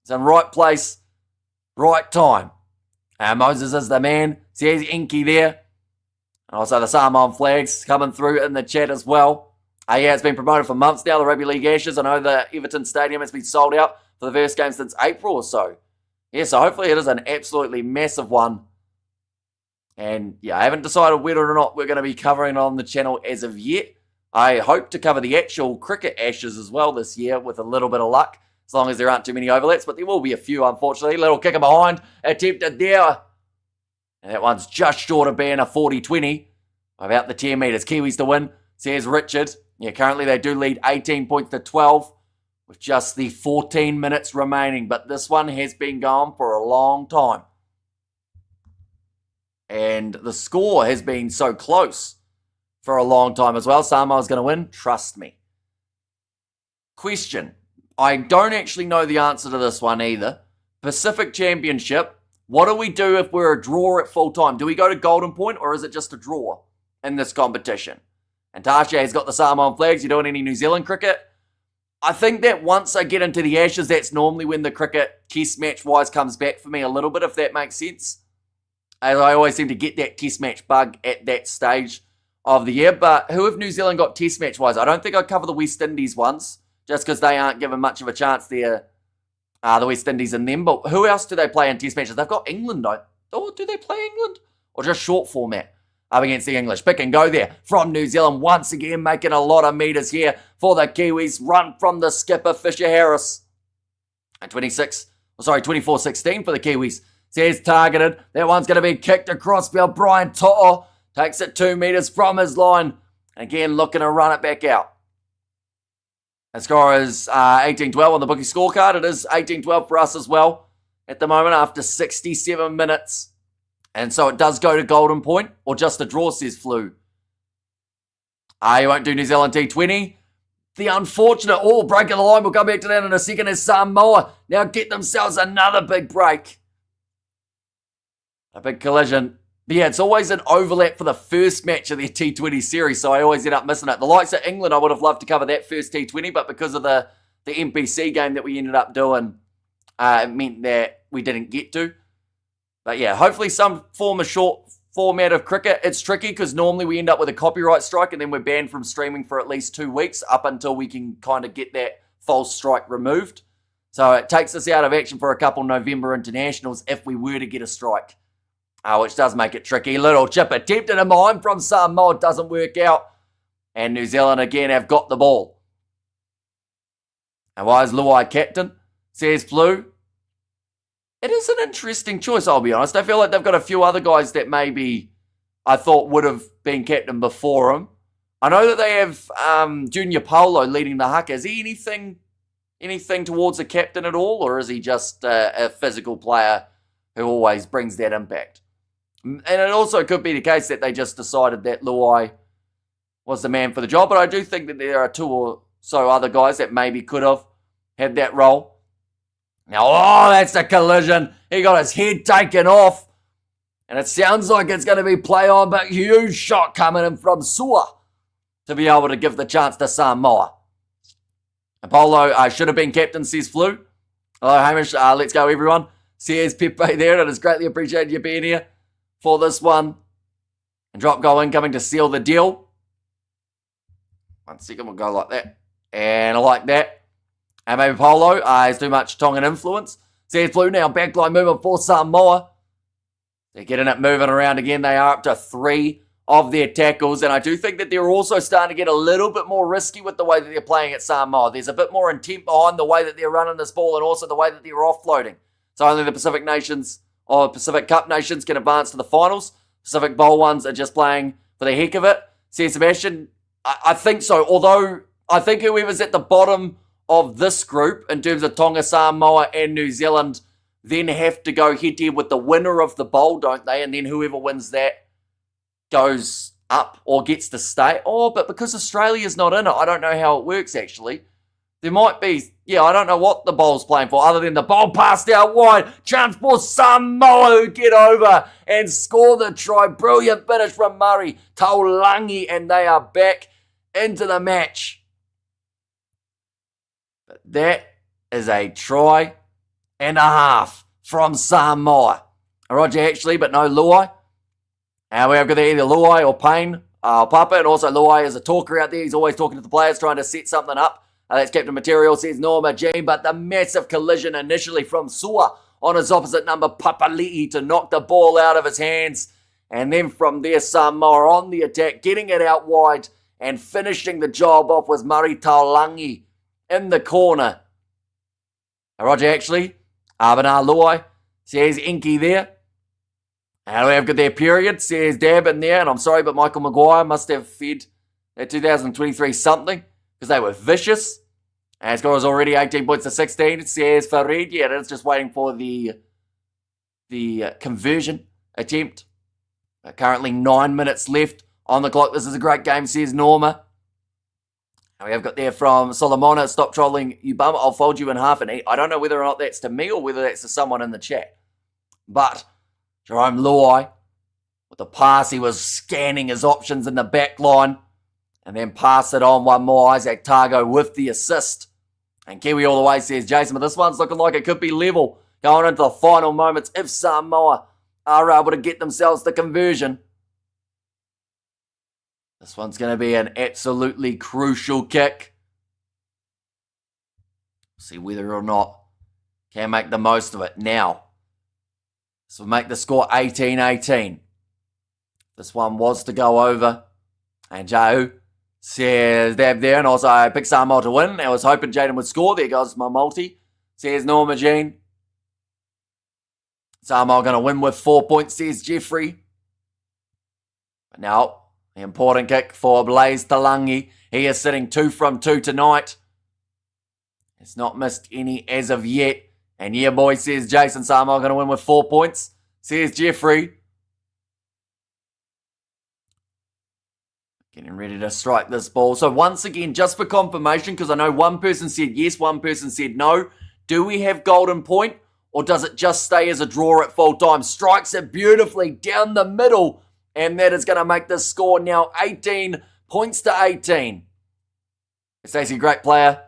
It's in right place, right time. And Moses is the man. Says Inky there. And also the Samoan flags coming through in the chat as well. Yeah, it's been promoted for months now, the Rugby League Ashes. I know the Everton Stadium has been sold out for the first game since April or so. Yeah, so hopefully it is an absolutely massive one. And yeah, I haven't decided whether or not we're going to be covering it on the channel as of yet. I hope to cover the actual cricket Ashes as well this year with a little bit of luck, as long as there aren't too many overlaps, but there will be a few, unfortunately. Little kicker behind, attempted there. And that one's just short of being a 40-20. About the 10 metres. Kiwis to win, says Richard. Yeah, currently they do lead 18 points to 12 with just the 14 minutes remaining. But this one has been going for a long time. And the score has been so close for a long time as well. Samoa's going to win. Trust me. Question. I don't actually know the answer to this one either. Pacific Championship. What do we do if we're a draw at full time? Do we go to Golden Point or is it just a draw in this competition? And Tasha has got the Samoan flags. You doing any New Zealand cricket? I think that once I get into the Ashes, that's normally when the cricket test match-wise comes back for me a little bit, if that makes sense. As I always seem to get that test match bug at that stage of the year. But who have New Zealand got test match-wise? I don't think I'd cover the West Indies ones, just because they aren't given much of a chance there. The West Indies and them. But who else do they play in test matches? They've got England, don't they? Or do they play England? Or just short format up against the English? Pick and go there from New Zealand. Once again, making a lot of metres here for the Kiwis. Run from the skipper, Fisher Harris. And 24-16 for the Kiwis. Says targeted. That one's going to be kicked across field. Brian To'o takes it 2 metres from his line. Again, looking to run it back out. The score is 18-12 on the bookie scorecard. It is 18-12 for us as well at the moment after 67 minutes. And so it does go to Golden Point, or just a draw, says Flu. You won't do New Zealand T20. The unfortunate, break of the line. We'll come back to that in a second as Samoa now get themselves another big break. A big collision. But yeah, it's always an overlap for the first match of their T20 series, so I always end up missing it. The likes of England, I would have loved to cover that first T20, but because of the NPC game that we ended up doing, it meant that we didn't get to. But yeah, hopefully some form of short format of cricket. It's tricky because normally we end up with a copyright strike and then we're banned from streaming for at least 2 weeks up until we can kind of get that false strike removed. So it takes us out of action for a couple November internationals if we were to get a strike, which does make it tricky. Little chip attempted a mine from Samoa, doesn't work out. And New Zealand again have got the ball. And why is Luai captain? Says Flu. It is an interesting choice, I'll be honest. I feel like they've got a few other guys that maybe I thought would have been captain before him. I know that they have Junior Paulo leading the haka. Is he anything towards a captain at all? Or is he just a physical player who always brings that impact? And it also could be the case that they just decided that Luai was the man for the job. But I do think that there are 2 or so other guys that maybe could have had that role. Now, that's a collision. He got his head taken off. And it sounds like it's going to be play on, but huge shot coming in from Sua to be able to give the chance to Samoa. Apollo should have been captain, says Flu. Hello, Hamish. Let's go, everyone. Says Pepe there. It is greatly appreciated you being here for this one. And drop goal incoming to seal the deal. 1 second, we'll go like that. And I like that. And maybe Polo has too much Tongan influence. Says Blue now, backline moving for Samoa. They're getting it moving around again. They are up to 3 of their tackles. And I do think that they're also starting to get a little bit more risky with the way that they're playing at Samoa. There's a bit more intent behind the way that they're running this ball and also the way that they're offloading. So only the Pacific nations or Pacific Cup nations can advance to the finals. Pacific Bowl ones are just playing for the heck of it. Says Sebastian, I think so. Although I think whoever's at the bottom of this group in terms of Tonga, Samoa and New Zealand then have to go head-to-head with the winner of the bowl, don't they? And then whoever wins that goes up or gets to stay. But because Australia's not in it, I don't know how it works actually. There might be, I don't know what the bowl's playing for other than the bowl passed out wide. Chance for Samoa who get over and score the try. Brilliant finish from Murray Taulangi, and they are back into the match. That is a try and a half from Samoa. Roger actually, but no Luai. And we have got either Luai or Payne or Papa. And also Luai is a talker out there. He's always talking to the players, trying to set something up. That's Captain Material, says Norma Jean. But the massive collision initially from Sua on his opposite number, Papali'i, to knock the ball out of his hands. And then from there, Samoa on the attack, getting it out wide and finishing the job off was Murray Taulangi in the corner. Roger actually, Abana Luai, says Inky there. And we have got their period, says Dab in there. And I'm sorry, but Michael Maguire must have fed that 2023 something because they were vicious. And scores already 18 points to 16, says Farid. Yeah, it's just waiting for the conversion attempt. Currently 9 minutes left on the clock. This is a great game, says Norma. And we have got there from Solomona, stop trolling, you bum, I'll fold you in half and eat. I don't know whether or not that's to me or whether that's to someone in the chat. But Jerome Luai, with the pass, he was scanning his options in the back line and then pass it on one more. Isaac Targo with the assist. And Kiwi all the way, says Jason, but this one's looking like it could be level going into the final moments if Samoa are able to get themselves the conversion. This one's going to be an absolutely crucial kick. See whether or not can make the most of it now. This will make the score 18-18. This one was to go over. And Jahu says Dab there. And also I picked Samoa to win. I was hoping Jaden would score. There goes my multi. Says Norma Jean. Samoa going to win with 4 points, says Jeffrey. But now, the important kick for Blaze Talangi. He is sitting 2 from 2 tonight. It's not missed any as of yet. And yeah, boy, says Jason, Samoa going to win with 4 points. Says Jeffrey. Getting ready to strike this ball. So once again, just for confirmation, because I know one person said yes, one person said no. Do we have golden point? or does it just stay as a draw at full time? Strikes it beautifully down the middle, and that is going to make the score now 18 points to 18. Stacey, great player.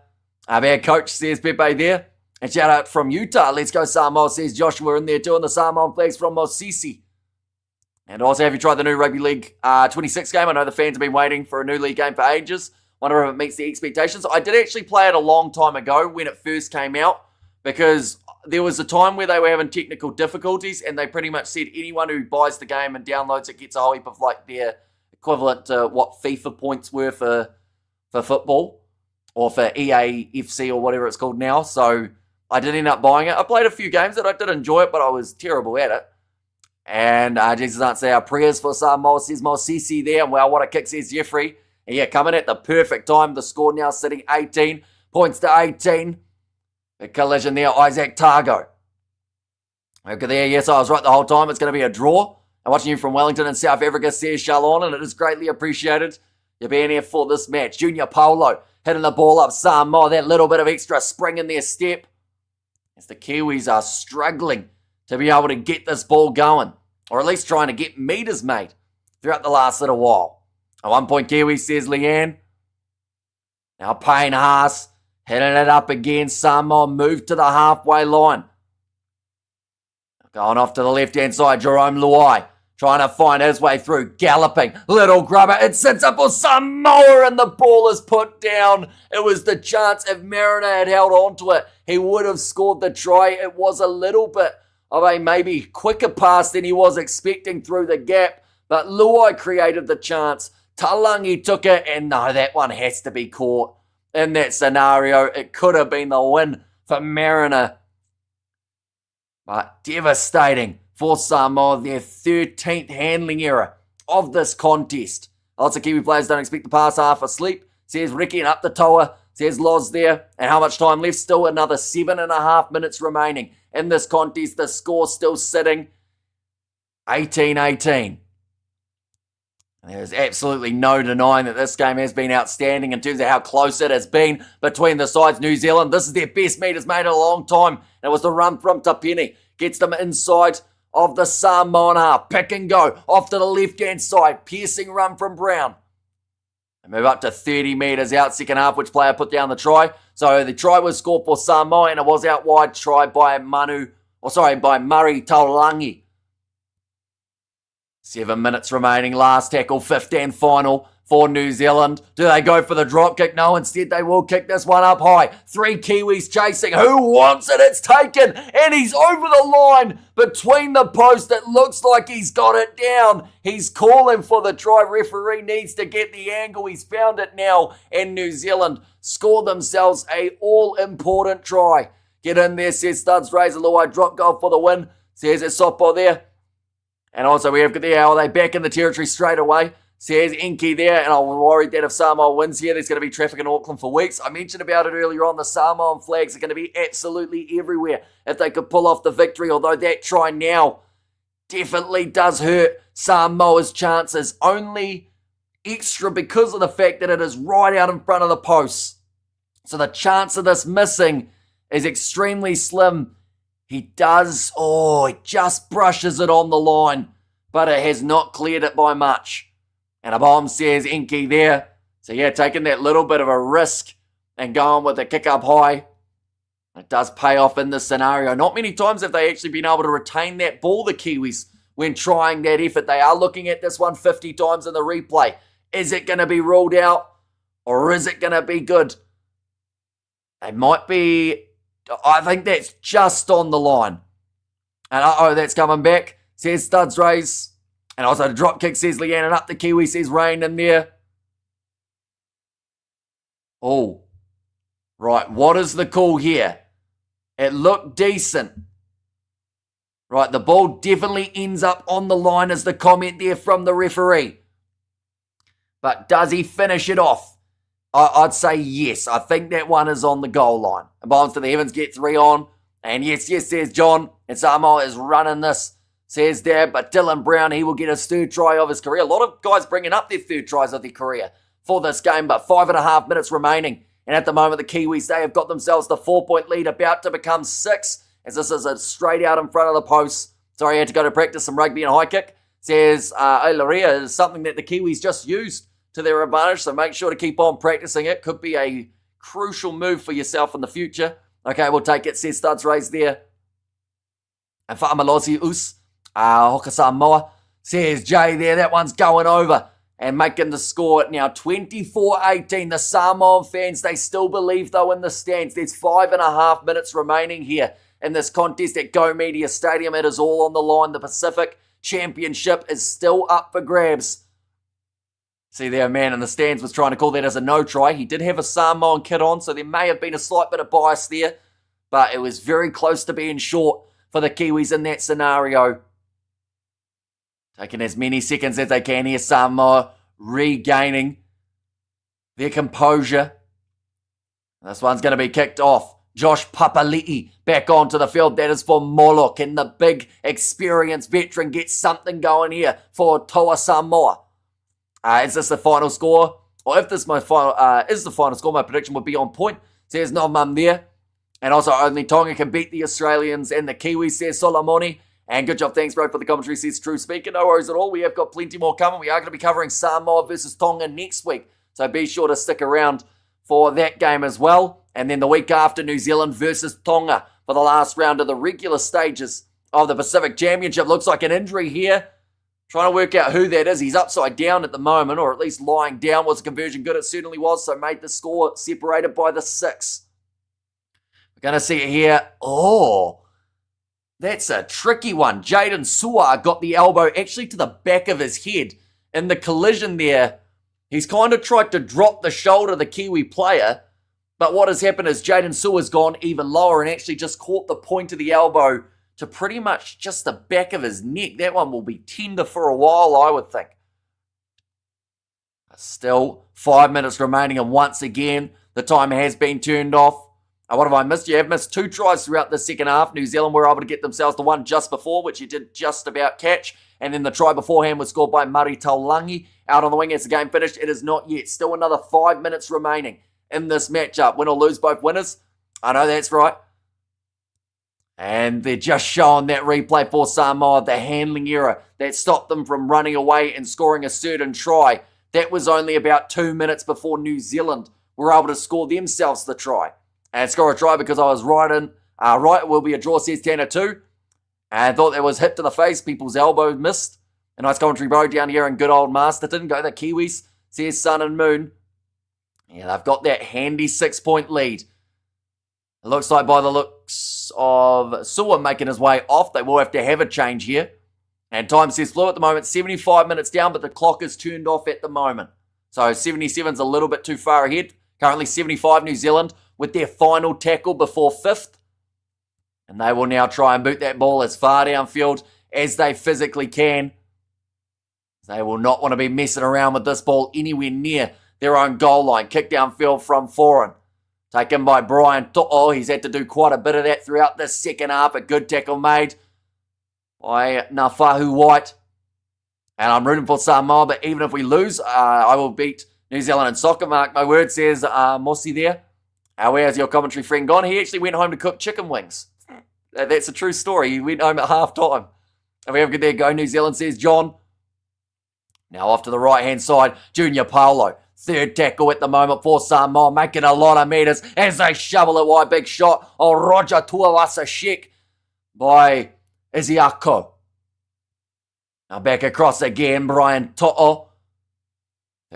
Our coach, says Pepe there. And shout out from Utah. Let's go Samoa, says Joshua in there too. And the Samoan flags from Mosisi. And also, have you tried the new Rugby League 26 game? I know the fans have been waiting for a new league game for ages. Wonder if it meets the expectations. I did actually play it a long time ago when it first came out, because there was a time where they were having technical difficulties, and they pretty much said anyone who buys the game and downloads it gets a whole heap of like their equivalent to what FIFA points were for football, or for EA FC or whatever it's called now. So I did end up buying it. I played a few games and I did enjoy it, but I was terrible at it. And Jesus Aunt say our prayers for Samoa, says Mosisi there. And well, what a kick, says Jeffrey. And yeah, coming at the perfect time. The score now sitting 18 points to 18. The collision there, Isaac Targo. Okay, there, yes, I was right the whole time. It's going to be a draw. I'm watching you from Wellington in South Africa, says Shalon, and it is greatly appreciated. You're being here for this match. Junior Paulo hitting the ball up Samoa. That little bit of extra spring in their step, as the Kiwis are struggling to be able to get this ball going, or at least trying to get meters made throughout the last little while. At 1 point, Kiwi, says Leanne. Now Payne Haas hitting it up again. Samoa moved to the halfway line. Going off to the left-hand side, Jerome Luai trying to find his way through, galloping. Little grubber, it sits up for Samoa, and the ball is put down. It was the chance. If Mariner had held on to it, he would have scored the try. It was a little bit of a maybe quicker pass than he was expecting through the gap, but Luai created the chance. Talangi took it, and no, that one has to be caught. In that scenario, it could have been the win for Mariner. But devastating for Samoa, their 13th handling error of this contest. Lots of Kiwi players don't expect to pass half asleep, says Ricky, and up the Toa, says Loz there. And how much time left? Still another 7.5 minutes remaining in this contest. The score still sitting 18-18. There's absolutely no denying that this game has been outstanding in terms of how close it has been between the sides. New Zealand, this is their best meters made in a long time. It was the run from Tapeni. Gets them inside of the Samoan half. Pick and go off to the left-hand side. Piercing run from Brown. They move up to 30 metres out second half. Which player put down the try? So the try was scored for Samoa, and it was out wide try by Murray Taulangi. 7 minutes remaining, last tackle, 5th and final for New Zealand. Do they go for the drop kick? No, instead they will kick this one up high. 3 Kiwis chasing. Who wants it? It's taken, and he's over the line between the post. It looks like he's got it down. He's calling for the try. Referee needs to get the angle. He's found it now, and New Zealand score themselves a all-important try. Get in there, says Studs. Razor Luai, drop goal for the win, says it's Sopo there. And also we have got the are they back in the territory straight away, says Inky there. And I'm worried that if Samoa wins here, there's going to be traffic in Auckland for weeks. I mentioned about it earlier on. The Samoan flags are going to be absolutely everywhere if they could pull off the victory. Although that try now definitely does hurt Samoa's chances. Only extra because of the fact that it is right out in front of the posts. So the chance of this missing is extremely slim. He just brushes it on the line, but it has not cleared it by much. And a bomb, says Inky there. So yeah, taking that little bit of a risk and going with the kick up high. It does pay off in this scenario. Not many times have they actually been able to retain that ball, the Kiwis, when trying that effort. They are looking at this one 50 times in the replay. Is it going to be ruled out, or is it going to be good? They might be... I think that's just on the line. And that's coming back, says Studs Rays. And also the drop kick, says Leanne. And up the Kiwi, says Rain in there. Oh. Right, what is the call here? It looked decent. Right, the ball definitely ends up on the line as the comment there from the referee. But does he finish it off? I'd say yes. I think that one is on the goal line. And bombs to the heavens, get 3 on. And yes, says John. And Samoa is running this, says there. But Dylan Brown, he will get his 3rd try of his career. A lot of guys bringing up their 3rd tries of their career for this game. But 5.5 minutes remaining. And at the moment, the Kiwis, they have got themselves the 4-point lead, about to become 6. as this is a straight out in front of the post. Sorry, I had to go to practice some rugby and high kick. Says Ilaria is something that the Kiwis just used to their advantage, so make sure to keep on practicing it. Could be a crucial move for yourself in the future. Okay, we'll take it, says Studs raised there. And Whaamalosi Us, Hoka Samoa, says Jay there, that one's going over and making the score now 24-18. The Samoan fans, they still believe though in the stands. There's 5.5 minutes remaining here in this contest at Go Media Stadium. It is all on the line. The Pacific Championship is still up for grabs. See there, a man in the stands was trying to call that as a no try. He did have a Samoan kit on, so there may have been a slight bit of bias there, but it was very close to being short for the Kiwis in that scenario. Taking as many seconds as they can here, Samoa regaining their composure. This one's going to be kicked off. Josh Papali'i back onto the field. That is for Molo. Can the big experienced veteran get something going here for Toa Samoa? Is this the final score? Or if this is the final score, my prediction would be on point. Says no mum there. And also only Tonga can beat the Australians and the Kiwis, says Solomoni. And good job, thanks bro for the commentary, says True Speaker. No worries at all. We have got plenty more coming. We are going to be covering Samoa versus Tonga next week. So be sure to stick around for that game as well. And then the week after, New Zealand versus Tonga for the last round of the regular stages of the Pacific Championship. Looks like an injury here. Trying to work out who that is. He's upside down at the moment, or at least lying down. Was the conversion good? It certainly was. So made the score separated by the 6. We're going to see it here. Oh, that's a tricky one. Jaden Sua got the elbow actually to the back of his head. In the collision there, he's kind of tried to drop the shoulder of the Kiwi player. But what has happened is Jaden Sua's gone even lower and actually just caught the point of the elbow to pretty much just the back of his neck. That one will be tender for a while, I would think. Still, 5 minutes remaining, and once again, the timer has been turned off. What have I missed? You have missed 2 tries throughout the second half. New Zealand were able to get themselves the one just before, which you did just about catch. And then the try beforehand was scored by Mari Taulangi out on the wing as the game finished. It is not yet. Still another 5 minutes remaining in this matchup. Win or lose, both winners. I know that's right. And they're just showing that replay for Samoa, the handling error that stopped them from running away and scoring a certain try. That was only about 2 minutes before New Zealand were able to score themselves the try. And score a try because I was right in. Right, it will be a draw, says Tanner 2. And I thought that was hit to the face. People's elbow missed. A nice commentary bro down here in good old Masterton. Go the Kiwis, says Sun and Moon. Yeah, they've got that handy 6-point lead. It looks like by the looks of Sua making his way off, they will have to have a change here. And time says flew at the moment, 75 minutes down, but the clock is turned off at the moment. So 77's a little bit too far ahead. Currently 75 New Zealand with their final tackle before 5th. And they will now try and boot that ball as far downfield as they physically can. They will not want to be messing around with this ball anywhere near their own goal line. Kick downfield from Foreign. Taken by Brian To'o. He's had to do quite a bit of that throughout this second half. A good tackle made by Nafahu White. And I'm rooting for Samoa, but even if we lose, I will beat New Zealand in soccer. Mark my word, says Mossy there. Where's your commentary friend gone? He actually went home to cook chicken wings. That's a true story. He went home at half-time. And we have a good there go, New Zealand, says John. Now off to the right-hand side, Junior Paulo. 3rd tackle at the moment for Samoa, making a lot of meters as they shovel it wide. Big shot on Roger Tuawasa Shek by Iziako. Now back across again, Brian To'o.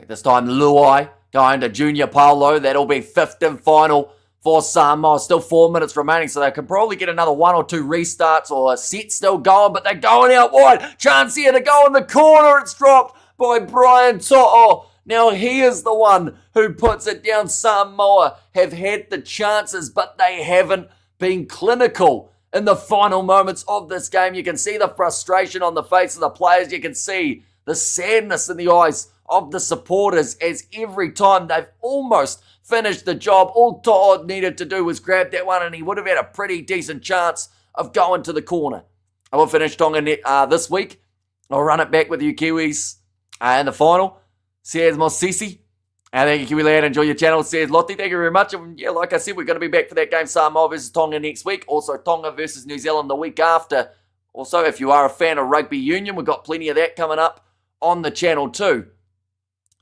This time Luai going to Junior Paulo. That'll be 5th and final for Samoa. Still 4 minutes remaining, so they can probably get another 1 or 2 restarts or a set still going, but they're going out wide. Chance here to go in the corner. It's dropped by Brian To'o. Now he is the one who puts it down. Samoa have had the chances, but they haven't been clinical in the final moments of this game. You can see the frustration on the face of the players. You can see the sadness in the eyes of the supporters as every time they've almost finished the job, all To'o needed to do was grab that one and he would have had a pretty decent chance of going to the corner. I will finish Tonga this week. I'll run it back with you Kiwis in the final. Says Mosisi. And thank you, Kiwi Lad. Enjoy your channel, says Lottie. Thank you very much. And yeah, like I said, we're going to be back for that game, Samoa versus Tonga next week. Also, Tonga versus New Zealand the week after. Also, if you are a fan of rugby union, we've got plenty of that coming up on the channel too.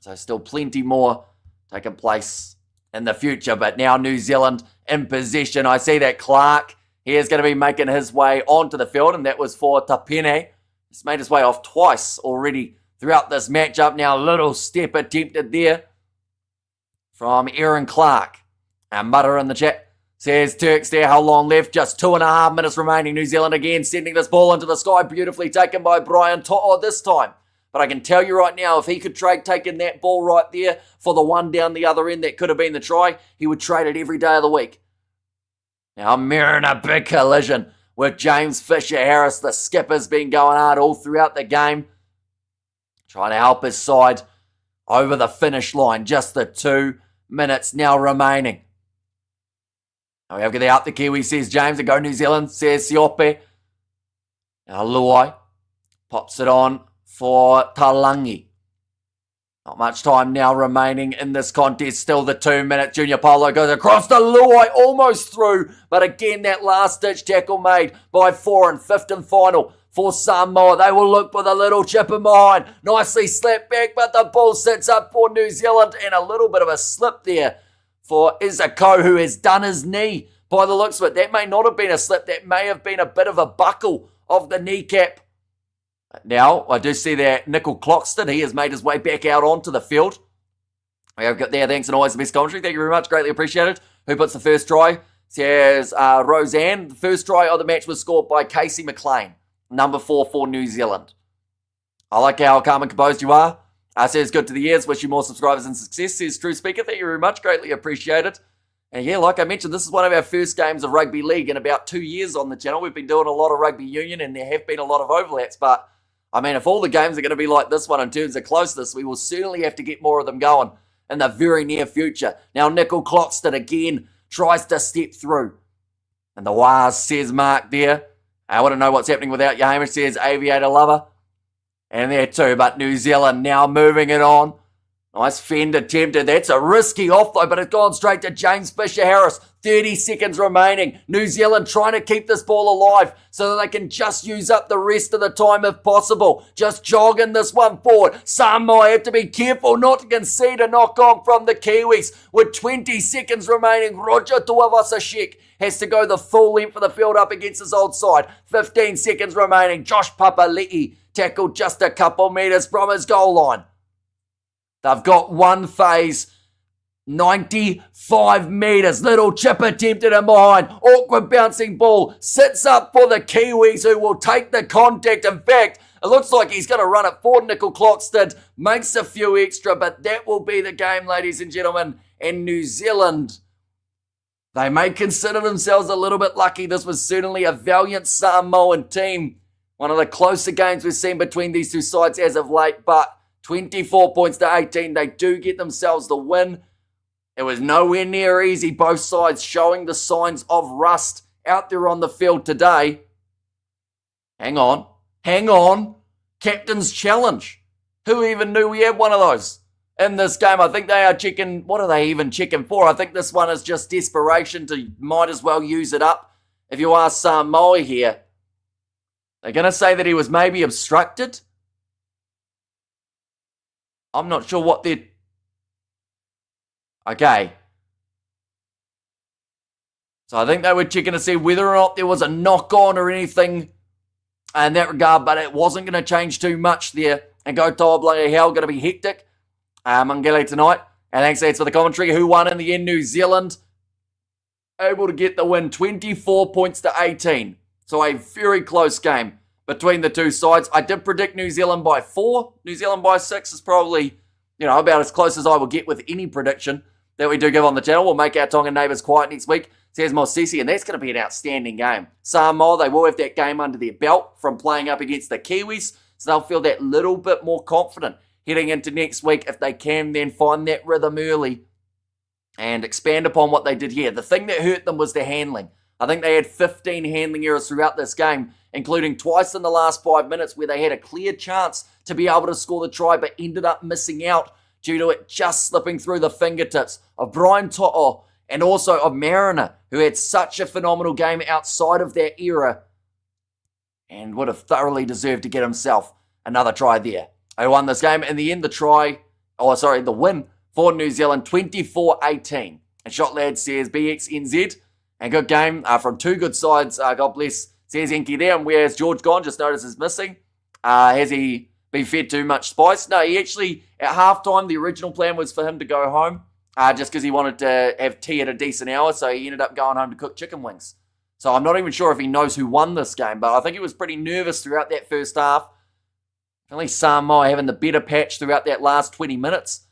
So still plenty more taking place in the future. But now New Zealand in possession. I see that Clark, he is going to be making his way onto the field, and that was for Tapene. He's made his way off twice already throughout this matchup. Now a little step attempted there from Aaron Clark. And Mutter in the chat says, Turks there, how long left? Just 2.5 minutes remaining. New Zealand again sending this ball into the sky. Beautifully taken by Brian To'o this time. But I can tell you right now, if he could trade taking that ball right there for the one down the other end that could have been the try, he would trade it every day of the week. Now mirroring a big collision with James Fisher-Harris. The skipper's been going hard all throughout the game, trying to help his side over the finish line. Just the 2 minutes now remaining. Now we have to get out the Kiwi, says James, and go New Zealand, says Siope. Now Luai pops it on for Talangi. Not much time now remaining in this contest. Still the 2 minute. Junior Polo goes across to Luai, almost through. But again, that last ditch tackle made by 4 and 5th and final for Samoa. They will look with a little chip in behind. Nicely slapped back, but the ball sits up for New Zealand. And a little bit of a slip there for Izako, who has done his knee by the looks of it. That may not have been a slip. That may have been a bit of a buckle of the kneecap. Now, I do see that Nickel Cloxton, he has made his way back out onto the field. We have got there, thanks and always the best commentary. Thank you very much, greatly appreciated. Who puts the first try? Says Roseanne. The first try of the match was scored by Casey McLean, number 4 for New Zealand. I like how calm and composed you are. Says good to the ears, wish you more subscribers and success. Says True Speaker, thank you very much, greatly appreciated. And yeah, like I mentioned, this is one of our first games of Rugby League in about 2 years on the channel. We've been doing a lot of Rugby Union and there have been a lot of overlaps, but I mean, if all the games are going to be like this one in terms of closeness, we will certainly have to get more of them going in the very near future. Now, Nickel Cloxton again tries to step through. And the Waz says Mark there. I want to know what's happening without you, Hamish, says Aviator Lover. And there too, but New Zealand now moving it on. Nice fend attempted. That's a risky offload, but it's gone straight to James Fisher-Harris. 30 seconds remaining. New Zealand trying to keep this ball alive so that they can just use up the rest of the time if possible. Just jogging this one forward. Samoa have to be careful not to concede a knock-on from the Kiwis. With 20 seconds remaining, Roger Tuivasa-Sheck has to go the full length of the field up against his old side. 15 seconds remaining. Josh Papali'i tackled just a couple metres from his goal line. They've got one phase, 95 metres. Little chip attempted in behind. Awkward bouncing ball. Sits up for the Kiwis who will take the contact. In fact, it looks like he's going to run it for Nickel Cloxton. Makes a few extra, but that will be the game, ladies and gentlemen. And New Zealand, they may consider themselves a little bit lucky. This was certainly a valiant Samoan team. One of the closer games we've seen between these two sides as of late, but 24 points to 18. They do get themselves the win. It was nowhere near easy. Both sides showing the signs of rust out there on the field today. Hang on. Captain's challenge. Who even knew we had one of those in this game? I think they are checking. What are they even checking for? I think this one is just desperation to might as well use it up. If you ask Samoa here, they're going to say that he was maybe obstructed. I'm not sure what they're... Okay. So I think they were checking to see whether or not there was a knock-on or anything in that regard, but it wasn't going to change too much there. And go Toa bloody hell, going to be hectic. Mangele tonight. And thanks for the commentary. Who won in the end? New Zealand. Able to get the win, 24 points to 18. So a very close game between the two sides. I did predict New Zealand by 4. New Zealand by 6 is probably, about as close as I will get with any prediction that we do give on the channel. We'll make our Tongan neighbours quiet next week, says Mosisi, and that's going to be an outstanding game. Samoa, they will have that game under their belt from playing up against the Kiwis, so they'll feel that little bit more confident heading into next week if they can then find that rhythm early and expand upon what they did here. The thing that hurt them was the handling. I think they had 15 handling errors throughout this game, including twice in the last 5 minutes where they had a clear chance to be able to score the try but ended up missing out due to it just slipping through the fingertips of Brian To'o and also of Mariner, who had such a phenomenal game outside of that era and would have thoroughly deserved to get himself another try there. They won this game. In the end, the win for New Zealand, 24-18. And Shot Lad says, BXNZ, and good game from two good sides. God bless, says Enki there. And where's George gone? Just noticed is missing. Has he been fed too much spice? No, he actually, at halftime, the original plan was for him to go home just because he wanted to have tea at a decent hour, so he ended up going home to cook chicken wings. So I'm not even sure if he knows who won this game, but I think he was pretty nervous throughout that first half. Only Samoa having the better patch throughout that last 20 minutes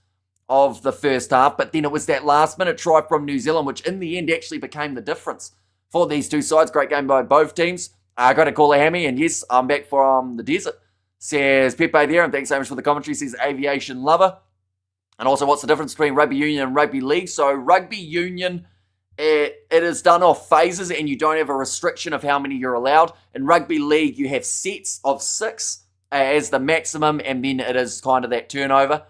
of the first half, but then it was that last minute try from New Zealand, which in the end actually became the difference for these two sides. Great game by both teams. Got to call a hammy, and yes, I'm back from the desert, says Pepe there, and thanks so much for the commentary, says Aviation Lover. And also, what's the difference between Rugby Union and Rugby League? So Rugby Union, it is done off phases, and you don't have a restriction of how many you're allowed. In Rugby League, you have sets of 6 as the maximum, and then it is kind of that turnover.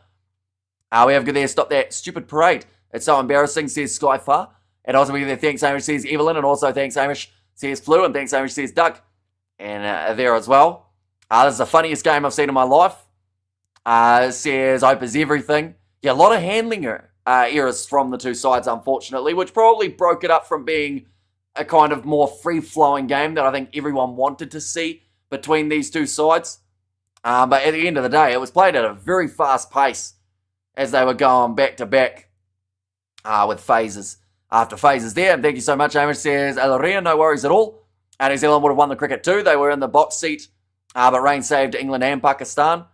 We have good there, stop that stupid parade. It's so embarrassing, says Skyfar. And also we get there, thanks Hamish, says Evelyn, and also thanks Hamish, says Flu, and thanks Hamish, says Doug. And there as well. This is the funniest game I've seen in my life. Says Hope is everything. Yeah, a lot of handling errors from the two sides, unfortunately, which probably broke it up from being a kind of more free-flowing game that I think everyone wanted to see between these two sides. But at the end of the day, it was played at a very fast pace as they were going back-to-back with phases after phases there. And thank you so much, Hamish, says Alaria, no worries at all. New Zealand would have won the cricket too. They were in the box seat, but rain saved England and Pakistan.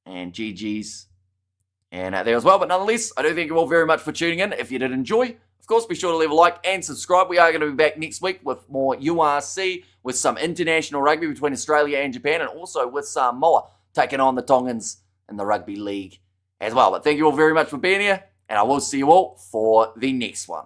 And GG's. And there as well. But nonetheless, I do thank you all very much for tuning in. If you did enjoy, of course, be sure to leave a like and subscribe. We are going to be back next week with more URC, with some international rugby between Australia and Japan, and also with Samoa taking on the Tongans in the Rugby League as well. But thank you all very much for being here, and I will see you all for the next one.